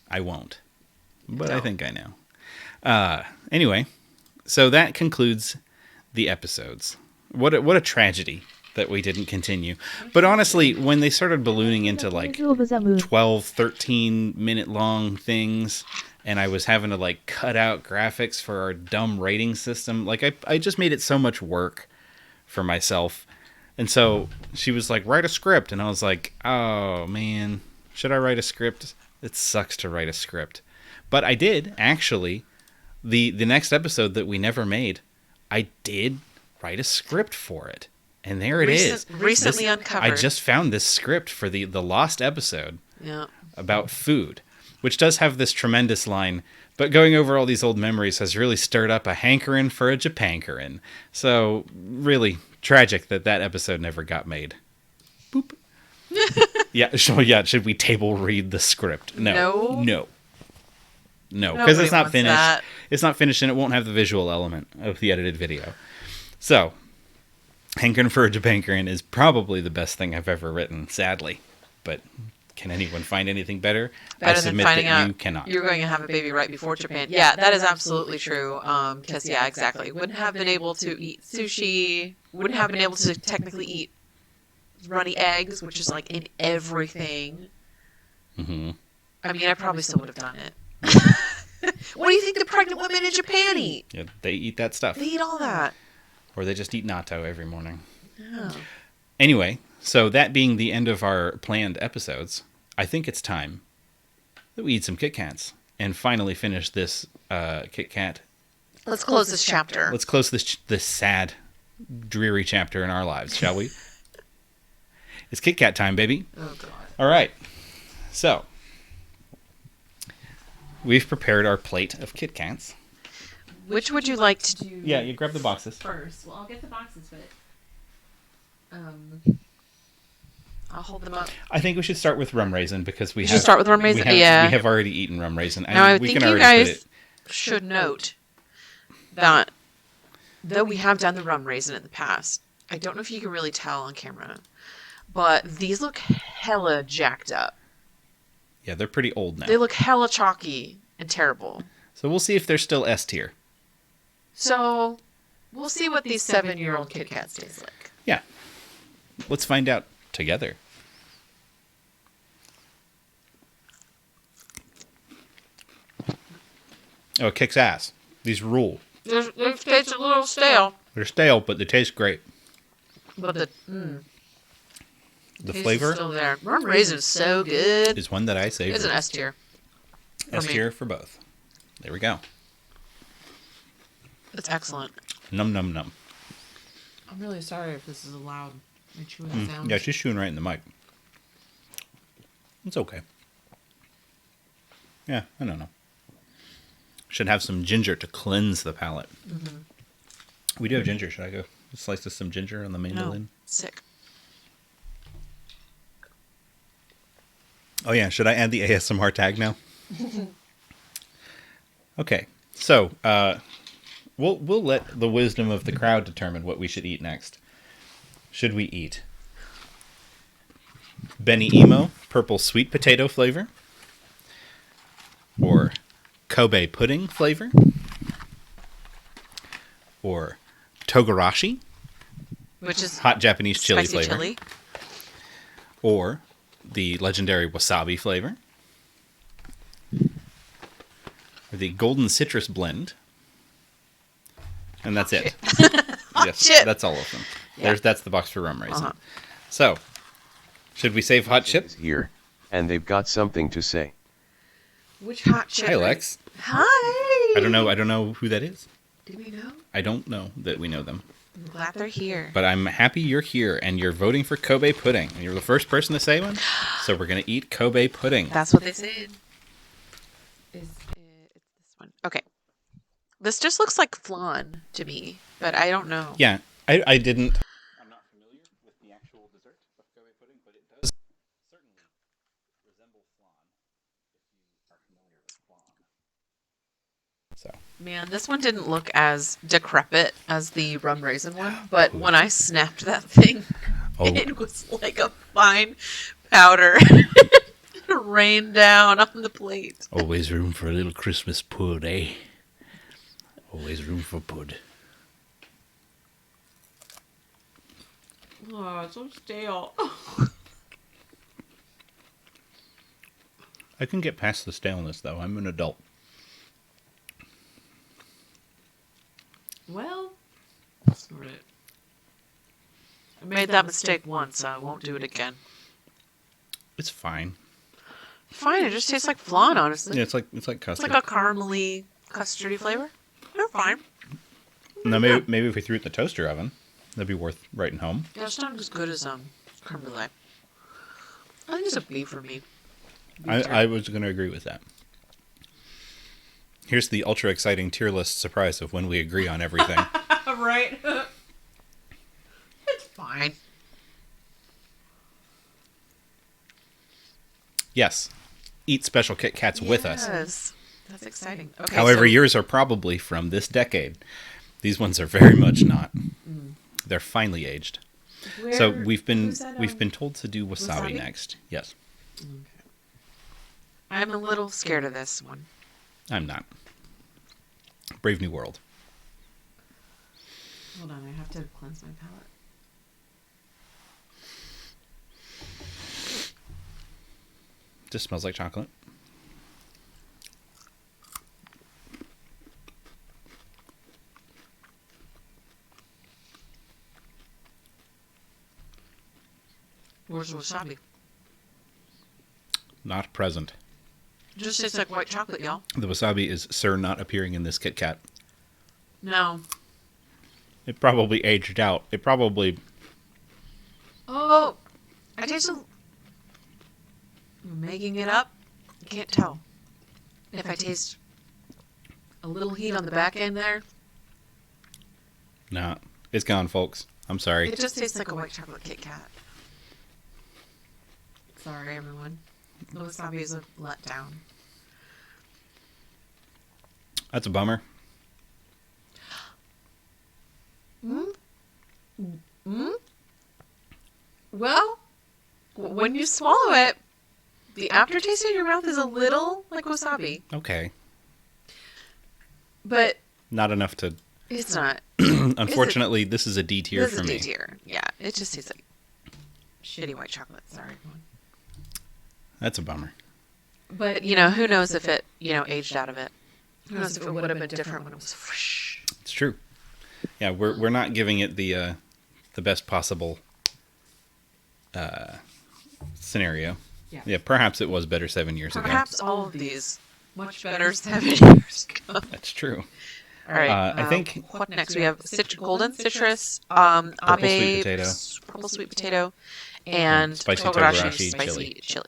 B: I won't. But I think I know. Anyway, so that concludes the episodes. What a tragedy that we didn't continue. But honestly, when they started ballooning into like 12, 13 minute long things, and I was having to like cut out graphics for our dumb rating system, like I just made it so much work for myself. And so she was like, write a script. And I was like, oh man, should I write a script? It sucks to write a script. But I did, actually. The next episode that we never made, I did write a script for it. And there it is.
C: Recently uncovered.
B: I just found this script for the lost episode about food, which does have this tremendous line, but going over all these old memories has really stirred up a hankering for a Japankerin. So really tragic that episode never got made. Boop. Yeah, should we table read the script? No. Because it's not finished.
C: That.
B: It's not finished, and it won't have the visual element of the edited video. So, hankering for a Japankerin is probably the best thing I've ever written, sadly. But can anyone find anything better? I
C: Better than
B: submit
C: finding
B: that
C: out
B: you cannot.
C: you're going to have a baby right before Japan. Yeah, that is absolutely true. Because exactly. Wouldn't have been able to eat sushi. Wouldn't have been able to technically eat runny eggs, which is like in everything.
B: Mm-hmm.
C: I mean, I probably still would have done it. What do you think the pregnant women in Japan eat?
B: Yeah, they eat that stuff.
C: They eat all that.
B: Or they just eat natto every morning.
C: Yeah.
B: Anyway, so that being the end of our planned episodes, I think it's time that we eat some Kit Kats and finally finish this Kit Kat.
C: Let's close this chapter.
B: Let's close this sad, dreary chapter in our lives, shall we? It's Kit Kat time, baby.
C: Oh, God.
B: All right. So, we've prepared our plate of Kit Kats.
C: Which would you like to do?
B: Yeah, you grab the boxes.
K: First. Well, I'll get the boxes, but...
C: I'll hold them up.
B: I think we should start with rum raisin because we
C: should start with rum raisin? Yeah.
B: We have already eaten rum raisin.
C: Now, I
B: we
C: think
B: can
C: you
B: already
C: guys
B: put it...
C: should note that though we have done the rum raisin in the past, I don't know if you can really tell on camera, but these look hella jacked up.
B: Yeah, they're pretty old now.
C: They look hella chalky and terrible.
B: So we'll see if they're still S tier.
C: So we'll see what these 7-year-old Kit Kats taste like.
B: Yeah. Let's find out together. Oh, it kicks ass. These rule.
C: They taste a little stale.
B: They're stale, but they taste great.
C: But the
B: The
C: taste
B: flavor
C: is still there. Rum raisin is so good.
B: is one that I savor.
C: It's an S tier.
B: S tier for both. There we go.
C: It's excellent.
B: Num num num.
C: I'm really sorry if this is a loud chewing sound.
B: Yeah, she's chewing right in the mic. It's okay. Yeah, I don't know. Should have some ginger to cleanse the palate.
C: Mm-hmm.
B: We do have ginger. Should I go slice us some ginger on the mandolin?
C: No, sick.
B: Oh yeah, should I add the ASMR tag now? Okay, so we'll let the wisdom of the crowd determine what we should eat next. Should we eat Benny Emo purple sweet potato flavor, or Kobe pudding flavor, or Togarashi,
C: which is
B: hot Japanese chili
C: spicy
B: flavor,
C: chili,
B: or the legendary wasabi flavor, or the golden citrus blend, and that's it. Yes,
C: chip.
B: that's all of them.
C: Yeah.
B: That's the box for rum raisin.
C: Uh-huh.
B: So, should we save hot chip?
A: Is here, and they've got something to say.
C: Which hot chip?
B: Hi, Lex.
C: Hi.
B: I don't know who that is.
C: Do we know?
B: I don't know that we know them.
C: I'm glad they're here.
B: But I'm happy you're here and you're voting for Kobe pudding. And you're the first person to say one. So we're going to eat Kobe pudding.
C: That's what they said. It's this one. Okay. This just looks like flan to me, but I don't know.
B: Yeah, I didn't. I'm not familiar with the actual dessert of Kobe pudding, but it does certainly resemble flan if you are familiar with flan. So.
C: Man, this one didn't look as decrepit as the rum raisin one, but when I snapped that thing, it was like a fine powder. It rained down on the plate.
B: Always room for a little Christmas pud, eh? Always room for pud.
C: Oh, it's so stale.
B: I can get past the staleness, though. I'm an adult.
C: Well, snort it. I made that mistake once, so I won't do it again.
B: It's fine.
C: Fine, it just tastes like flan, honestly.
B: Yeah, it's like custard.
C: It's like a caramely, custardy flavor. They're fine.
B: Now, maybe if we threw it in the toaster oven, that'd be worth writing home.
C: Yeah, it's not as good as creme brulee. I think it's a B for me.
B: I was going to agree with that. Here's the ultra exciting tier list surprise of when we agree on everything.
C: Right. It's fine.
B: Yes. Eat special Kit Kats with us.
C: Yes. That's exciting. Okay,
B: However, yours are probably from this decade. These ones are very much not. They're finely aged. So we've been told to do wasabi next. Yes.
C: Okay. I'm a little scared of this one.
B: I'm not. Brave New World.
C: Hold on, I have to cleanse my
B: Just smells like chocolate.
C: Where's the wasabi?
B: Not present.
C: Just tastes like white chocolate, y'all.
B: The wasabi is, sir, not appearing in this Kit Kat.
C: No.
B: It probably aged out. It probably...
C: Oh, I taste making it up. I can't tell. If I taste a little heat on the back end there.
B: Nah, it's gone, folks. I'm sorry.
C: It just tastes like a white chocolate Kit Kat. Sorry, everyone. The wasabi is a letdown.
B: That's a bummer.
C: Well, when you swallow it, the aftertaste in your mouth is a little like wasabi.
B: Okay.
C: But
B: not enough to...
C: It's not.
B: Unfortunately, this is a D tier for me.
C: This is a D tier. Yeah, it just tastes like shitty white chocolate. Sorry, everyone.
B: That's a bummer.
C: But, who knows if it, aged out of it. Who knows if it would have been different when it was fresh.
B: It's true. Yeah, we're not giving it the best possible scenario. Yeah, perhaps it was better 7 years ago.
C: Perhaps all of these much better 7 years ago.
B: That's true.
C: All right.
B: I think...
C: What next? We have golden citrus,
B: purple
C: abe,
B: sweet potato,
C: purple sweet potato, and
B: spicy
C: togarashi
B: spicy
C: chili.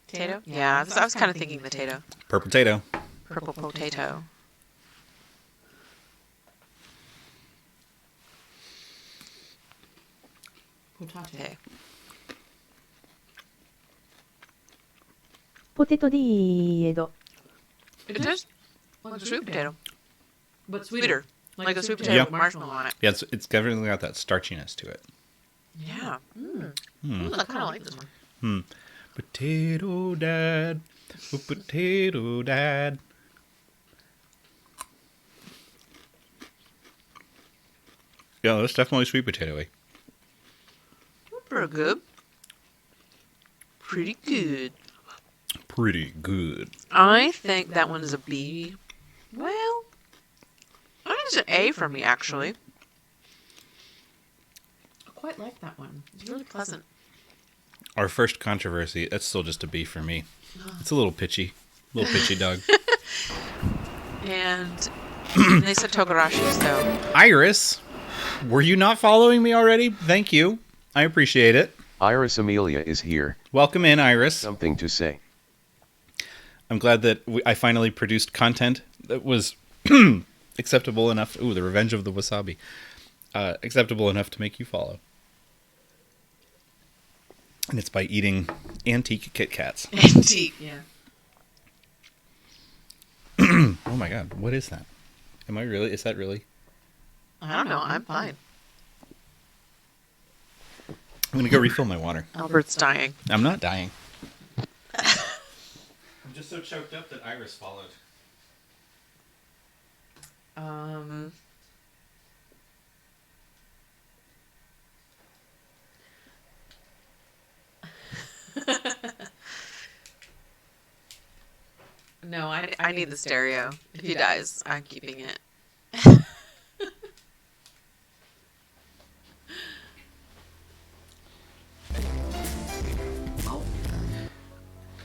C: Potato? Yeah, I was kind of thinking potato.
B: Purple potato.
C: Purple potato.
K: Potato.
D: Potato diedo.
C: It tastes like a sweet potato.
K: But
C: Sweeter. Like a sweet potato with marshmallow on it.
B: Yeah, it's definitely got that starchiness to it.
C: Yeah. Ooh, I kind of like this one.
B: Potato dad. Oh, potato dad. Yeah, that's definitely sweet potato-y.
C: Pretty good. Pretty good.
B: Pretty good.
C: I think that one is a B. Well, I think it's an A for me, actually.
K: I quite like that one.
C: It's really pleasant.
B: Our first controversy, that's still just a B for me. It's a little pitchy. Dog.
C: And they said togarashi, so...
B: Iris, were you not following me already? Thank you. I appreciate it.
A: Iris Amelia is here.
B: Welcome in, Iris.
A: Something to say.
B: I'm glad that I finally produced content that was acceptable enough. Ooh, the revenge of the wasabi. Acceptable enough to make you follow. And it's by eating antique Kit Kats.
C: Antique, yeah.
B: Oh my god, what is that? Is that really?
C: I don't know, I'm fine.
B: I'm gonna go refill my water.
C: Albert's dying.
B: I'm not dying. I'm just so choked up that Iris followed.
C: No, I need the stereo. If he dies, I'm keeping it.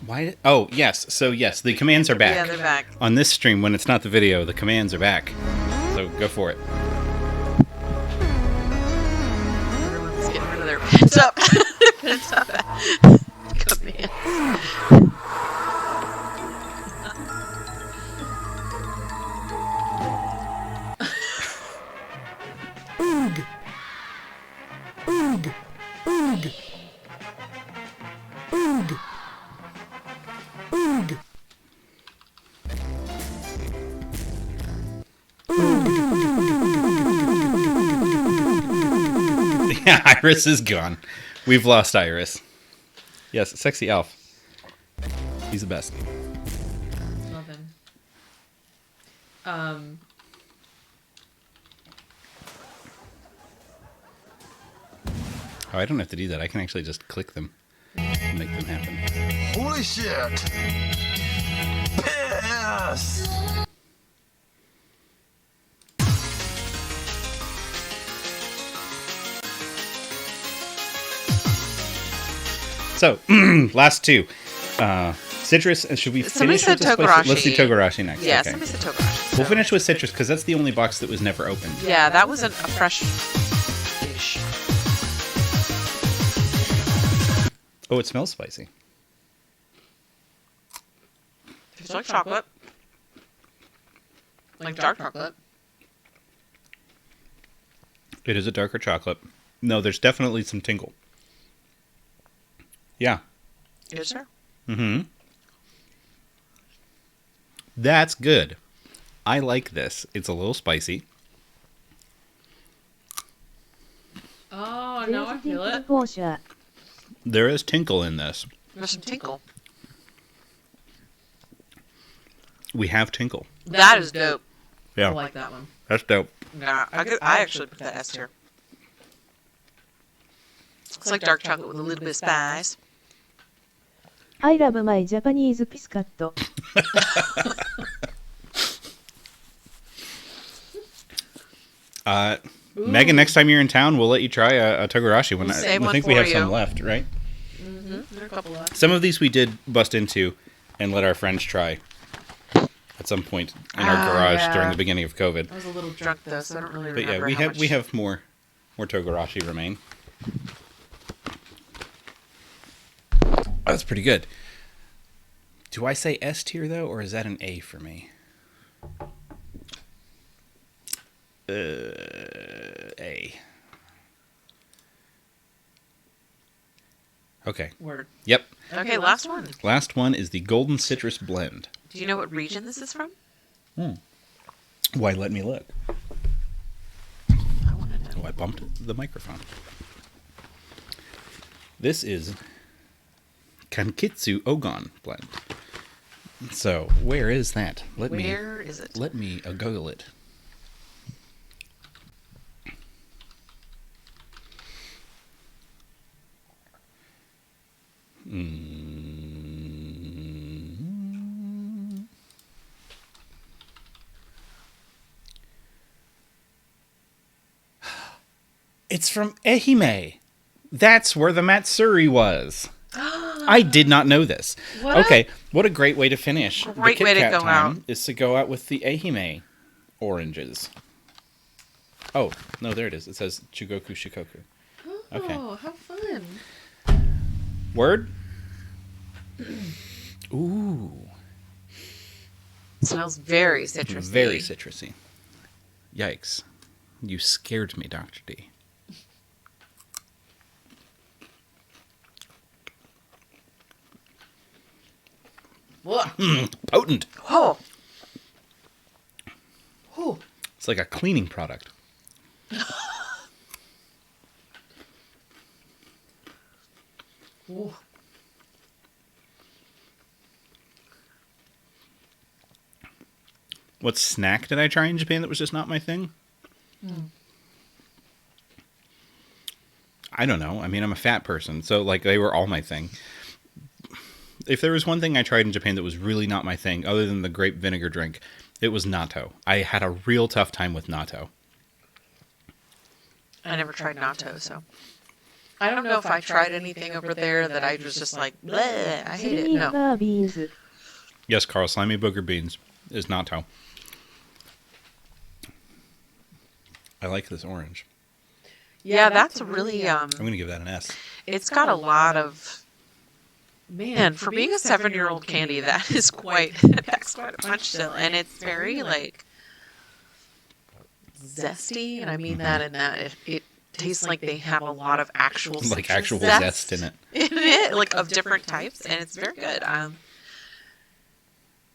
B: Why? Oh, yes. So, yes, the commands are back.
C: Yeah, they're back.
B: On this stream, when it's not the video, the commands are back. So, go for it.
C: Everyone's getting rid of their pent up commands.
B: Oog! Oog! Oog! Oog! Oog! Yeah, Iris is gone. We've lost Iris. Yes, sexy elf. He's the best.
K: Love him.
B: Oh, I don't have to do that. I can actually just click them and make them happen.
I: Holy shit! Piss!
B: So, last two. Citrus, and should we
C: Somebody
B: finish with
C: said
B: this?
C: Togarashi.
B: Let's do Togarashi next.
C: Yeah,
B: okay.
C: somebody said Togarashi.
B: We'll finish with citrus because that's the only box that was never opened.
C: Yeah, that wasn't a fresh dish.
B: Oh, it smells spicy.
C: It's like chocolate. Like dark chocolate.
B: It is a darker chocolate. No, there's definitely some tingle. Yeah.
C: Is there?
B: Mm-hmm. That's good. I like this. It's a little spicy.
K: Oh, now I feel it.
B: There is tinkle in this.
C: There's some tinkle.
B: We have tinkle.
C: That is dope.
B: Yeah.
K: I like that one.
B: That's dope.
C: Nah, I actually put that S tier. It's like dark chocolate with a little bit of spice.
D: I love my Japanese biscuit.
B: Megan, next time you're in town, we'll let you try a Togarashi one.
C: We'll save
B: I
C: one
B: think we
C: for
B: have
C: you.
B: some left, right?
C: Mm-hmm. There are a couple left.
B: Some of these we did bust into and let our friends try at some point in our garage during the beginning of COVID.
C: I was a little drunk though, so I don't really remember.
B: But yeah,
C: how much.
B: we have more Togarashi remain. Oh, that's pretty good. Do I say S tier though, or is that an A for me? A. Okay.
C: Word.
B: Yep.
C: Okay, last one.
B: Last one is the Golden Citrus Blend.
C: Do you know what region this is from?
B: Why, let me look.
C: I want to know.
B: Oh, I bumped the microphone. This is Kankitsu Ogon Blend. So, where is that?
C: Where is it?
B: Let me Google it. It's from Ehime. That's where the Matsuri was. I did not know this.
C: What?
B: Okay, what a great way to finish.
C: Great
B: the
C: way to
B: KitKat
C: go
B: time
C: out.
B: is to go out with the Ehime oranges. Oh, no, there it is. It says Chugoku Shikoku. Okay.
K: Oh, how fun.
B: Word? Ooh.
C: It smells very citrusy.
B: Very citrusy. Yikes. You scared me, Dr. D. Potent.
C: Oh.
B: It's like a cleaning product.
K: Ooh.
B: What snack did I try in Japan that was just not my thing? I don't know. I mean, I'm a fat person, so like they were all my thing. If there was one thing I tried in Japan that was really not my thing, other than the grape vinegar drink, it was natto. I had a real tough time with natto.
C: I never tried natto, so I don't know if I tried anything over there that I was just like, bleh, I hate it. No.
D: beans.
B: Yes, Carl, slimy booger beans is natto. I like this orange.
C: Yeah, that's really
B: I'm going to give that an S.
C: it's got a lot of man, for being a 7-year-old candy, that is quite that's quite a punch still. And it's very like zesty, and I mean that in that it tastes like they have a lot of actual
B: Like
C: citrus
B: actual zest in it.
C: in it, like of different types, and it's very good.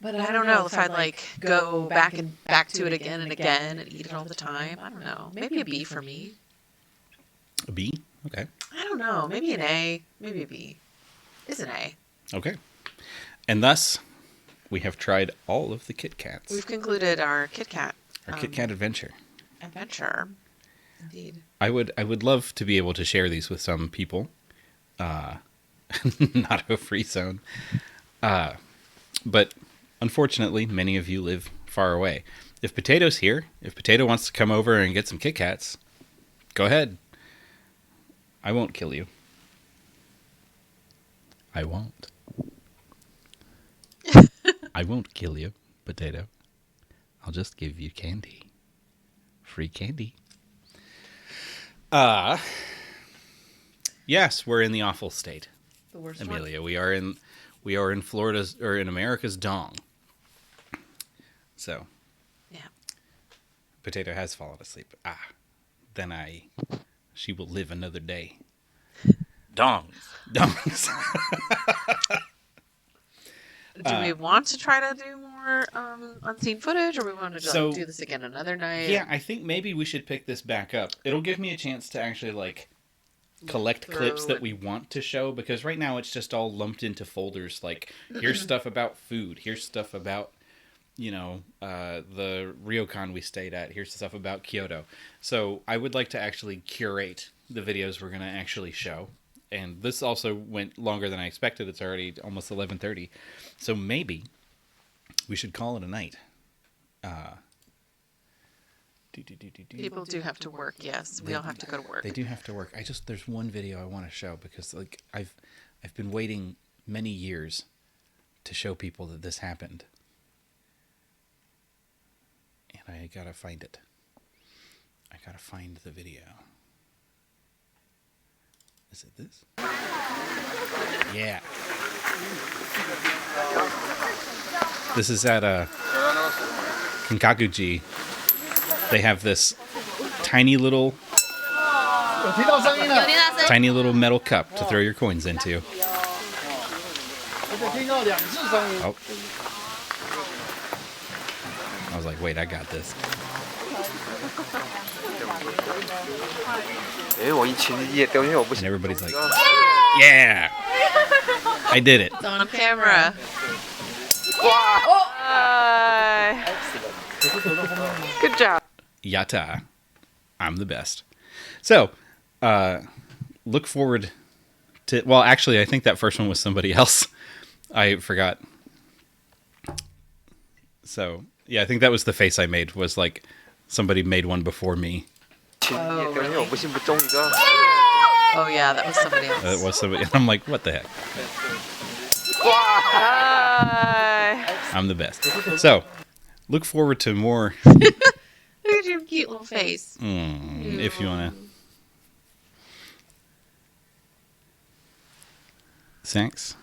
C: But I don't know if I'd like go back to it again and again and eat it all the time. I don't know. Maybe a B for me.
B: A B? Okay.
C: I don't know. Maybe an A. Maybe a B. It's an A.
B: Okay. And thus, we have tried all of the KitKats.
C: We've concluded our KitKat.
B: Our KitKat adventure.
C: Adventure. Indeed.
B: I would love to be able to share these with some people. Not a free zone. But unfortunately, many of you live far away. If Potato's here, if Potato wants to come over and get some Kit Kats, go ahead. I won't kill you. I won't. I won't kill you, Potato. I'll just give you candy. Free candy. Yes, we're in the awful state.
K: The worst
B: Amelia, we are in Florida's, or in America's dong. So,
C: Yeah.
B: Potato has fallen asleep. Then she will live another day.
H: Dongs.
C: Do we want to try to do more unseen footage, or we want to just
B: So-
C: do this again another night?
B: Yeah, I think maybe we should pick this back up. It'll give me a chance to actually collect clips that we want to show, because right now it's just all lumped into folders. Like, here's stuff about food. Here's stuff about, the ryokan we stayed at. Here's stuff about Kyoto. So I would like to actually curate the videos we're going to actually show. And this also went longer than I expected. It's already almost 11:30. So maybe we should call it a night.
C: People do have to work, yes. We all have to go to work.
B: They do have to work. There's one video I want to show, because I've been waiting many years to show people that this happened. And I gotta find it. I gotta find the video. Is it this? Yeah. This is at Kinkakuji. They have this tiny little metal cup to throw your coins into. Oh. I was like, wait, I got this. And everybody's like, yeah! I did it.
C: It's on camera. Good job.
B: Yatta. I'm the best. So, look forward to... Well, actually, I think that first one was somebody else. I forgot. So, yeah, I think that was the face I made, was like somebody made one before me.
C: Oh, really? Oh, yeah, that was somebody else.
B: It was somebody. I'm like, what the heck? I'm the best. So, look forward to more.
C: Look at your cute little face.
B: If you want to. Sax,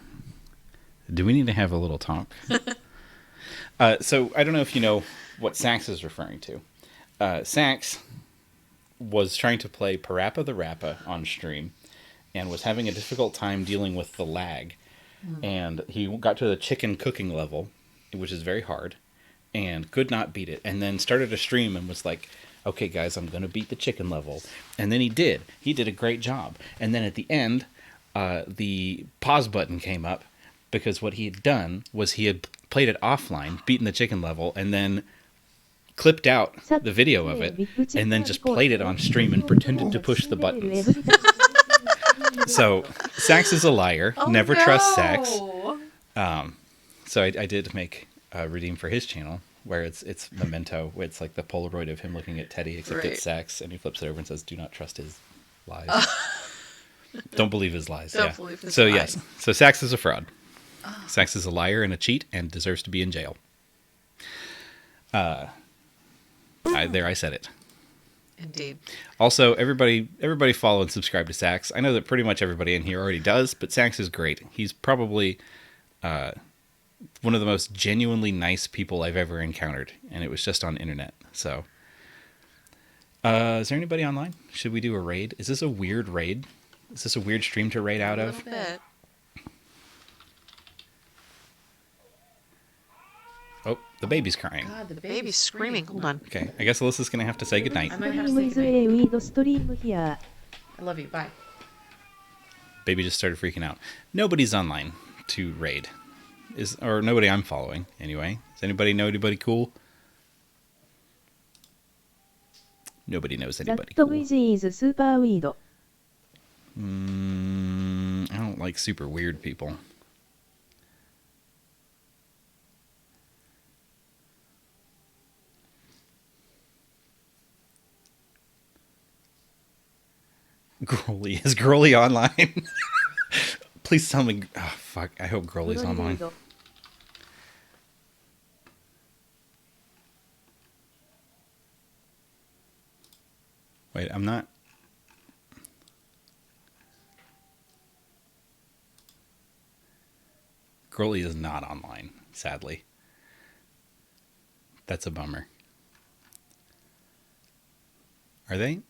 B: do we need to have a little talk? So, I don't know if you know what Sax is referring to. Sax was trying to play Parappa the Rappa on stream and was having a difficult time dealing with the lag. And he got to the chicken cooking level, which is very hard, and could not beat it. And then started a stream and was like, okay, guys, I'm going to beat the chicken level. And then he did. He did a great job. And then at the end, the pause button came up, because what he had done was he had played it offline, beaten the chicken level, and then clipped out the video of it, and then just played it on stream and pretended to push the buttons. So, Sax is a liar. Never trust Sax. So I did make a redeem for his channel, where it's Memento, where it's like the Polaroid of him looking at Teddy, except it's Sax, and he flips it over and says, do not trust his lies. Don't believe his lies.
C: Don't believe his
B: so
C: lies.
B: Yes. So Sax is a fraud. Sax is a liar and a cheat and deserves to be in jail. I said it.
C: Indeed.
B: Also, everybody follow and subscribe to Sax. I know that pretty much everybody in here already does, but Sax is great. He's probably one of the most genuinely nice people I've ever encountered, and it was just on internet. So, is there anybody online? Should we do a raid? Is this a weird raid? Is this a weird stream to raid out of?
C: A little bit.
B: Oh, the baby's crying.
K: God, the
C: Baby's screaming. Hold on.
B: Okay, I guess Alyssa's going to have to say goodnight.
K: I might have to say goodnight. I love you. Bye.
B: Baby just started freaking out. Nobody's online to raid. Or nobody I'm following, anyway. Does anybody know anybody cool? Nobody knows
D: That
B: anybody cool.
D: quiz is super weird.
B: I don't like super weird people. Growly. Is Growly online? Please tell me. Oh, fuck. I hope Growly's online. Wait, I'm not. Growly is not online, sadly. That's a bummer. Are they?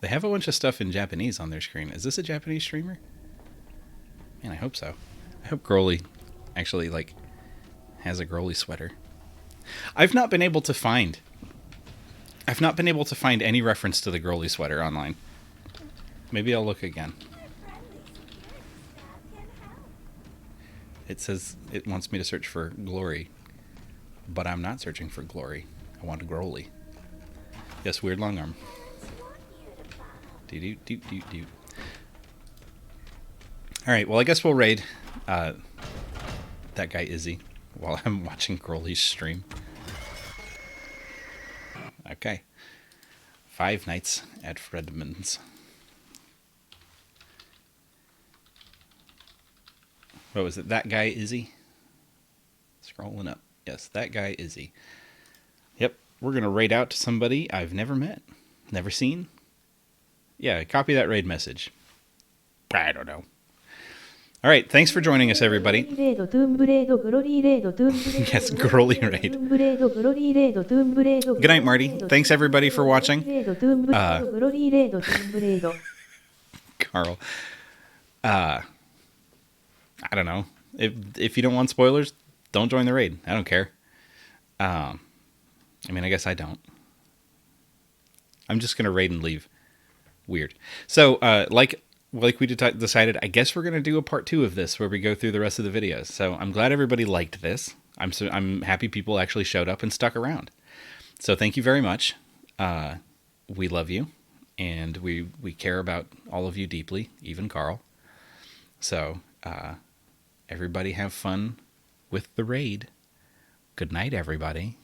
B: They have a bunch of stuff in Japanese on their screen. Is this a Japanese streamer? Man, I hope so. I hope Growly actually, like, has a Growly sweater. I've not been able to find any reference to the Growly sweater online. Maybe I'll look again. It says it wants me to search for Glory, but I'm not searching for Glory. I want Growly. Yes, weird long arm. Do. All right, well, I guess we'll raid that guy Izzy while I'm watching Growly's stream. Okay. 5 Nights at Fredman's. What was it? That guy Izzy? Scrolling up. Yes, that guy Izzy. Yep, we're going to raid out to somebody I've never met, never seen. Yeah, copy that raid message. I don't know. All right, thanks for joining us, everybody. Yes, Growly raid. Good night, Marty. Thanks, everybody, for watching. Carl. I don't know. If you don't want spoilers, don't join the raid. I don't care. I mean, I guess I don't. I'm just going to raid and leave. Weird. So, like we decided, I guess we're going to do a part 2 of this where we go through the rest of the videos. So I'm glad everybody liked this. I'm happy people actually showed up and stuck around. So thank you very much. We love you, and we care about all of you deeply, even Carl. So everybody have fun with the raid. Good night, everybody.